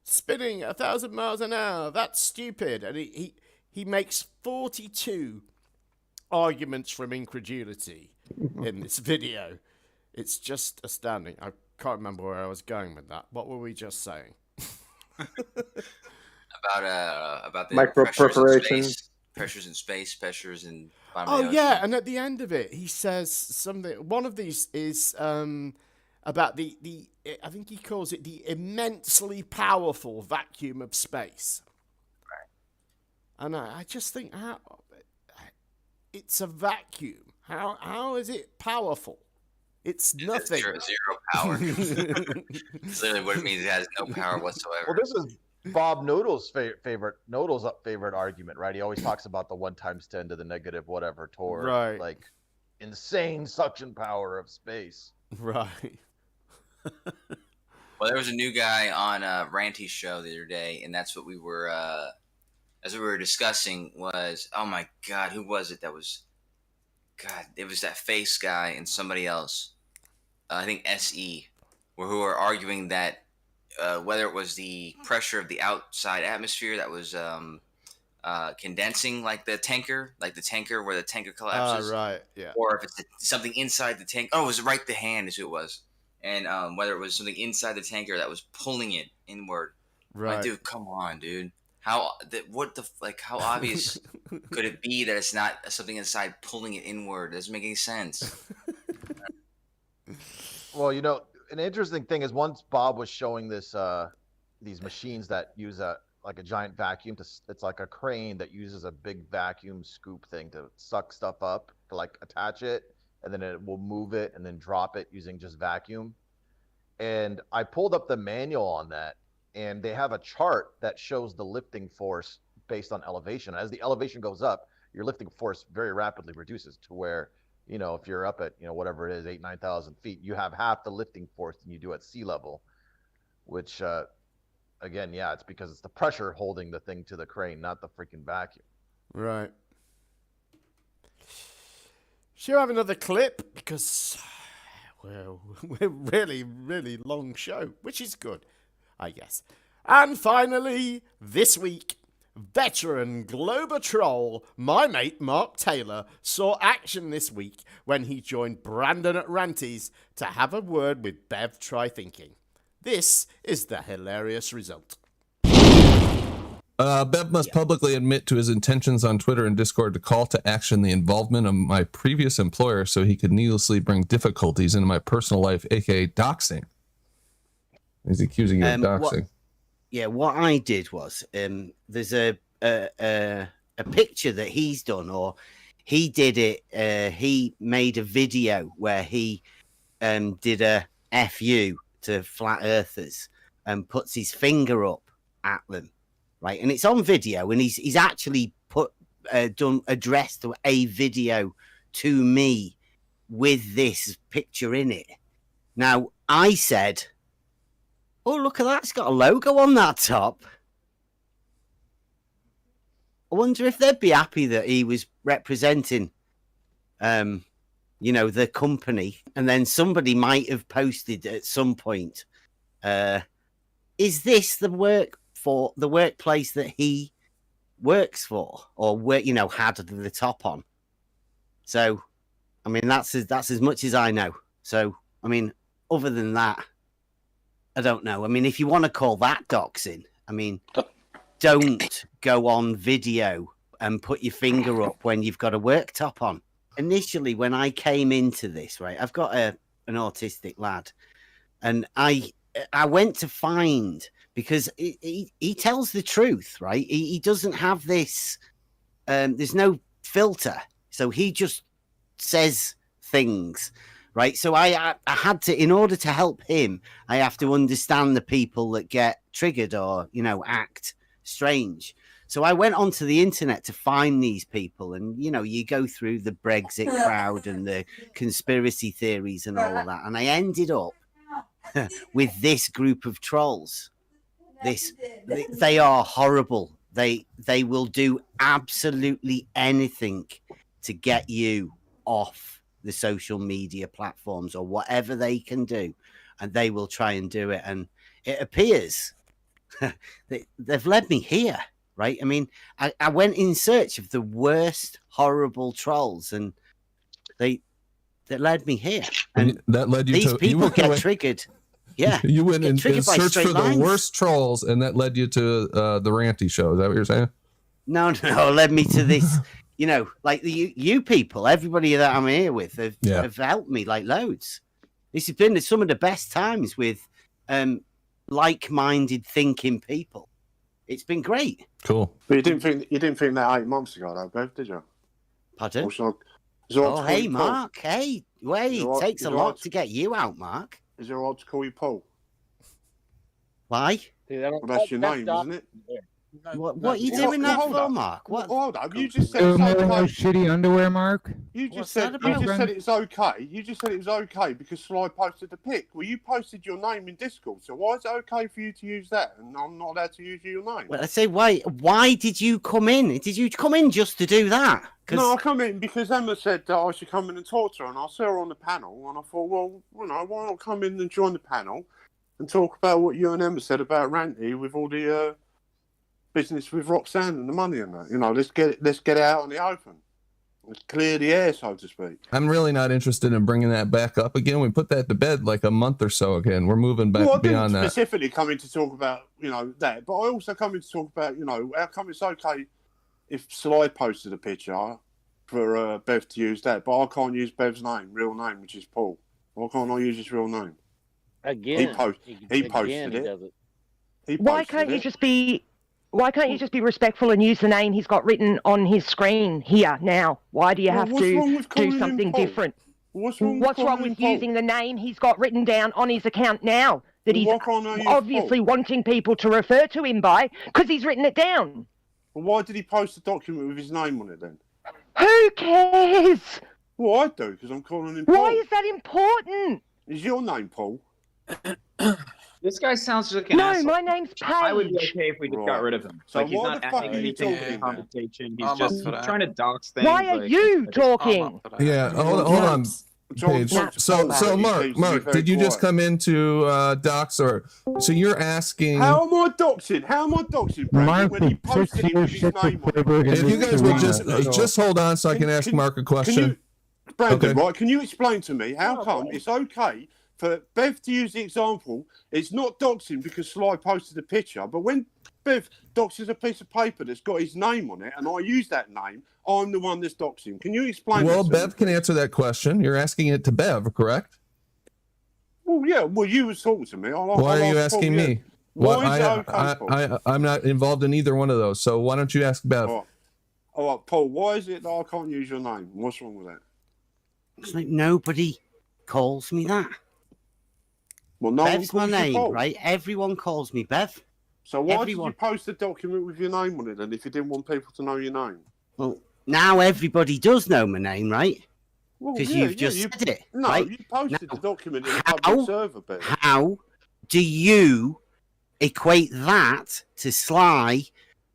spinning 1,000 miles an hour. That's stupid, and he makes 42 arguments from incredulity in this video. It's just astounding. I can't remember where I was going with that. What were we just saying?
about the
Micro perforation.
Pressures in space, pressures in bottom
Oh
of the
yeah,
ocean.
and at the end of it, he says something. One of these is about the I think he calls it the immensely powerful vacuum of space. Right. And I just think how it's a vacuum. How is it powerful? It's nothing.
Zero power. It's literally what it means. It has no power whatsoever.
Well, this is Bob Noodle's favorite argument, right? He always talks about the 1 × 10 to the negative whatever toward
Right.
like insane suction power of space.
Right.
Well, there was a new guy on Ranty's show the other day, and that's what we were discussing was, oh my God, who was it that was, God, it was that face guy and somebody else, I think SE, who were arguing that whether it was the pressure of the outside atmosphere that was condensing like the tanker where the tanker collapses.
Right, yeah.
Or if it's something inside the tank. Oh, it was right the hand is who it was. And whether it was something inside the tanker that was pulling it inward.
Right.
Like, dude, come on, dude. How obvious could it be that it's not something inside pulling it inward? It doesn't make any sense.
Well, you know, an interesting thing is once Bob was showing this these machines that use a giant vacuum it's like a crane that uses a big vacuum scoop thing to suck stuff up to like attach it, and then it will move it and then drop it using just vacuum. And I pulled up the manual on that, and they have a chart that shows the lifting force based on elevation. As the elevation goes up, your lifting force very rapidly reduces to where, you know, if you're up at, you know, whatever it is, 8,000-9,000 feet, you have half the lifting force than you do at sea level, which, again, yeah, it's because it's the pressure holding the thing to the crane, not the freaking vacuum.
Right. Should we have another clip? Because, well, we're really, really long show, which is good, I guess. And finally, this week, veteran Globetroll, my mate Mark Taylor, saw action this week when he joined Brandon at Ranty's to have a word with Bev Try Thinking. This is the hilarious result.
Bev must publicly admit to his intentions on Twitter and Discord to call to action the involvement of my previous employer so he could needlessly bring difficulties into my personal life, aka doxing. He's accusing you of doxing.
What I did was there's a picture that he's done, or he did it. He made a video where he did a FU to flat earthers and puts his finger up at them, right? And it's on video, and he's actually addressed a video to me with this picture in it. Now I said, "Oh, look at that! It's got a logo on that top." I wonder if they'd be happy that he was representing, the company. And then somebody might have posted at some point, "Is this the workforce for the workplace that he works for, or had the top on. So, I mean, that's as much as I know. So, I mean, other than that, I don't know. I mean, if you want to call that doxing, I mean, don't go on video and put your finger up when you've got a work top on. Initially, when I came into this, right, I've got an autistic lad, and I went to find, because he tells the truth, right? He doesn't have this, there's no filter. So he just says things, right? So I had to, in order to help him, I have to understand the people that get triggered or, act strange. So I went onto the internet to find these people, and, you go through the Brexit crowd and the conspiracy theories and all of that. And I ended up with this group of trolls. They are horrible. They will do absolutely anything to get you off the social media platforms or whatever they can do, and they will try and do it. And it appears they've led me here, right? I mean, I went in search of the worst horrible trolls, and they led me here. And
that led you
these
to
people get triggered. Yeah,
you went in
triggered by
search
straight
for
lines.
the worst trolls, and that led you to the ranty show. Is that what you're saying?
No, led me to this. Like you people, everybody that I'm here with have helped me like loads. This has been some of the best times with like-minded thinking people. It's been great.
Cool.
But you didn't think that 8 months ago, though, Bev, did you?
Pardon?
Oh,
hey, Mark. Hey, wait, it takes a lot to get you out, Mark.
Is it all right to call you Paul?
Why?
Well, that's your name, isn't it?
What are you doing that for, Mark? What?
Hold up, you just said
Still
it's
wearing
okay.
those shitty underwear, Mark?
You just said it was okay. You just said it was okay because Sly posted the pic. Well, you posted your name in Discord, so why is it okay for you to use that and I'm not allowed to use your name?
Well, I say, why did you come in? Did you come in just to do that?
No, I come in because Emma said that I should come in and talk to her, and I saw her on the panel, and I thought, well, why not come in and join the panel and talk about what you and Emma said about Ranty with all the business with Roxanne and the money and that. Let's get it out in the open. Let's clear the air, so to speak.
I'm really not interested in bringing that back up again. We put that to bed like a month or so again. We're moving back beyond that.
I didn't specifically come in to talk about, that, but I also come in to talk about, how come it's okay if Sly posted a picture for Bev to use that, but I can't use Bev's real name, which is Paul. Why can't I use his real name?
Again,
he posted it.
Why can't you just be respectful and use the name he's got written on his screen here now? Why do you have to do something different? What's wrong with using the name he's got written down on his account now that he's obviously wanting people to refer to him by because he's written it down?
Well, why did he post a document with his name on it then?
Who cares?
Well, I do, because I'm calling him Paul.
Why is that important?
Is your name Paul?
This guy sounds like an asshole.
No, my name's Paige.
I would be okay if we just got rid of him.
So
Like, he's
why
not
the fuck
adding
are you
anything to
talking
the
then?
conversation. He's trying to dox things.
Why are you talking?
Yeah, hold on. Paige. So Mark, did you just come into docs, or so you're asking?
How am I doxing, Brandon, when he posted it with his name on it?
If you guys will just hold on, so I can ask Mark a question.
Brandon, right? Can you explain to me how come it's okay for Bev to use the example? It's not doxing because Sly posted a picture, but when Bev doxes a piece of paper that's got his name on it, and I use that name, I'm the one that's doxing. Can you explain?
Well, Bev can answer that question. You're asking it to Bev, correct?
Well, yeah. Well, you were talking to me.
Why are you asking me?
Why is it okay, Paul?
I'm not involved in either one of those. So why don't you ask Bev?
All right, Paul. Why is it that I can't use your name? What's wrong with that?
It's like nobody calls me that.
Well, no
Bev's my
one calls you
name,
Paul.
right? Everyone calls me Bev.
So why
Everyone.
did you post a document with your name on it then if you didn't want people to know your name?
Well, now everybody does know my name, right?
Well,
Because
yeah,
you've just
you-
said it.
No,
right?
you posted
Now,
the document in the public server, Ben.
How do you equate that to Sly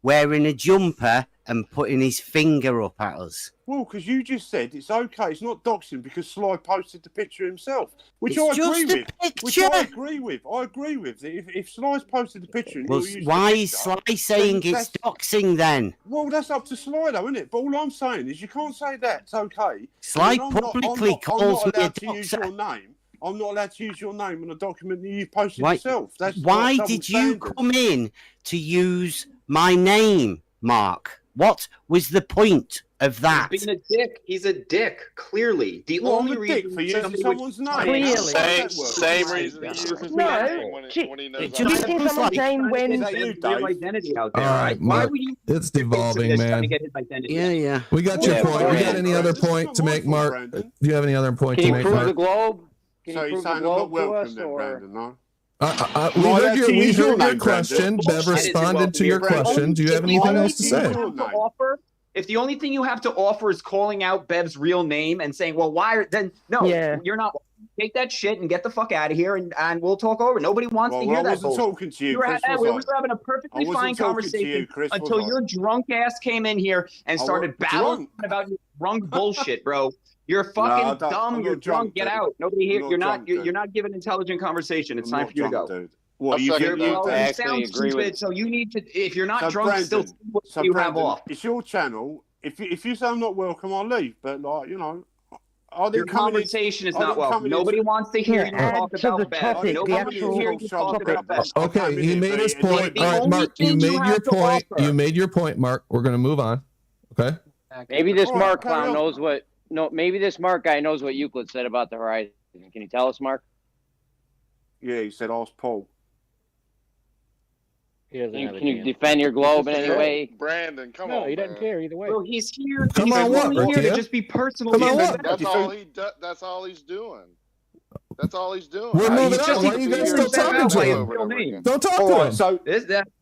wearing a jumper and putting his finger up at us?
Well, because you just said it's okay. It's not doxing because Sly posted the picture himself, which
It's
I agree
just a
with. Which
picture.
I agree with. I agree with. If Sly's posted the picture, and
Well,
you're using
why
the
is
picture,
Sly saying
then
it's doxing then?
well, that's up to Sly, though, isn't it? But all I'm saying is you can't say that. It's okay.
Sly
And I'm
publicly
I'm
calls
not
me a
allowed to use your name. I'm not allowed to use your name on a document that you posted
Why,
yourself. That's
why
not
did
double
you
standards.
come in to use my name, Mark? What was the point of that?
He's being a dick. He's a dick. Clearly, the
Well,
only
I'm a dick
reason
for using
somebody
someone's
would
name.
Clearly.
Same reason he uses his
No,
name when he knows
just
using someone's name when
real identity out there.
All right,
Why
Mark.
would you?
It's devolving,
Trying to
man.
get his identity.
Yeah.
We got your
Yeah,
point. We got
Brandon.
any other point to make, Mark? Do you have any other point
Can
to
you
make,
prove
Mark?
the globe? Can
So
you
you're
prove the
saying I'm not
globe to
welcome
us,
then,
or
Brandon, no?
We
Right,
heard
that's
your
name,
question.
Brandon.
Bev
Bullshit is
responded
welcome
to your
here, Brandon.
question. Do you have
If the
anything
only
else to
thing you
say?
have to offer- If the only thing you have to offer is calling out Bev's real name and saying, "Well, why?" Then no, you're not. Take that shit and get the fuck out of here, and we'll talk over. Nobody wants to hear
I
that
wasn't
bullshit.
talking to you,
were
Chris,
ha-
was
we
I?
were having a
I
perfectly
wasn't
fine
talking to you,
conversation
Chris, was
until
I?
your drunk ass came in here and
I
started
wa-
babbling
drunk?
about your drunk bullshit, bro. You're
No, I
fucking
don't-
dumb.
I'm
You're
not
drunk.
drunk,
Get
dude.
out. Nobody here.
I'm
You're
not
not.
drunk,
You're
dude.
not giving intelligent conversation. It's
I'm
time
not
for you to
drunk,
go.
dude. What, you
You're,
think
well,
that?
you sound stupid, so you need to. If you're not
So
drunk, still
Brandon,
what
so
you have
Brandon,
off.
it's your channel. If you say I'm not welcome, I'll leave. But like, you know, I
Your
didn't come in.
conversation is
I
not
didn't
welcome.
come in
Nobody
into-
wants to hear
Here,
you
add
talk
to the
about Bev.
topic, the
Nobody wants to
actual
hear you talk about Bev.
Okay, he made his point.
The
All right,
only
Mark, you
thing you
made your
have to
point.
offer-
You made your point, Mark. We're going to move on. Okay?
maybe this
All right,
Mark
carry
clown
on.
knows what? No, maybe this Mark guy knows what Euclid said about the horizon. Can you tell us, Mark?
Yeah, he said, ask Paul.
Can you defend your globe in any way?
Brandon, come
No,
on.
he doesn't
man.
care either way.
Bro, he's here.
Come
he's
on, what,
only here to
Ricky?
just be personal.
Come on,
with
what?
Bev.
That's all he's doing. That's all he's doing.
We're moving
He's
on.
just
Why are you guys still
figuring
talking
out
to
why his
him?
real name.
Don't talk
All
to
right,
him.
so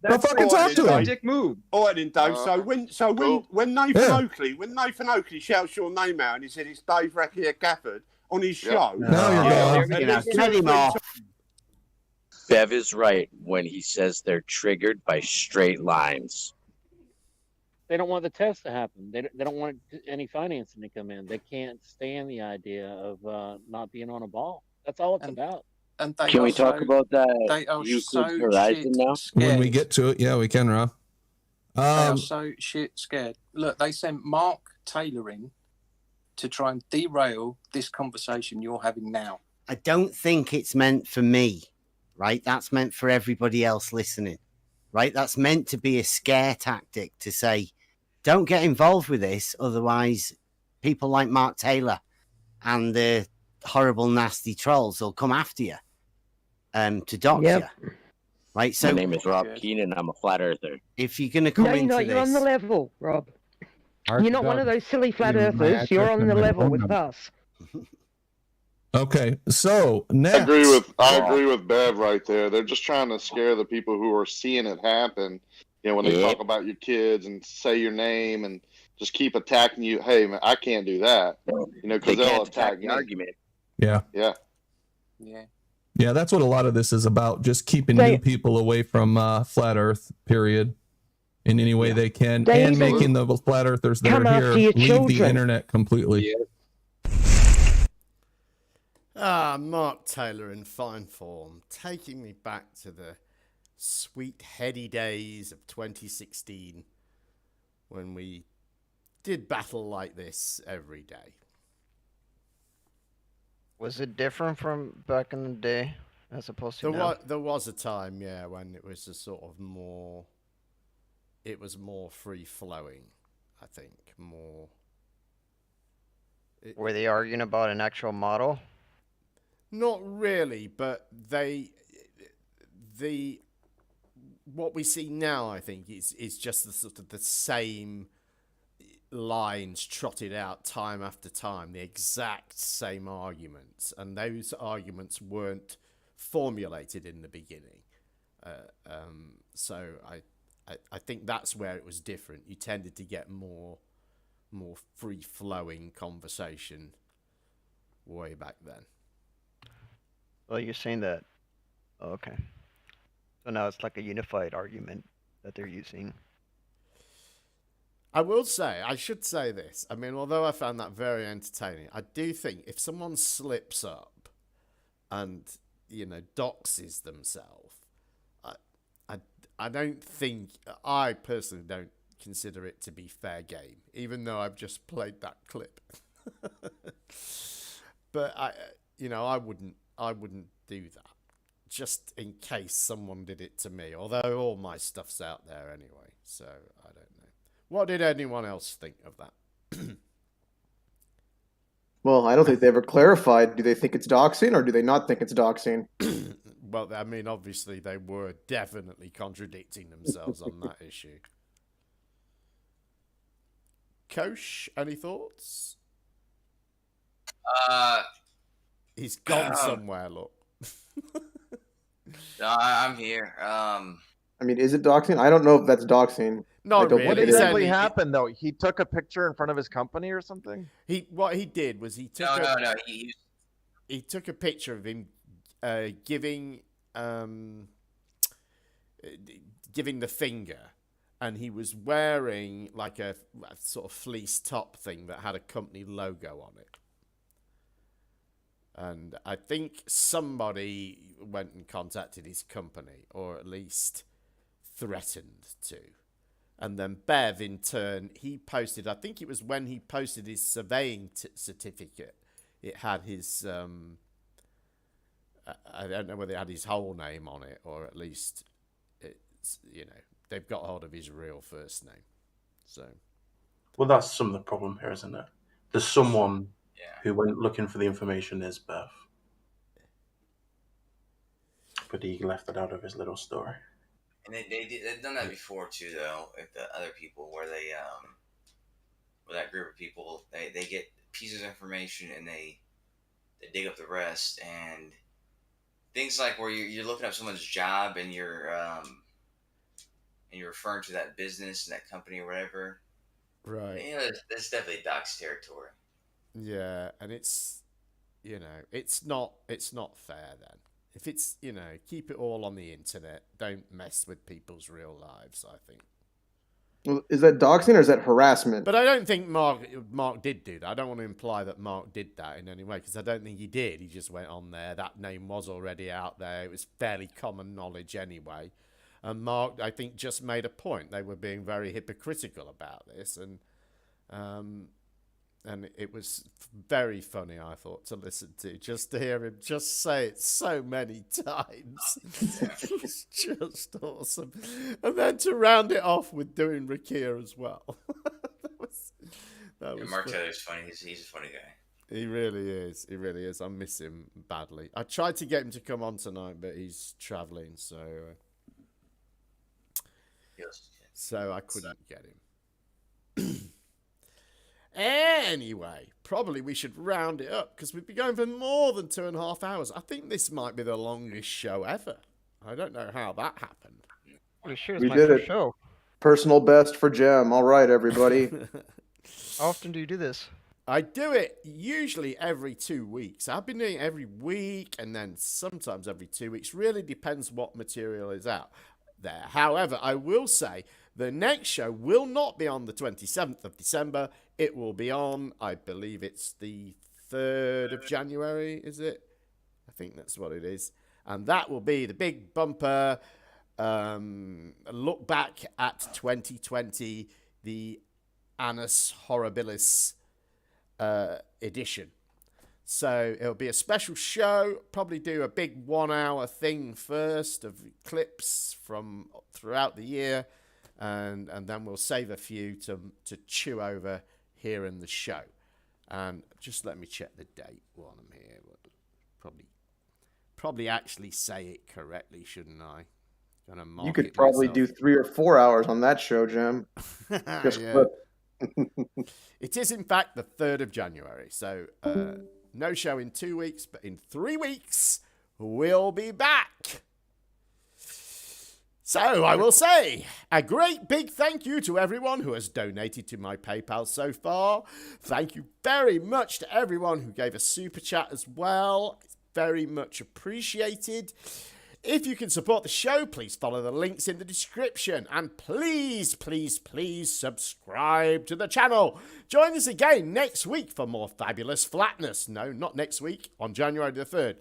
That's
fucking talk to him.
dick move.
All right, then, Dave. So when Nathan
Yeah.
Oakley shouts your name out and he said it's Dave Racky at Gafford on his show.
Now you're going.
Cut him off.
Bev is right when he says they're triggered by straight lines.
They don't want the test to happen. They don't want any financing to come in. They can't stand the idea of not being on a ball. That's all it's about.
And can we talk about that Euclid Horizon now?
When we get to it, yeah, we can, Rob.
They are so shit scared. Look, they sent Mark Taylor in to try and derail this conversation you're having now.
I don't think it's meant for me, right? That's meant for everybody else listening, right? That's meant to be a scare tactic to say, don't get involved with this, otherwise people like Mark Taylor and the horrible, nasty trolls will come after you to dox you. Right? So
My name is Rob Keenan. I'm a flat earther.
if you're going to come
No, you're
into
not. You're on the
this,
level, Rob. You're not one of those silly flat earthers. You're on the level with us.
Okay, so
I
next.
agree with Bev right there. They're just trying to scare the people who are seeing it happen. You know, when they
Yep.
talk about your kids and say your name and just keep attacking you. Hey, man, I can't do that. You know,
They
because they'll
can't
attack
attack
me.
the argument.
Yeah.
Yeah.
Yeah.
Yeah, that's what a lot of this is about. Just keeping
They-
new people away from flat Earth, period, in any way they can,
They
and
even
making the flat Earthers that
come
are here
after your
leave the
children.
internet completely.
Mark Taylor in fine form, taking me back to the sweet heady days of 2016 when we did battle like this every day.
Was it different from back in the day as opposed to now?
There was a time, yeah, when it was a sort of more, it was more free flowing, I think, more.
Were they arguing about an actual model?
Not really, but what we see now, I think, is just the sort of the same lines trotted out time after time, the exact same arguments, and those arguments weren't formulated in the beginning. So I think that's where it was different. You tended to get more free flowing conversation way back then.
Well, you're saying that. Oh, okay. So now it's like a unified argument that they're using.
I will say, I should say this. I mean, although I found that very entertaining, I do think if someone slips up and, doxes themselves, I don't think, I personally don't consider it to be fair game, even though I've just played that clip. But I wouldn't do that, just in case someone did it to me. Although all my stuff's out there anyway, so I don't know. What did anyone else think of that?
Well, I don't think they ever clarified. Do they think it's doxing or do they not think it's doxing?
Well, I mean, obviously they were definitely contradicting themselves on that issue. Kosh, any thoughts? He's gone somewhere, look.
No, I'm here.
I mean, is it doxing? I don't know if that's doxing.
Not really.
What exactly happened though? He took a picture in front of his company or something?
What he did was he took he took a picture of him giving the finger, and he was wearing like a sort of fleece top thing that had a company logo on it. And I think somebody went and contacted his company, or at least threatened to. And then Bev, in turn, he posted, I think it was when he posted his surveying certificate, it had his, I don't know whether it had his whole name on it, or at least, it's, they've got hold of his real first name. So,
well, that's some of the problem here, isn't it? There's someone who went looking for the information is Bev. But he left it out of his little story.
And they've done that before too, though, with the other people, where they, with that group of people, they get pieces of information and they dig up the rest, and things like where you're looking up someone's job and you're referring to that business and that company or whatever.
Right.
That's definitely dox territory.
Yeah, and it's not fair then. If it's, keep it all on the internet. Don't mess with people's real lives, I think.
Well, is that doxing or is that harassment?
But I don't think Mark did do that. I don't want to imply that Mark did that in any way, because I don't think he did. He just went on there. That name was already out there. It was fairly common knowledge anyway. And Mark, I think, just made a point. They were being very hypocritical about this, and it was very funny, I thought, to listen to, just to hear him just say it so many times. It's just awesome. And then to round it off with doing Rakia as well. that was
Mark
fun.
Taylor's funny. He's a funny guy.
He really is. He really is. I miss him badly. I tried to get him to come on tonight, but he's travelling, so I couldn't get him. Anyway, probably we should round it up, because we've been going for more than 2.5 hours. I think this might be the longest show ever. I don't know how that happened.
Pretty sure it's
We
my
did
first
it.
show.
Personal best for Gem. All right, everybody.
How often do you do this?
I do it usually every 2 weeks. I've been doing it every week and then sometimes every 2 weeks. Really depends what material is out there. However, I will say the next show will not be on the 27th of December. It will be on, I believe it's the 3rd of January, is it? I think that's what it is. And that will be the big bumper look back at 2020, the Annus Horribilis edition. So it'll be a special show, probably do a big 1 hour thing first of clips from throughout the year, and then we'll save a few to chew over here in the show. And just let me check the date while I'm here. Probably actually say it correctly, shouldn't I? Gonna mark
You could
it
probably
myself.
do 3 or 4 hours on that show, Gem. Just
Yeah.
clip.
It is, in fact, the 3rd of January. So no show in 2 weeks, but in 3 weeks, we'll be back. So I will say a great big thank you to everyone who has donated to my PayPal so far. Thank you very much to everyone who gave a super chat as well. It's very much appreciated. If you can support the show, please follow the links in the description. And please, please, please subscribe to the channel. Join us again next week for more fabulous flatness. No, not next week, on January the 3rd.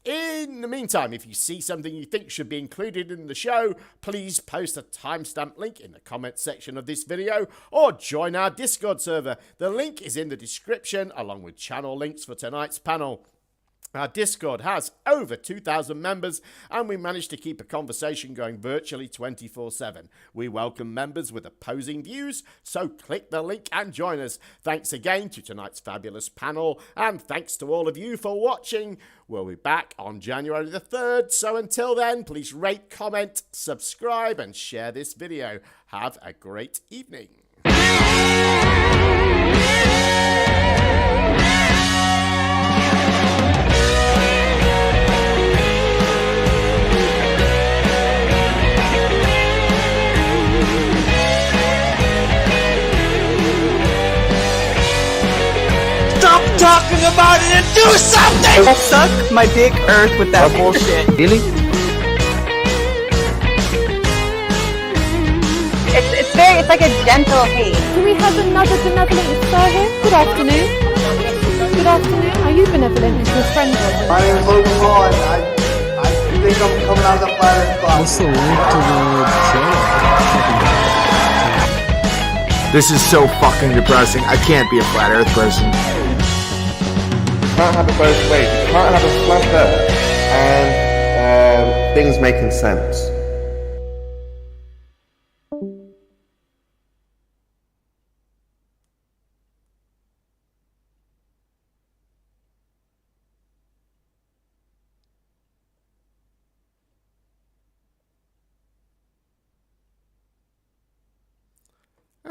In the meantime, if you see something you think should be included in the show, please post a timestamp link in the comments section of this video or join our Discord server. The link is in the description along with channel links for tonight's panel. Our Discord has over 2,000 members and we managed to keep a conversation going virtually 24/7. We welcome members with opposing views, so click the link and join us. Thanks again to tonight's fabulous panel and thanks to all of you for watching. We'll be back on January the 3rd, so until then, please rate, comment, subscribe and share this video. Have a great evening.
Stop talking about it and do something! Suck my dick, Earth, with that bullshit. Really?
It's like a gentle hate. Do we have another benevolent star here? Good afternoon. Good afternoon. Are you benevolent? Is your friend?
My name is Logan Paul and I think I'm coming out of the flat earth box.
What's the link to the channel?
This is so fucking depressing. I can't be a flat earth person.
You can't have it both ways. You can't have a flat earth and things making sense.